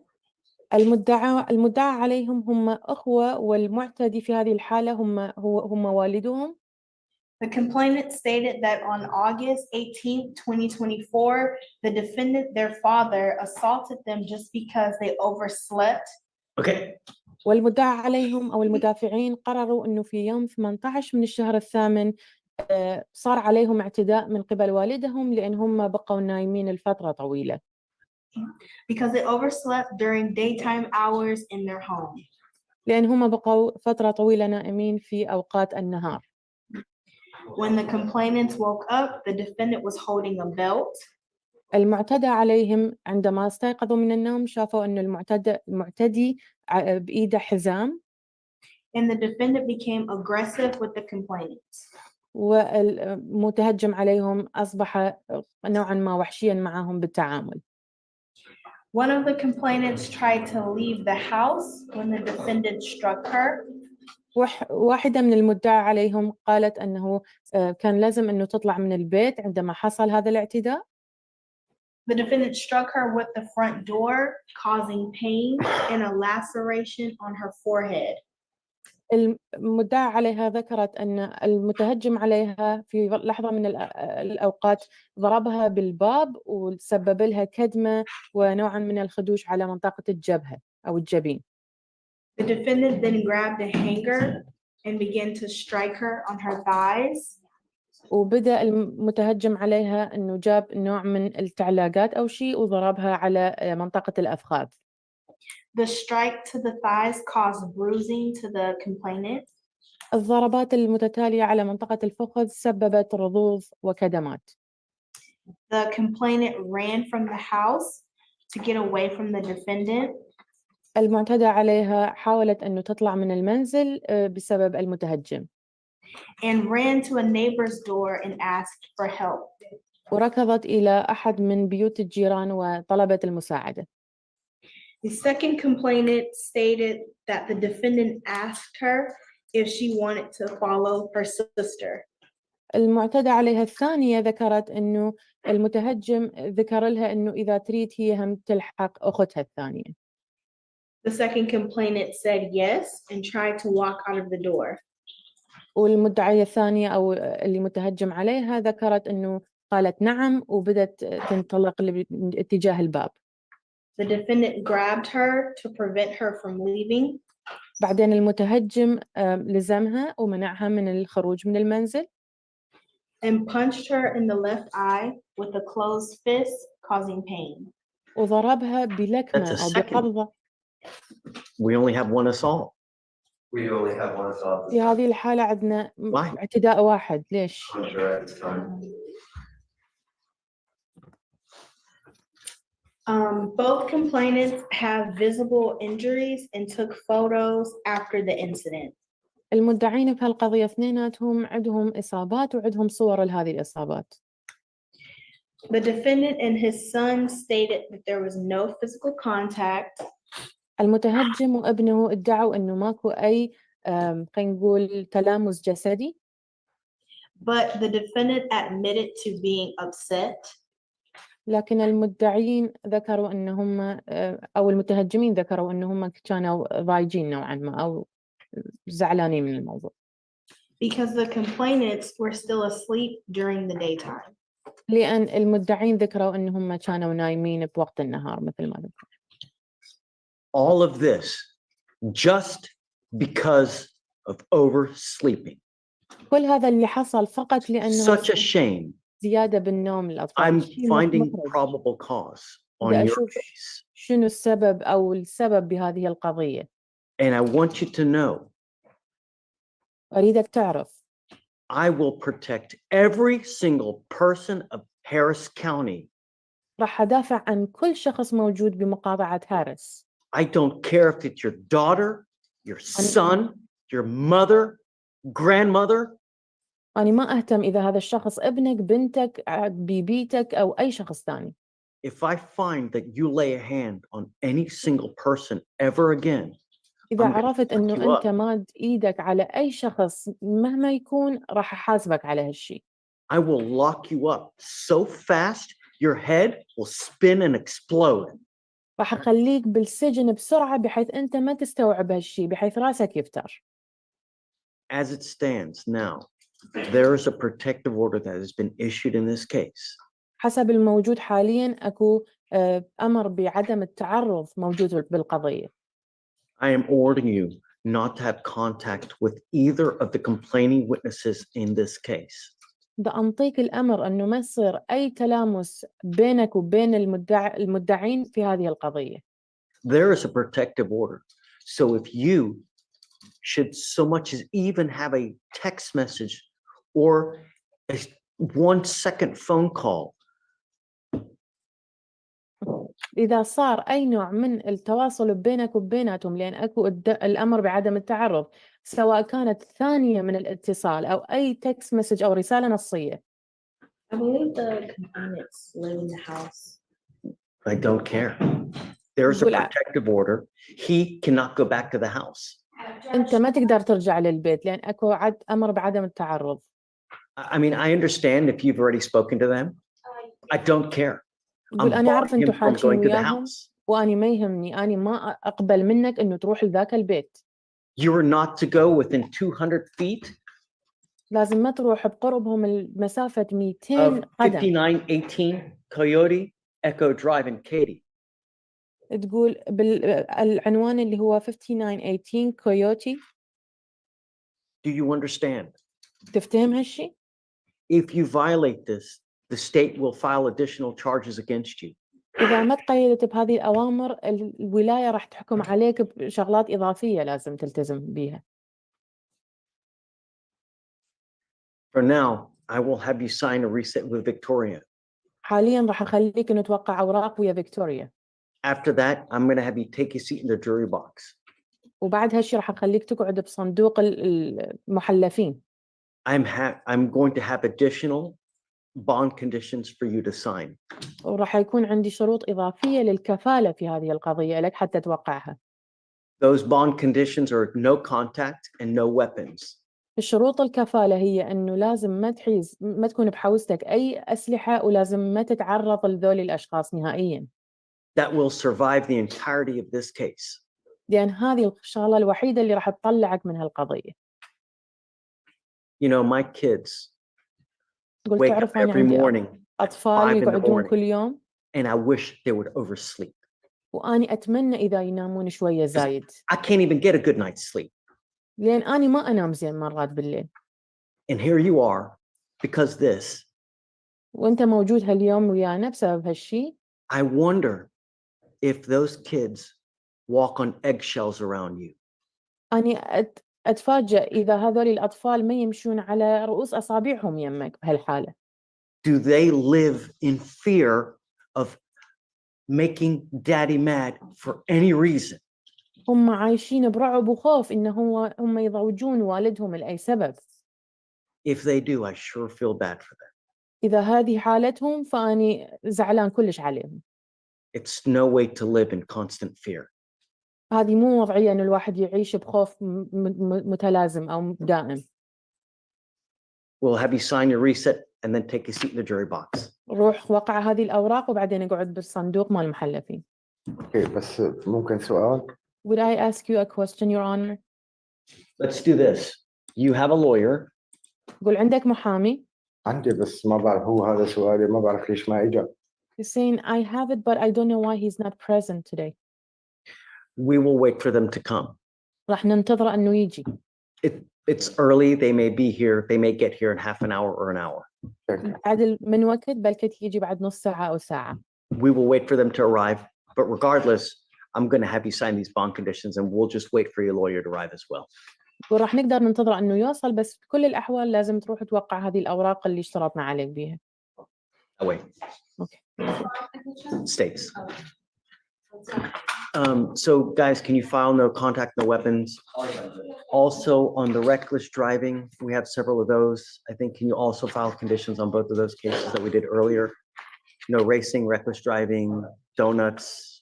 المدعى عليهم هم أخوة والمعتدي في هذه الحالة هم والدهم. The complainant stated that on August 18th, 2024, the defendant, their father, assaulted them just because they overslept. Okay. والمدعى عليهم أو المدافعين قرروا إنه في يوم 18 من الشهر الثامن صار عليهم اعتداء من قبل والدهم لأن هم بقوا نايمين لفترة طويلة. Because they overslept during daytime hours in their home. لأن هم بقوا فترة طويلة نائمين في أوقات النهار. When the complainants woke up, the defendant was holding a belt. المعتدى عليهم عندما استيقظوا من النوم شافوا أن المعتدي بإيده حزام. And the defendant became aggressive with the complainants. والمتهجم عليهم أصبح نوعا ما وحشيا معهم بالتعامل. One of the complainants tried to leave the house when the defendant struck her. واحدة من المدعى عليهم قالت أنه كان لازم أنه تطلع من البيت عندما حصل هذا الاعتداء. The defendant struck her with the front door, causing pain and a laceration on her forehead. المدعى عليها ذكرت أن المتهجم عليها في لحظة من الأوقات ضربها بالباب وسبب لها كدمة ونوعا من الخدوش على منطقة الجبهة أو الجبين. The defendant then grabbed a hanger and began to strike her on her thighs. وبدأ المتهجم عليها أنه جاب نوع من التعلاقات أو شيء وضربها على منطقة الأفخاذ. The strike to the thighs caused bruising to the complainant. الضربات المتتالية على منطقة الفخذ سببت رضوض وكدمات. The complainant ran from the house to get away from the defendant. المعتدى عليها حاولت أنه تطلع من المنزل بسبب المتهجم. And ran to a neighbor's door and asked for help. وركضت إلى أحد من بيوت الجيران وطلبت المساعدة. The second complainant stated that the defendant asked her if she wanted to follow her sister. المعتدى عليها الثانية ذكرت أنه المتهجم ذكر لها أنه إذا تريد هي هم تلحق أختها الثانية. The second complainant said yes and tried to walk out of the door. والمدعية الثانية أو اللي متهجم عليها ذكرت أنه قالت نعم وبدت تنطلق لاتجاه الباب. The defendant grabbed her to prevent her from leaving. بعدين المتهجم لزمها ومنعها من الخروج من المنزل. And punched her in the left eye with a closed fist, causing pain. وضربها بلكمة أو بقبضة. We only have one assault. We only have one assault. في هذه الحالة عندنا اعتداء واحد. ليش؟ I'm sure it's time. Both complainants have visible injuries and took photos after the incident. المدعين في هالقضية اثنيناتهم عندهم إصابات وعندهم صور لهذه الإصابات. The defendant and his son stated that there was no physical contact. المتهجم وابنه ادعوا إنه ماكو أي خلينا نقول تلامس جسدي. But the defendant admitted to being upset. لكن المدعين ذكروا أنهم أو المتهجمين ذكروا أنهم كانوا ضايجين نوعا ما أو زعلانين من الموضوع. Because the complainants were still asleep during the daytime. لأن المدعين ذكروا أنهم كانوا نايمين بوقت النهار مثل ما ذكر. All of this just because of oversleeping. كل هذا اللي حصل فقط لأنه Such a shame. زيادة بالنوم الأطفال. I'm finding probable cause on your case. شنو السبب أو السبب بهذه القضية. And I want you to know أريدك تعرف I will protect every single person of Harris County. راح أدافع عن كل شخص موجود بمقاطعة هاريس. I don't care if it's your daughter, your son, your mother, grandmother. أنا ما أهتم إذا هذا الشخص ابنك، بنتك، بيبيتك أو أي شخص ثاني. If I find that you lay a hand on any single person ever again, إذا I'm gonna عرفت lock إنه you أنت up. ماد إيدك على أي شخص مهما يكون راح أحاسبك على هالشيء. I will lock you up so fast your head will spin and explode. راح أخليك بالسجن بسرعة بحيث أنت ما تستوعب هالشيء، بحيث راسك يفتر. As it stands now, there is a protective order that has been issued in this case. حسب الموجود حاليا أكو أمر بعدم التعرض موجود بالقضية. I am ordering you not to have contact with either of the complaining witnesses in this case. بدي أنطيك الأمر أنه ما يصير أي تلامس بينك وبين المدعين في هذه القضية. There is a protective order. So if you should so much as even have a text message or a 1-second phone call, إذا صار أي نوع من التواصل بينك وبيناتهم، لأن أكو الأمر بعدم التعرض، سواء كانت ثانية من الاتصال أو أي تكست مسج أو رسالة نصية. I believe the complainants live in the house. I don't care. There's a protective order. He cannot go back to the house. أنت ما تقدر ترجع للبيت لأن أكو أمر بعدم التعرض. I mean, I understand if you've already spoken to them. I don't care. I'm أنا أعرف barring أنتوا him from حاكين going to the وياهم house. وأنا ما يهمني، أنا ما أقبل منك إنه تروح لذاك البيت. You are not to go within 200 feet لازم ما تروح بقربهم المسافة 200 of قدم. 5918 Coyote Echo Drive in Katy. تقول بالعنوان اللي هو 5918 كويوتي. Do you understand? تفتهم هالشيء؟ If you violate this, the state will file additional charges against you. إذا ما تقيدت بهذه الأوامر الولاية راح تحكم عليك بشغلات إضافية لازم تلتزم بيها. For now, I will have you sign a reset with Victoria. حاليا راح أخليك إنه توقع أوراق ويا فيكتوريا. After that, I'm going to have you take a seat in the jury box. وبعد هالشيء راح أخليك تقعد بصندوق المحلفين. I'm going to have additional bond conditions for you to sign. وراح يكون عندي شروط إضافية للكفالة في هذه القضية لك حتى توقعها. Those bond conditions are no contact and no weapons. الشروط الكفالة هي أنه لازم ما تكون بحوزتك أي أسلحة، ولازم ما تتعرض لذول الأشخاص نهائياً. That will survive the entirety of this case. لأن هذه الشغلة الوحيدة اللي راح تطلعك من هالقضية. You know, my kids قلت wake up تعرف أنا every عندي morning, أطفال 5 in the يقعدون morning, كل يوم، and I wish they would oversleep. وأني أتمنى إذا ينامون شوية زايد. I can't even get a good night's sleep. لأن أني ما أنام زين مرات بالليل. And here you are, because this. وأنت موجود هاليوم ويانا بسبب هالشي. I wonder if those kids walk on eggshells around you. أني أتفاجأ إذا هذول الأطفال ما يمشون على رؤوس أصابعهم يمك بهالحالة. Do they live in fear of making daddy mad for any reason? هم عايشين برعب وخوف إنه هم يضوجون والدهم لأي سبب. If they do, I sure feel bad for them. إذا هذه حالتهم فأني زعلان كلش عليهم. It's no way to live in constant fear. هذه مو وضعية إن الواحد يعيش بخوف متلازم أو دائم. We'll have you sign your reset and then take a seat in the jury box. روح وقع هذه الأوراق وبعدين اقعد بالصندوق مال المحلفين. اوكي بس ممكن سؤال؟ Would I ask you a question, Your Honor? Let's do this. You have a lawyer. قول عندك محامي. عندي بس ما بعرف، هو هذا سؤالي، ما بعرف ليش ما إجا. He's saying I have it but I don't know why he's not present today. We will wait for them to come. راح ننتظر إنه يجي. It's early. They may be here. They may get here in half an hour or an hour. عدل من وقت بلكت يجي بعد نص ساعة أو ساعة. We will wait for them to arrive. But regardless, I'm going to have you sign these bond conditions and we'll just wait for your lawyer to arrive as well. وراح نقدر ننتظر انه يوصل، بس في كل الاحوال لازم تروح توقع هذه الاوراق اللي اشترطنا عليك بيها. Oh, wait, اوكي. states. So guys, can you file no contact, no weapons? Also on the reckless driving, we have several of those. I think, can you also file conditions on both of those cases that we did earlier? No racing, reckless driving, donuts.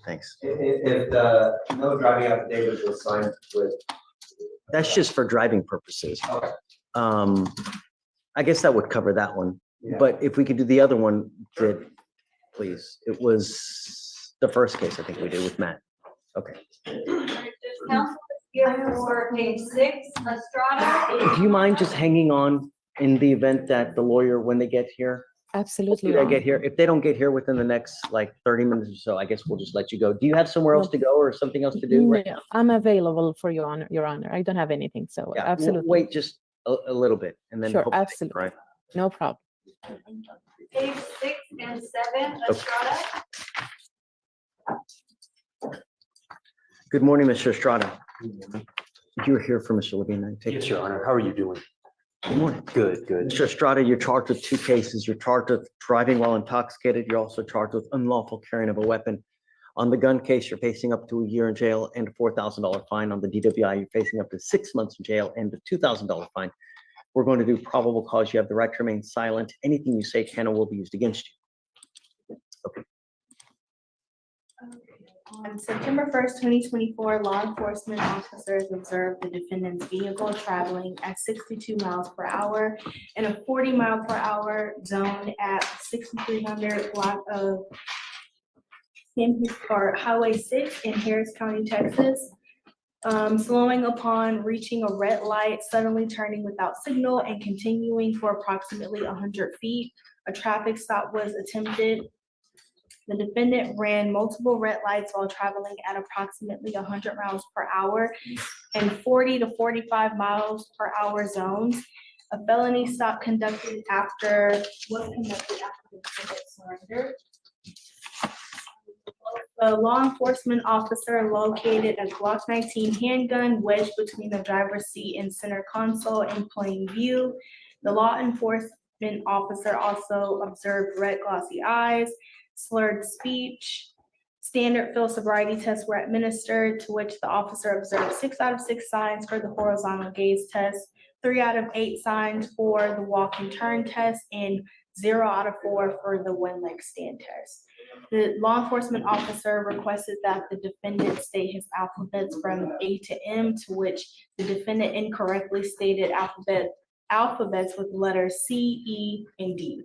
Thanks. If the no driving affidavit was signed with. That's just for driving purposes. Okay. I guess that would cover that one. Yeah. But if we could do the other one, please. It was the first case I think we did with Matt. Okay. Council is here for page 6, Estrada. Do you mind just hanging on in the event that the lawyer, when they get here? Absolutely. They get here. If they don't get here within the next like 30 minutes or so, I guess we'll just let you go. Do you have somewhere else to go or something else to do? Right No, I'm available for your honor. I don't have anything, so Yeah, we'll absolutely. wait just a little bit and then. Sure, hopefully, absolutely. Right. No problem. Page 6 and 7, Estrada. Good morning, Mr. Estrada. You're here for Mr. Levine. I take Yes, it. Your Honor. How are you doing? Good morning. Good, good. Mr. Estrada, you're charged with 2 cases. You're charged with driving while intoxicated. You're also charged with unlawful carrying of a weapon. On the gun case, you're facing up to a year in jail and a $4,000 fine. On the DWI, you're facing up to 6 months in jail and a $2,000 fine. We're going to do probable cause. You have the right to remain silent. Anything you say can or will be used against you. Okay. On September 1st, 2024, law enforcement officers observed the defendant's vehicle traveling at 62 miles per hour in a 40 mile per hour zone at 6300 block of Highway 6 in Harris County, Texas. Slowing upon reaching a red light, suddenly turning without signal and continuing for approximately 100 feet. A traffic stop was attempted. The defendant ran multiple red lights while traveling at approximately 100 miles per hour in 40 to 45 miles per hour zones. A felony stop was conducted after the defendant surrendered. The law enforcement officer located a Glock 19 handgun wedged between the driver's seat and center console in plain view. The law enforcement officer also observed red glossy eyes, slurred speech. Standard field sobriety tests were administered, to which the officer observed 6 out of 6 signs for the horizontal gaze test, 3 out of 8 signs for the walk and turn test, and 0 out of 4 for the one leg stand test. The law enforcement officer requested that the defendant state his alphabets from A to M, to which the defendant incorrectly stated alphabets with letters C, E, and D.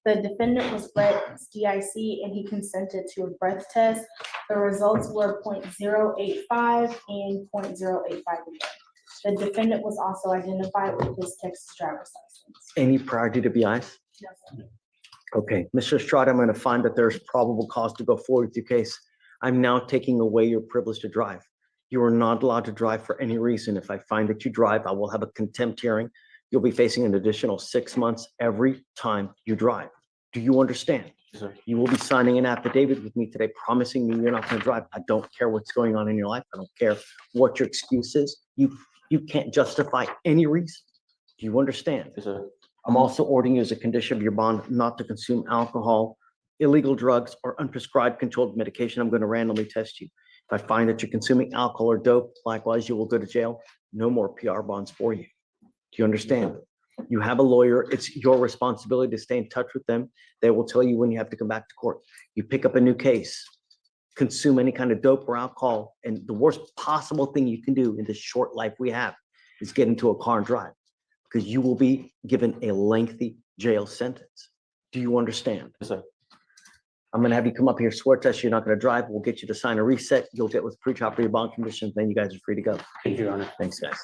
The defendant was read DIC and he consented to a breath test. The results were 0.085 and 0.085 again. The defendant was also identified with his Texas driver's license. Any prior DWIs? No, sir. Okay, Mr. Estrada, I'm going to find that there's probable cause to go forward with your case. I'm now taking away your privilege to drive. You are not allowed to drive for any reason. If I find that you drive, I will have a contempt hearing. You'll be facing an additional 6 months every time you drive. Do you understand? Yes, sir. You will be signing an affidavit with me today promising me you're not going to drive. I don't care what's going on in your life. I don't care what your excuse is. You can't justify any reason. Do you understand? Yes, sir. I'm also ordering you as a condition of your bond not to consume alcohol, illegal drugs, or unprescribed controlled medication. I'm going to randomly test you. If I find that you're consuming alcohol or dope, likewise, you will go to jail. No more PR bonds for you. Do you understand? You have a lawyer. It's your responsibility to stay in touch with them. They will tell you when you have to come back to court. You pick up a new case, consume any kind of dope or alcohol, and the worst possible thing you can do in this short life we have is get into a car and drive, because you will be given a lengthy jail sentence. Do you understand? Yes, sir. I'm going to have you come up here, swear test you're not going to drive. We'll get you to sign a reset. You'll get with pre-trial for your bond conditions. Then you guys are free to go. Thank you, Your Honor. Thanks, guys.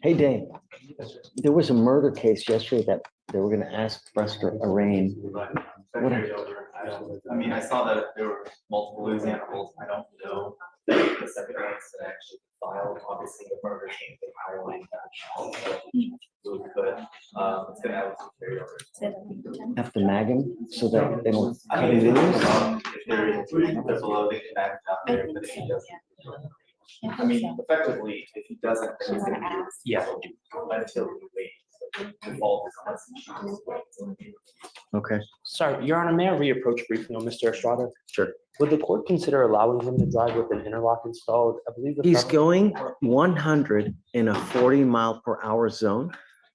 Hey, Dave, there was a murder case yesterday that they were going to ask for us to arraign. I mean, I saw that there were multiple loose animals. I don't know the secretaries that actually filed, obviously, the murder came to highlight that. So it's gonna have some carryover. Have to mag them so that they don't I cut mean, it loose. if there is the below the connect out there, but if he doesn't. I mean, effectively, if he doesn't, then he's gonna be, yeah, until he waits. All his Okay, Sorry, Your Honor, may I reapproach briefly on Mr. Estrada? sure. Would the court consider allowing him to drive with an interlock installed? I believe the. He's felon- going 100 in a 40-mile-per-hour zone.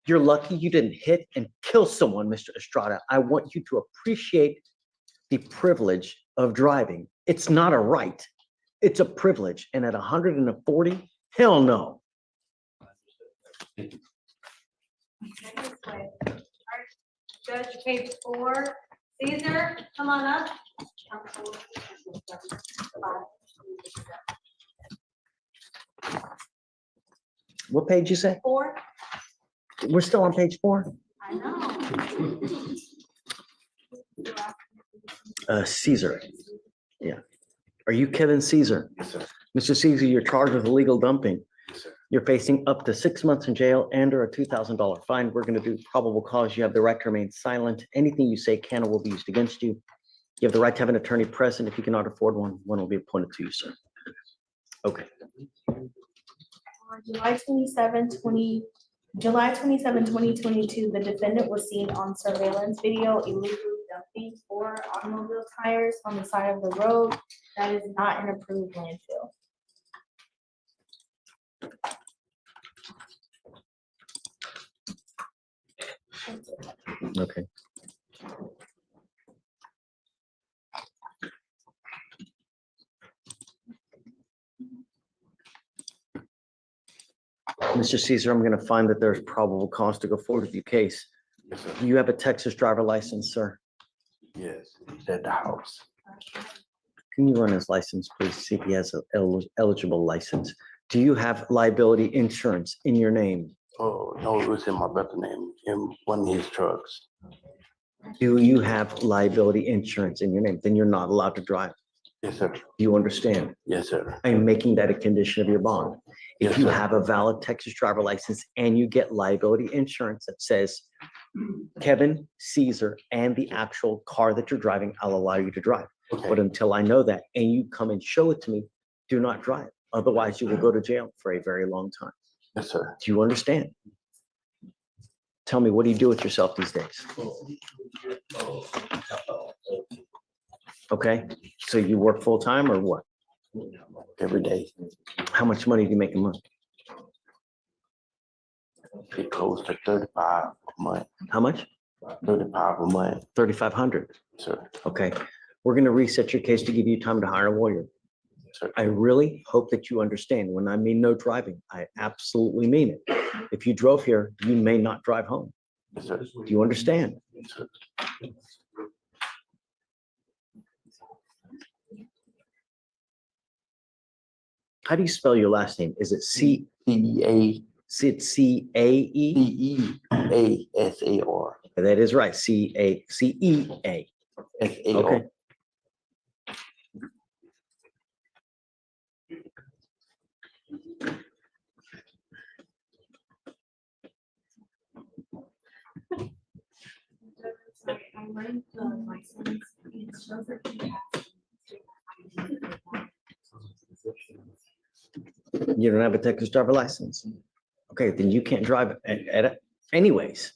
You're lucky you didn't hit and kill someone, Mr. Estrada. I want you to appreciate the privilege of driving. It's not a right. It's a privilege. And at 140, hell no. Judge, page 4, Caesar, come on up. What page you say? 4, We're still on page 4? I know. Caesar. Yeah. Are you Kevin Caesar? Yes, sir. Mr. Caesar, you're charged with illegal dumping. Yes, sir. You're facing up to 6 months in jail and or a $2,000 fine. We're going to do probable cause. You have the right to remain silent. Anything you say can or will be used against you. You have the right to have an attorney present. If you cannot afford one, one will be appointed to you, sir. Okay. On July 27, 2022, the defendant was seen on surveillance video illegally dumping 4 automobile tires on the side of the road. That is not an approved landfill. Okay. Mr. Caesar, I'm going to find that there's probable cause to go forward with your case. Yes, sir. Do you have a Texas driver license, sir? Yes, it's at the house. Can you run his license, please? See if he has an eligible license. Do you have liability insurance in your name? Oh, no, it was in my brother's name, in one of his trucks. Do you have liability insurance in your name? Then you're not allowed to drive. Yes, sir. Do you understand? Yes, sir. I am making that a condition of your bond. If Yes, you sir. have a valid Texas driver license and you get liability insurance that says Kevin, Caesar, and the actual car that you're driving, I'll allow you to drive. Okay. But until I know that and you come and show it to me, do not drive. Otherwise, you will go to jail for a very long time. Yes, sir. Do you understand? Tell me, what do you do with yourself these days? Okay, so you work full-time or what? Every day. How much money do you make a month? It close to 35 a month. How much? 35 a month. 3,500. Sir. Okay, we're gonna reset your case to give you time to hire a lawyer. Sir. I really hope that you understand when I mean no driving, I absolutely mean it. If you drove here, you may not drive home. Yes, sir. Do you understand? Yes, sir. How do you spell your last name? Is it C? C-E-A. It's C-A-E? C-E-A-S-A-R. That is right, C-A-C-E-A. S-A-R. Okay. Sorry, I learned the license. It shows that he has. You don't have a Texas driver license. Okay, then you can't drive anyways.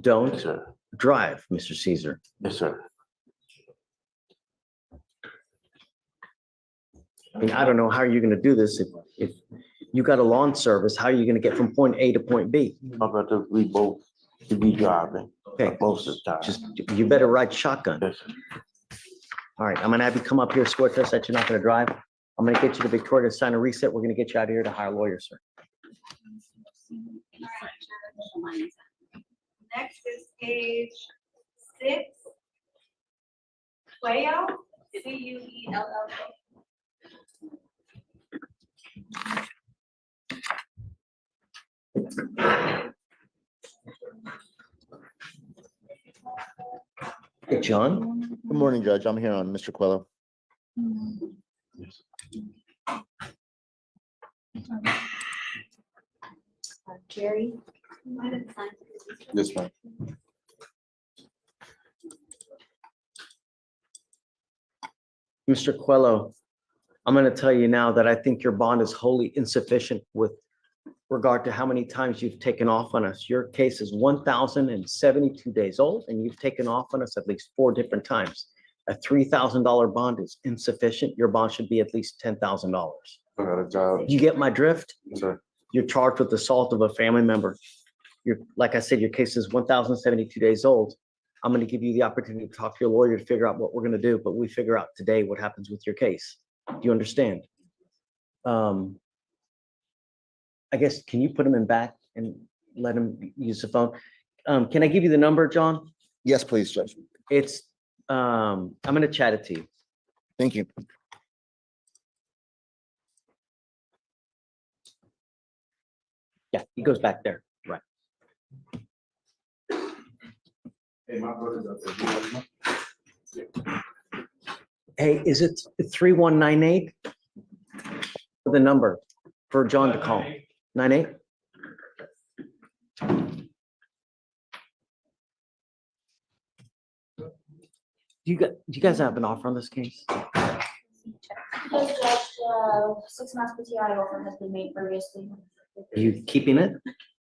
Don't Yes, sir. drive, Mr. Caesar. Yes, sir. I mean, I don't know how you're gonna do this if you got a lawn service, how are you gonna get from point A to point B? My brother, we both should be driving Okay, most of the time. just, you better ride shotgun. Yes, sir. All right, I'm gonna have you come up here, swear test that you're not gonna drive. I'm gonna get you to Victoria to sign a reset. We're gonna get you out of here to hire a lawyer, sir. Next is page 6. Cuello, C-U-E-L-L-O. Hey, John? Good morning, Judge. I'm here on Mr. Quello. Jerry. This one. Mr. Quello, I'm gonna tell you now that I think your bond is wholly insufficient with regard to how many times you've taken off on us. Your case is 1,072 days old, and you've taken off on us at least 4 different times. A $3,000 bond is insufficient. Your bond should be at least $10,000. I got a job. You get my drift? Sir. You're charged with assault of a family member. You're, like I said, your case is 1,072 days old. I'm gonna give you the opportunity to talk to your lawyer to figure out what we're gonna do, but we figure out today what happens with your case. Do you understand? I guess, can you put him in back and let him use the phone? Can I give you the number, John? Yes, please, Judge. It's, I'm gonna chat it to you. Thank you. Yeah, he goes back there, right. Hey, my brother's up there. Hey, is it 3198? The number for John to call, 98? Do you guys have an offer on this case? Because Judge, 6 months PTI offer has been made previously. Are you keeping it?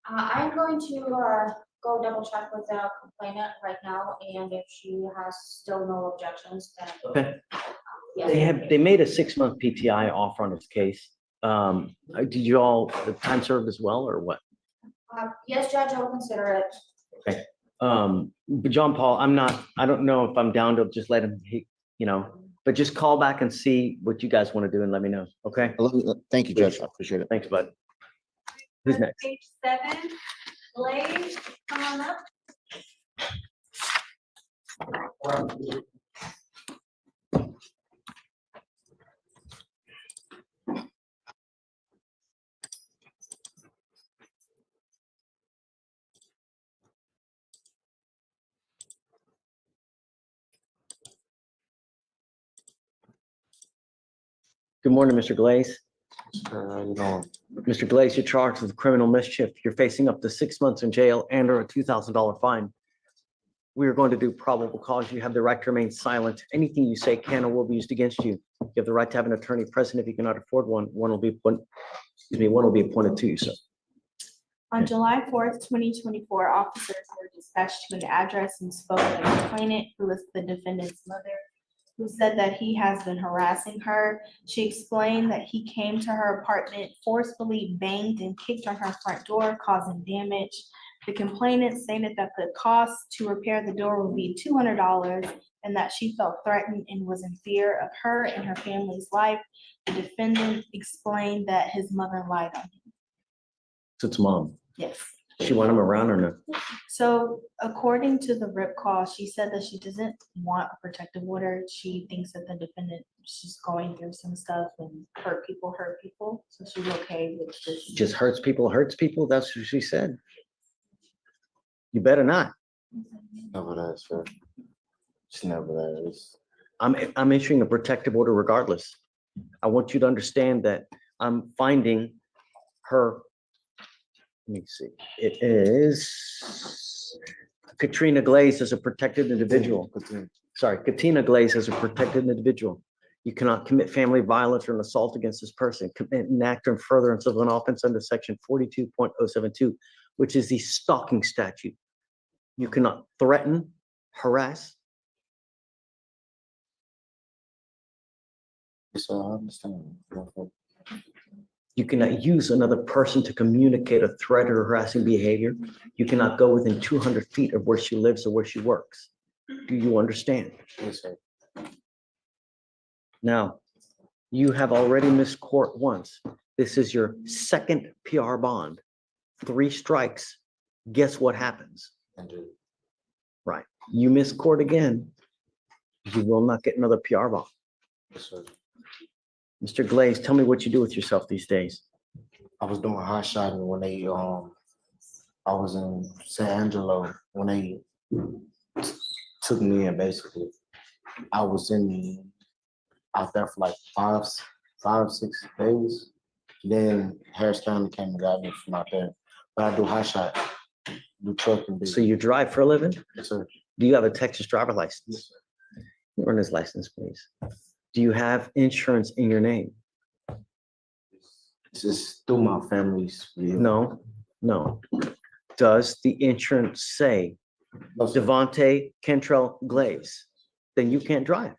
I'm going to go double check with the complainant right now, and if she has still no objections, then. Okay. Yes. They made a 6-month PTI offer on this case. Did you all, the time served as well, or what? Yes, Judge, I will consider it. Okay. But John Paul, I don't know if I'm down to just let him, but just call back and see what you guys want to do and let me know, okay? Thank you, Judge. I appreciate it. Thanks, bud. Who's next? Page 7, Blaze, come on up. Good morning, Mr. Glaze. How you doing? Mr. Glaze, you're charged with criminal mischief. You're facing up to 6 months in jail and or a $2,000 fine. We are going to do probable cause. You have the right to remain silent. Anything you say can or will be used against you. You have the right to have an attorney present. If you cannot afford one, one will be appointed to you, sir. On July 4th, 2024, officers were dispatched to an address and spoke with a complainant who was the defendant's mother, who said that he has been harassing her. She explained that he came to her apartment, forcefully banged and kicked on her front door, causing damage. The complainant stated that the cost to repair the door would be $200 and that she felt threatened and was in fear of her and her family's life. The defendant explained that his mother lied on him. So it's mom. Yes. She want him around or no? So according to the RIP call, she said that she doesn't want a protective order. She thinks that the defendant, she's going through some stuff and hurt people. So she's okay with this. Just hurts people. That's what she said. You better not. Never that, sir. It's never that. It's I'm issuing a protective order regardless. I want you to understand that I'm finding her. Let me see. It is Katrina Glaze as a protected individual. Sorry, Katina Glaze as a protected individual. You cannot commit family violence or an assault against this person, commit an act or furtherance of an offense under section 42.072, which is the stalking statute. You cannot threaten, harass. So I understand. You cannot use another person to communicate a threat or harassing behavior. You cannot go within 200 feet of where she lives or where she works. Do you understand? Yes, sir. Now, you have already missed court once. This is your second PR bond. 3 strikes. Guess what happens? Right. You miss court again. You will not get another PR bond. Yes, sir. Mr. Glaze, tell me what you do with yourself these days. I was doing hot shotting when they I was in San Angelo when they took me in. Basically, I was out there for like five, 6 days. Then Harris County came and got me from out there. But I do hot shot, do trucking. So you drive for a living? Yes, sir. Do you have a Texas driver license? Yes, sir. Run his license, please. Do you have insurance in your name? It's just through my family's vehicle. No, no. Does the insurance say Devontae Cantrell Glaze? Then you can't drive.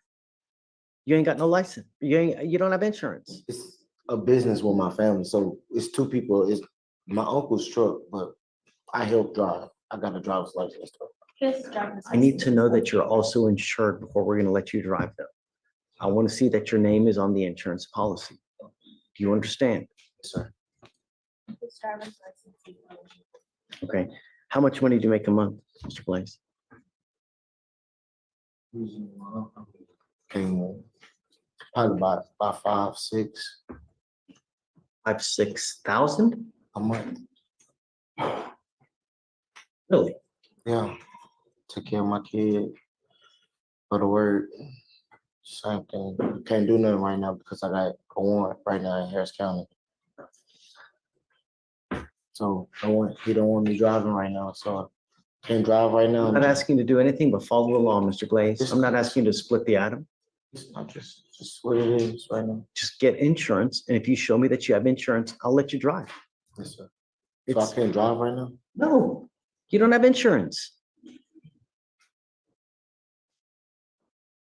You ain't got no license. You don't have insurance. It's a business with my family, so it's two people. It's my uncle's truck, but I help drive. I got a driver's license. I need to know that you're also insured before we're gonna let you drive them. I want to see that your name is on the insurance policy. Do you understand? Sir. Okay. How much money do you make a month, Mr. Blaze? Probably about 5, 6 $5,000-6,000 a month. Really? Yeah. Take care of my kid. Go to work. Same thing. Can't do nothing right now because I got a warrant right now in Harris County. So he don't want me driving right now, so I can't drive right now. I'm not asking you to do anything but follow the law, Mr. Glaze. I'm not asking you to split the atom. It's not just what it is right now. Just get insurance, and if you show me that you have insurance, I'll let you drive. Yes, sir. So I can't drive right now? No, you don't have insurance.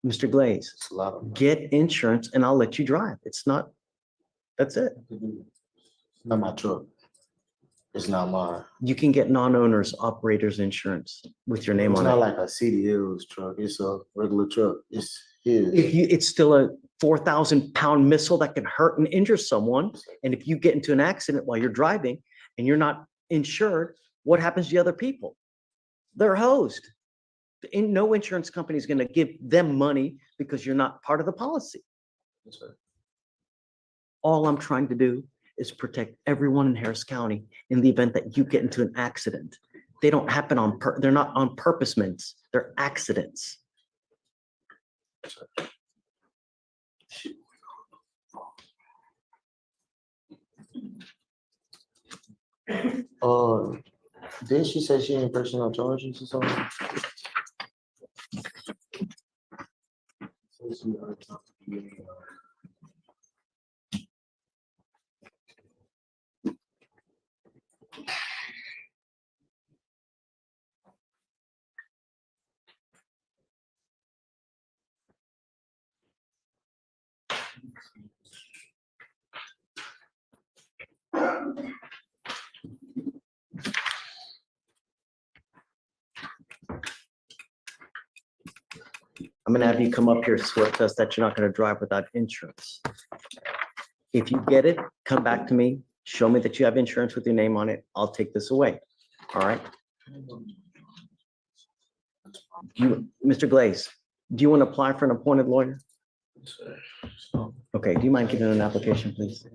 Mr. Glaze, It's a lot of. get insurance and I'll let you drive. It's not, that's it. It's not my truck. It's not mine. You can get non-owners operators insurance with your name It's on not it. like a CDL's truck. It's a regular truck. It's his. It's still a 4,000-pound missile that can hurt and injure someone. And if you get into an accident while you're driving and you're not insured, what happens to the other people? They're hosed. No insurance company is going to give them money because you're not part of the policy. Yes, sir. All I'm trying to do is protect everyone in Harris County in the event that you get into an accident. They don't happen they're not on purposements, they're accidents. Didn't she say she ain't pressing no charges or something? I'm gonna have you come up here, swear to us that you're not gonna drive without insurance. If you get it, come back to me, show me that you have insurance with your name on it. I'll take this away. All right? Mr. Glaze, do you want to apply for an appointed lawyer? Okay, do you mind giving an application, please?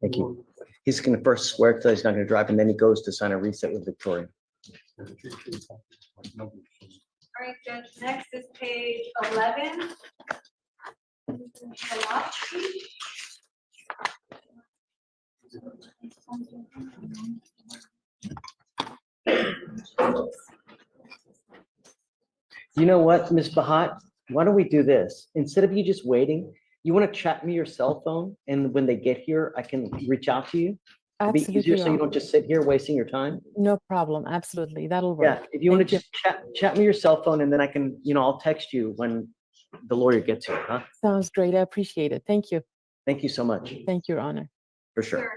Thank you. He's gonna first swear to he's not gonna drive, and then he goes to sign a reset with Victoria. All right, Judge, next is page 11. You know what, Ms. Bahat? Why don't we do this? Instead of you just waiting, you want to chat me your cell phone, and when they get here, I can reach out to you? It'd be easier Absolutely. so you don't just sit here wasting your time. No problem. Absolutely. That'll Yeah, work. if you want Thank to just chat me your cell phone, and then I can, I'll text you when the lawyer gets here, huh? Sounds great. I appreciate it. Thank you. Thank you so much. Thank you, Your Honor. For sure.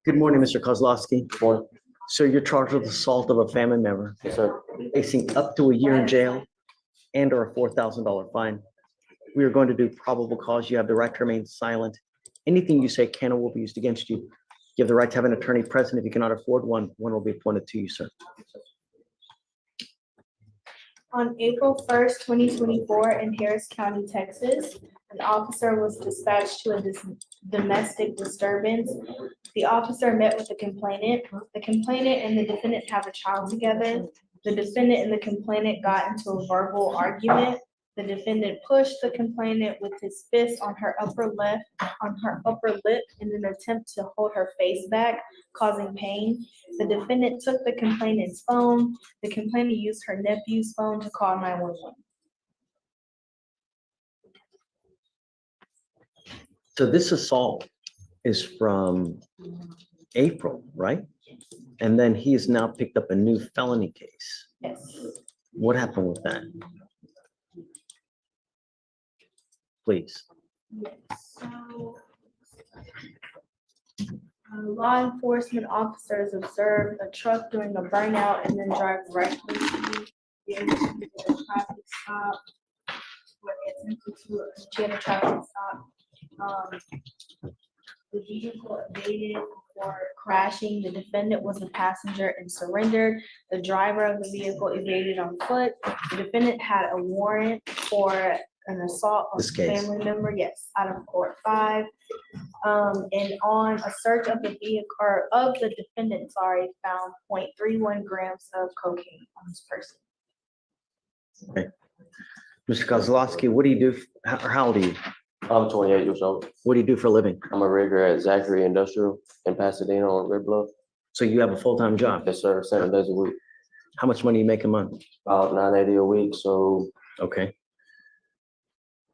Good morning, Mr. Kozlowski. So you're charged with assault of a family member. Yes, sir. Facing up to a year in jail and or a $4,000 fine. We are going to do probable cause. You have the right to remain silent. Anything you say can or will be used against you. You have the right to have an attorney present. If you cannot afford one, one will be appointed to you, sir. On April 1st, 2024, in Harris County, Texas, an officer was dispatched to a domestic disturbance. The officer met with the complainant. The complainant and the defendant have a child together. The defendant and the complainant got into a verbal argument. The defendant pushed the complainant with his fist on her upper lip in an attempt to hold her face back, causing pain. The defendant took the complainant's phone. The complainant used her nephew's phone to call 911. So this assault is from April, right? And then he has now picked up a new felony case. Yes. What happened with that? Please. So, law enforcement officers observed a truck doing a burnout and then drive right into the traffic stop. Where it attempted to initiate a traffic stop. The vehicle evaded before crashing. The defendant was the passenger and surrendered. The driver of the vehicle evaded on foot. The defendant had a warrant for an assault on This a case. family member, yes, out of court 5. And on a search of the vehicle, or of the defendant, sorry, found 0.31 grams of cocaine on his person. Okay. Mr. Kozlowski, what do you do? How old are you? I'm 28 years old. What do you do for a living? I'm a rigger at Zachary Industrial in Pasadena on Red Bluff. So you have a full-time job? Yes, sir, 7 days a week. How much money you make a month? About $980 a week, so. Okay.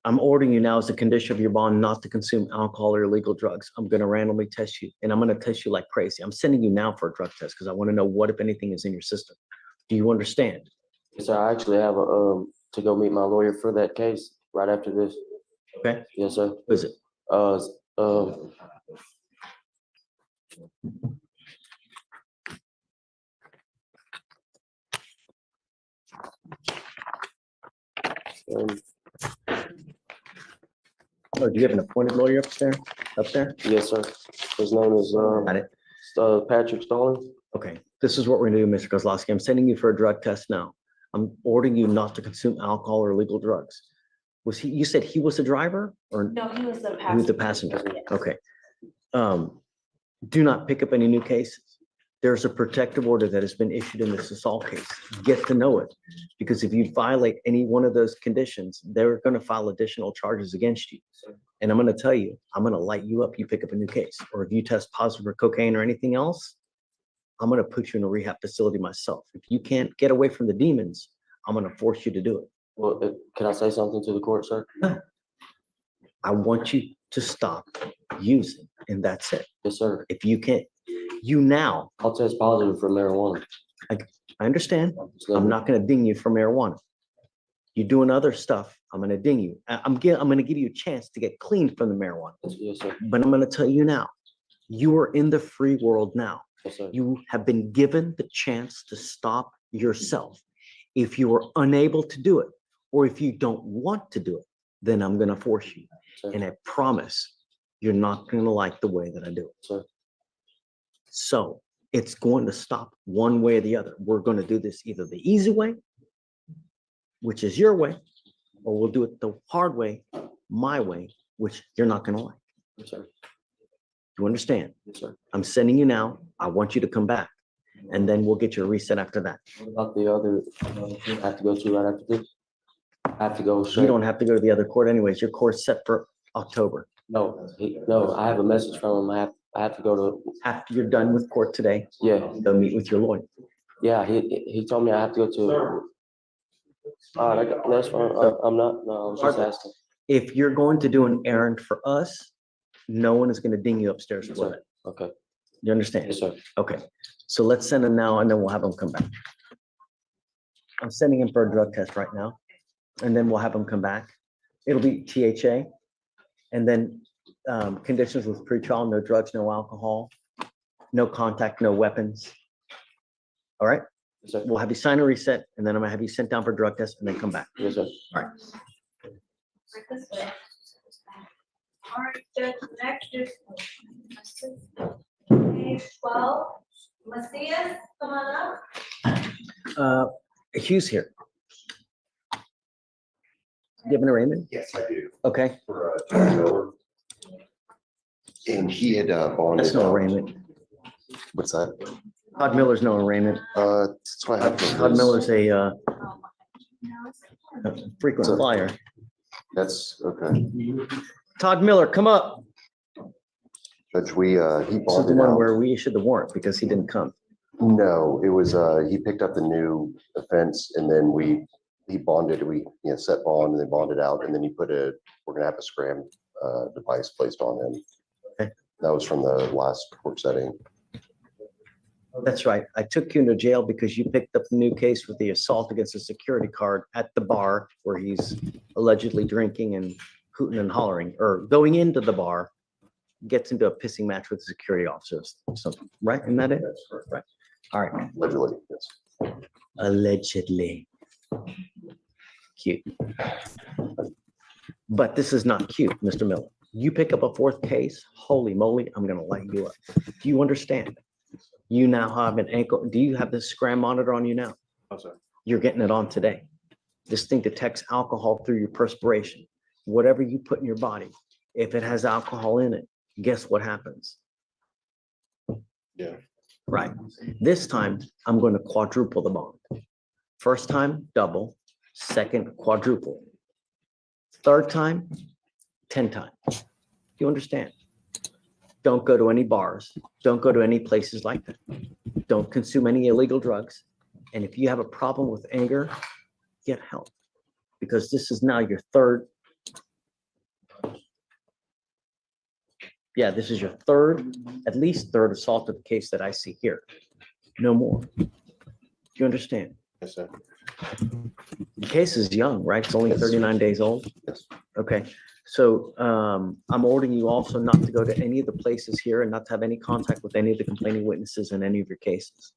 I'm ordering you now as a condition of your bond not to consume alcohol or illegal drugs. I'm gonna randomly test you, and I'm gonna test you like crazy. I'm sending you now for a drug test because I want to know what, if anything, is in your system. Do you understand? Yes, sir, I actually have to go meet my lawyer for that case right after this. Okay. Yes, sir. Who is it? Oh, do you have an appointed lawyer upstairs? Up there? Yes, sir. His name is Got it. Patrick Stallings. Okay, this is what we're gonna do, Mr. Kozlowski. I'm sending you for a drug test now. I'm ordering you not to consume alcohol or illegal drugs. Was he, you said he was the driver or? No, he was the passenger. He was the passenger, Yes. okay. Do not pick up any new cases. There's a protective order that has been issued in this assault case. Get to know it. Because if you violate any one of those conditions, they're gonna file additional charges against you. And I'm gonna tell you, I'm gonna light you up, you pick up a new case. Or if you test positive for cocaine or anything else, I'm gonna put you in a rehab facility myself. If you can't get away from the demons, I'm gonna force you to do it. Well, can I say something to the court, sir? I want you to stop using, and that's it. Yes, sir. If you can't, you now. I'll test positive for marijuana. I understand. I'm not gonna ding you for marijuana. You're doing other stuff, I'm gonna ding you. I'm gonna give you a chance to get clean from the marijuana. Yes, sir. But I'm gonna tell you now, you are in the free world now. Yes, sir. You have been given the chance to stop yourself. If you are unable to do it, or if you don't want to do it, then I'm gonna force you. Sir. And I promise you're not gonna like the way that I do it. Sir. So it's going to stop one way or the other. We're gonna do this either the easy way, which is your way, or we'll do it the hard way, my way, which you're not gonna like. Yes, sir. You understand? Yes, sir. I'm sending you now. I want you to come back. And then we'll get you a reset after that. What about the other, I have to go to right after this? I have to go You straight. don't have to go to the other court anyways. Your court's set for October. No, no, I have a message from him. I have to go to, After you're done with court today, yeah, go meet with your lawyer. yeah, he told me I have to go to. All right, that's fine. I'm not, no, I was just asking. If you're going to do an errand for us, no one is gonna ding you upstairs Yes, for sir. it. Okay, You understand? yes, sir. Okay, so let's send him now and then we'll have him come back. I'm sending him for a drug test right now, and then we'll have him come back. It'll be THA. And then conditions with pretrial, no drugs, no alcohol, no contact, no weapons. All right, Yes, sir. we'll have you sign a reset, and then I'm gonna have you sent down for drug test and then come back. Yes, sir. All right. Right this way. All right, Judge, next is page 12. Macias, come on up. Hugh's here. Do you have an arraignment? Yes, I do. Okay, For Todd Miller. And he had bonded. that's no arraignment. What's that? Todd Miller's no arraignment. That's what I have. Todd Miller's a frequent flyer. That's okay. Todd Miller, come up. Judge, he This is the bonded one out. where we issued the warrant because he didn't come. No, it was, he picked up the new offense and then he bonded, set bond and then bonded out and then we're gonna have a scram, device placed on him. Okay. That was from the last court setting. That's right. I took you into jail because you picked up the new case with the assault against a security guard at the bar where he's allegedly drinking and hooting and hollering, or going into the bar, gets into a pissing match with the security officers or something, right? Isn't that it? Right. All right. Allegedly, yes. Allegedly. Cute. But this is not cute, Mr. Miller. You pick up a fourth case, holy moly, I'm gonna light you up. Do you understand? You now have an ankle. Do you have the scram monitor on you now? Oh, sorry. You're getting it on today. This thing detects alcohol through your perspiration. Whatever you put in your body, if it has alcohol in it, guess what happens? Yeah. Right. This time, I'm going to quadruple the bond. First time, double. Second, quadruple. Third time, 10 times. You understand? Don't go to any bars. Don't go to any places like that. Don't consume any illegal drugs. And if you have a problem with anger, get help. Because this is now your third. Yeah, this is your third, at least third assault of the case that I see here. No more. Do you understand? Yes, sir. The case is young, right? It's only 39 days old. Yes. Okay. So I'm ordering you also not to go to any of the places here and not to have any contact with any of the complaining witnesses in any of your cases.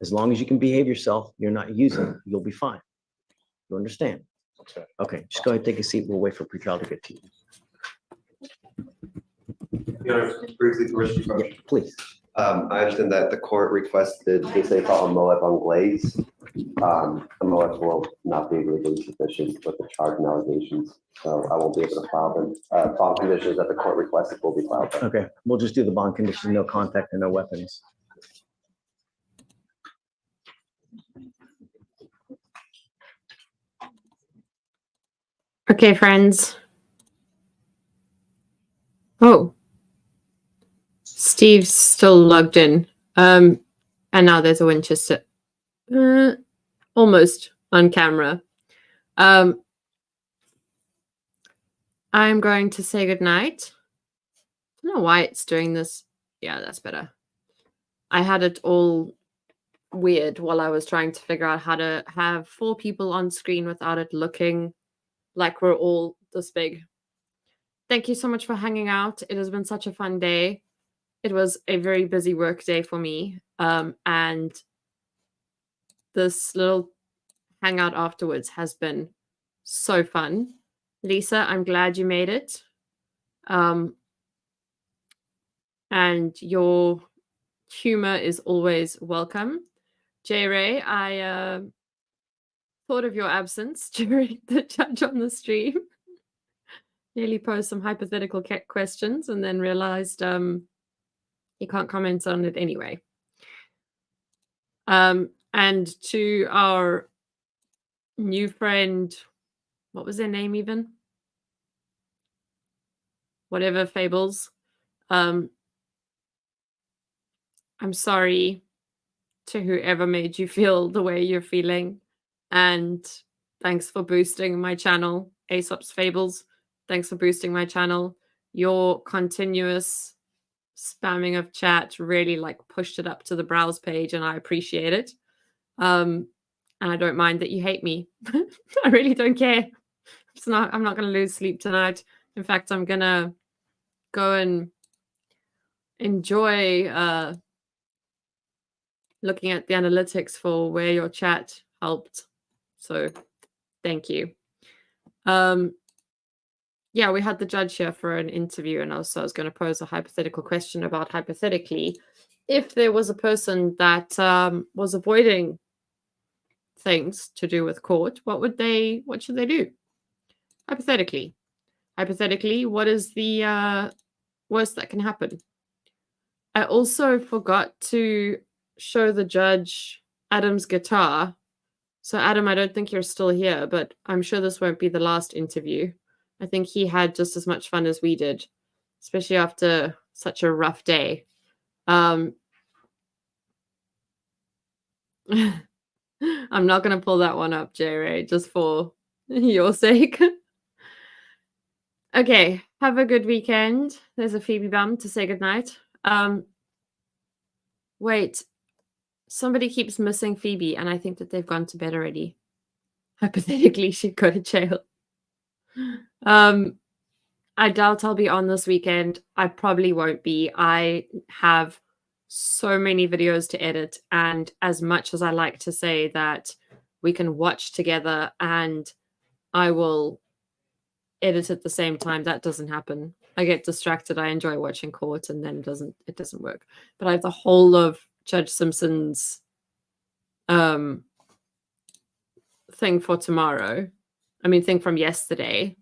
As long as you can behave yourself, you're not using, you'll be fine. You understand? Okay, just go ahead, take a seat. We'll wait for pretrial to get to you. Briefly, Commissioner. Yeah, please. I understand that the court requested they say file a MOAB on Glaze. The MOAB will not be legally sufficient with the charge and allegations, so I won't be able to file them. Bond conditions that the court requested will be filed. Okay, we'll just do the bond condition, no contact and no weapons. Okay, friends. Oh. Steve's still logged in. And now there's a Winchester. Almost on camera. I'm going to say goodnight. I don't know why it's doing this. Yeah, that's better. I had it all weird while I was trying to figure out how to have 4 people on screen without it looking like we're all this big. Thank you so much for hanging out. It has been such a fun day. It was a very busy work day for me. And this little hangout afterwards has been so fun. Lisa, I'm glad you made it. And your humor is always welcome. J. Ray, I thought of your absence during the judge on the stream. Nearly posed some hypothetical questions and then realized you can't comment on it anyway. And to our new friend, what was their name even? Whatever, Fables. I'm sorry to whoever made you feel the way you're feeling. And thanks for boosting my channel, Aesop's Fables. Thanks for boosting my channel. Your continuous spamming of chat really pushed it up to the browse page, and I appreciate it. And I don't mind that you hate me. I really don't care. I'm not going to lose sleep tonight. In fact, I'm going to go and enjoy looking at the analytics for where your chat helped. So thank you. Yeah, we had the judge here for an interview, and also I was going to pose a hypothetical question about hypothetically, if there was a person that was avoiding things to do with court, what should they do? Hypothetically, what is the worst that can happen? I also forgot to show the judge Adam's guitar. So Adam, I don't think you're still here, but I'm sure this won't be the last interview. I think he had just as much fun as we did, especially after such a rough day. I'm not going to pull that one up, J-Ray, just for your sake. Okay, have a good weekend. There's a Phoebe bum to say goodnight. Wait, somebody keeps missing Phoebe, and I think that they've gone to bed already. Hypothetically, she'd go to jail. I doubt I'll be on this weekend. I probably won't be. I have so many videos to edit, and as much as I like to say that we can watch together and I will edit at the same time, that doesn't happen. I get distracted. I enjoy watching court, and then it doesn't work. But I have the whole of Judge Simpson's thing for tomorrow. I mean, thing from yesterday.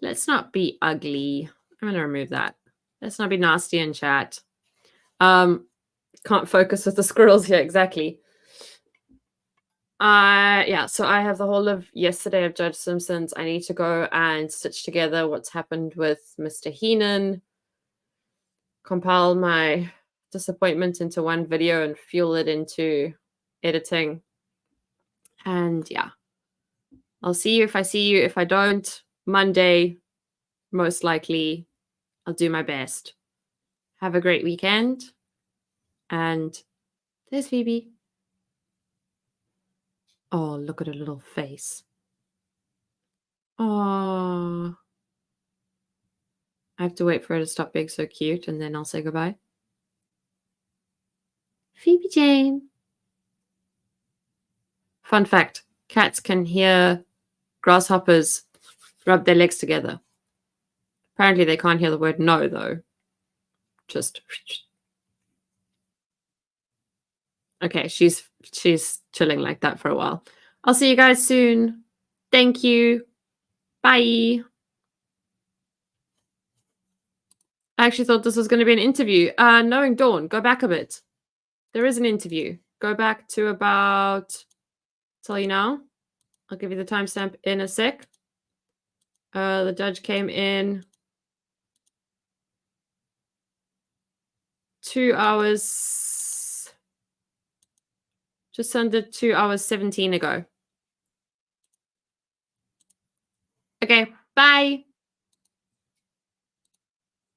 Let's not be ugly. I'm going to remove that. Let's not be nasty in chat. Can't focus with the squirrels here. Exactly. Yeah, so I have the whole of yesterday of Judge Simpson's. I need to go and stitch together what's happened with Mr. Heenan, compile my disappointment into one video and fuel it into editing. And yeah, I'll see you if I see you. If I don't, Monday, most likely, I'll do my best. Have a great weekend. And there's Phoebe. Oh, look at her little face. Oh. I have to wait for her to stop being so cute, and then I'll say goodbye. Phoebe Jane. Fun fact, cats can hear grasshoppers rub their legs together. Apparently they can't hear the word no, though. Just... Okay, she's chilling like that for a while. I'll see you guys soon. Thank you. Bye. I actually thought this was going to be an interview. Knowing Dawn, go back a bit. There is an interview. Go back to about... tell you now. I'll give you the timestamp in a sec. The judge came in 2 hours... just under 2 hours 17 ago. Okay, bye.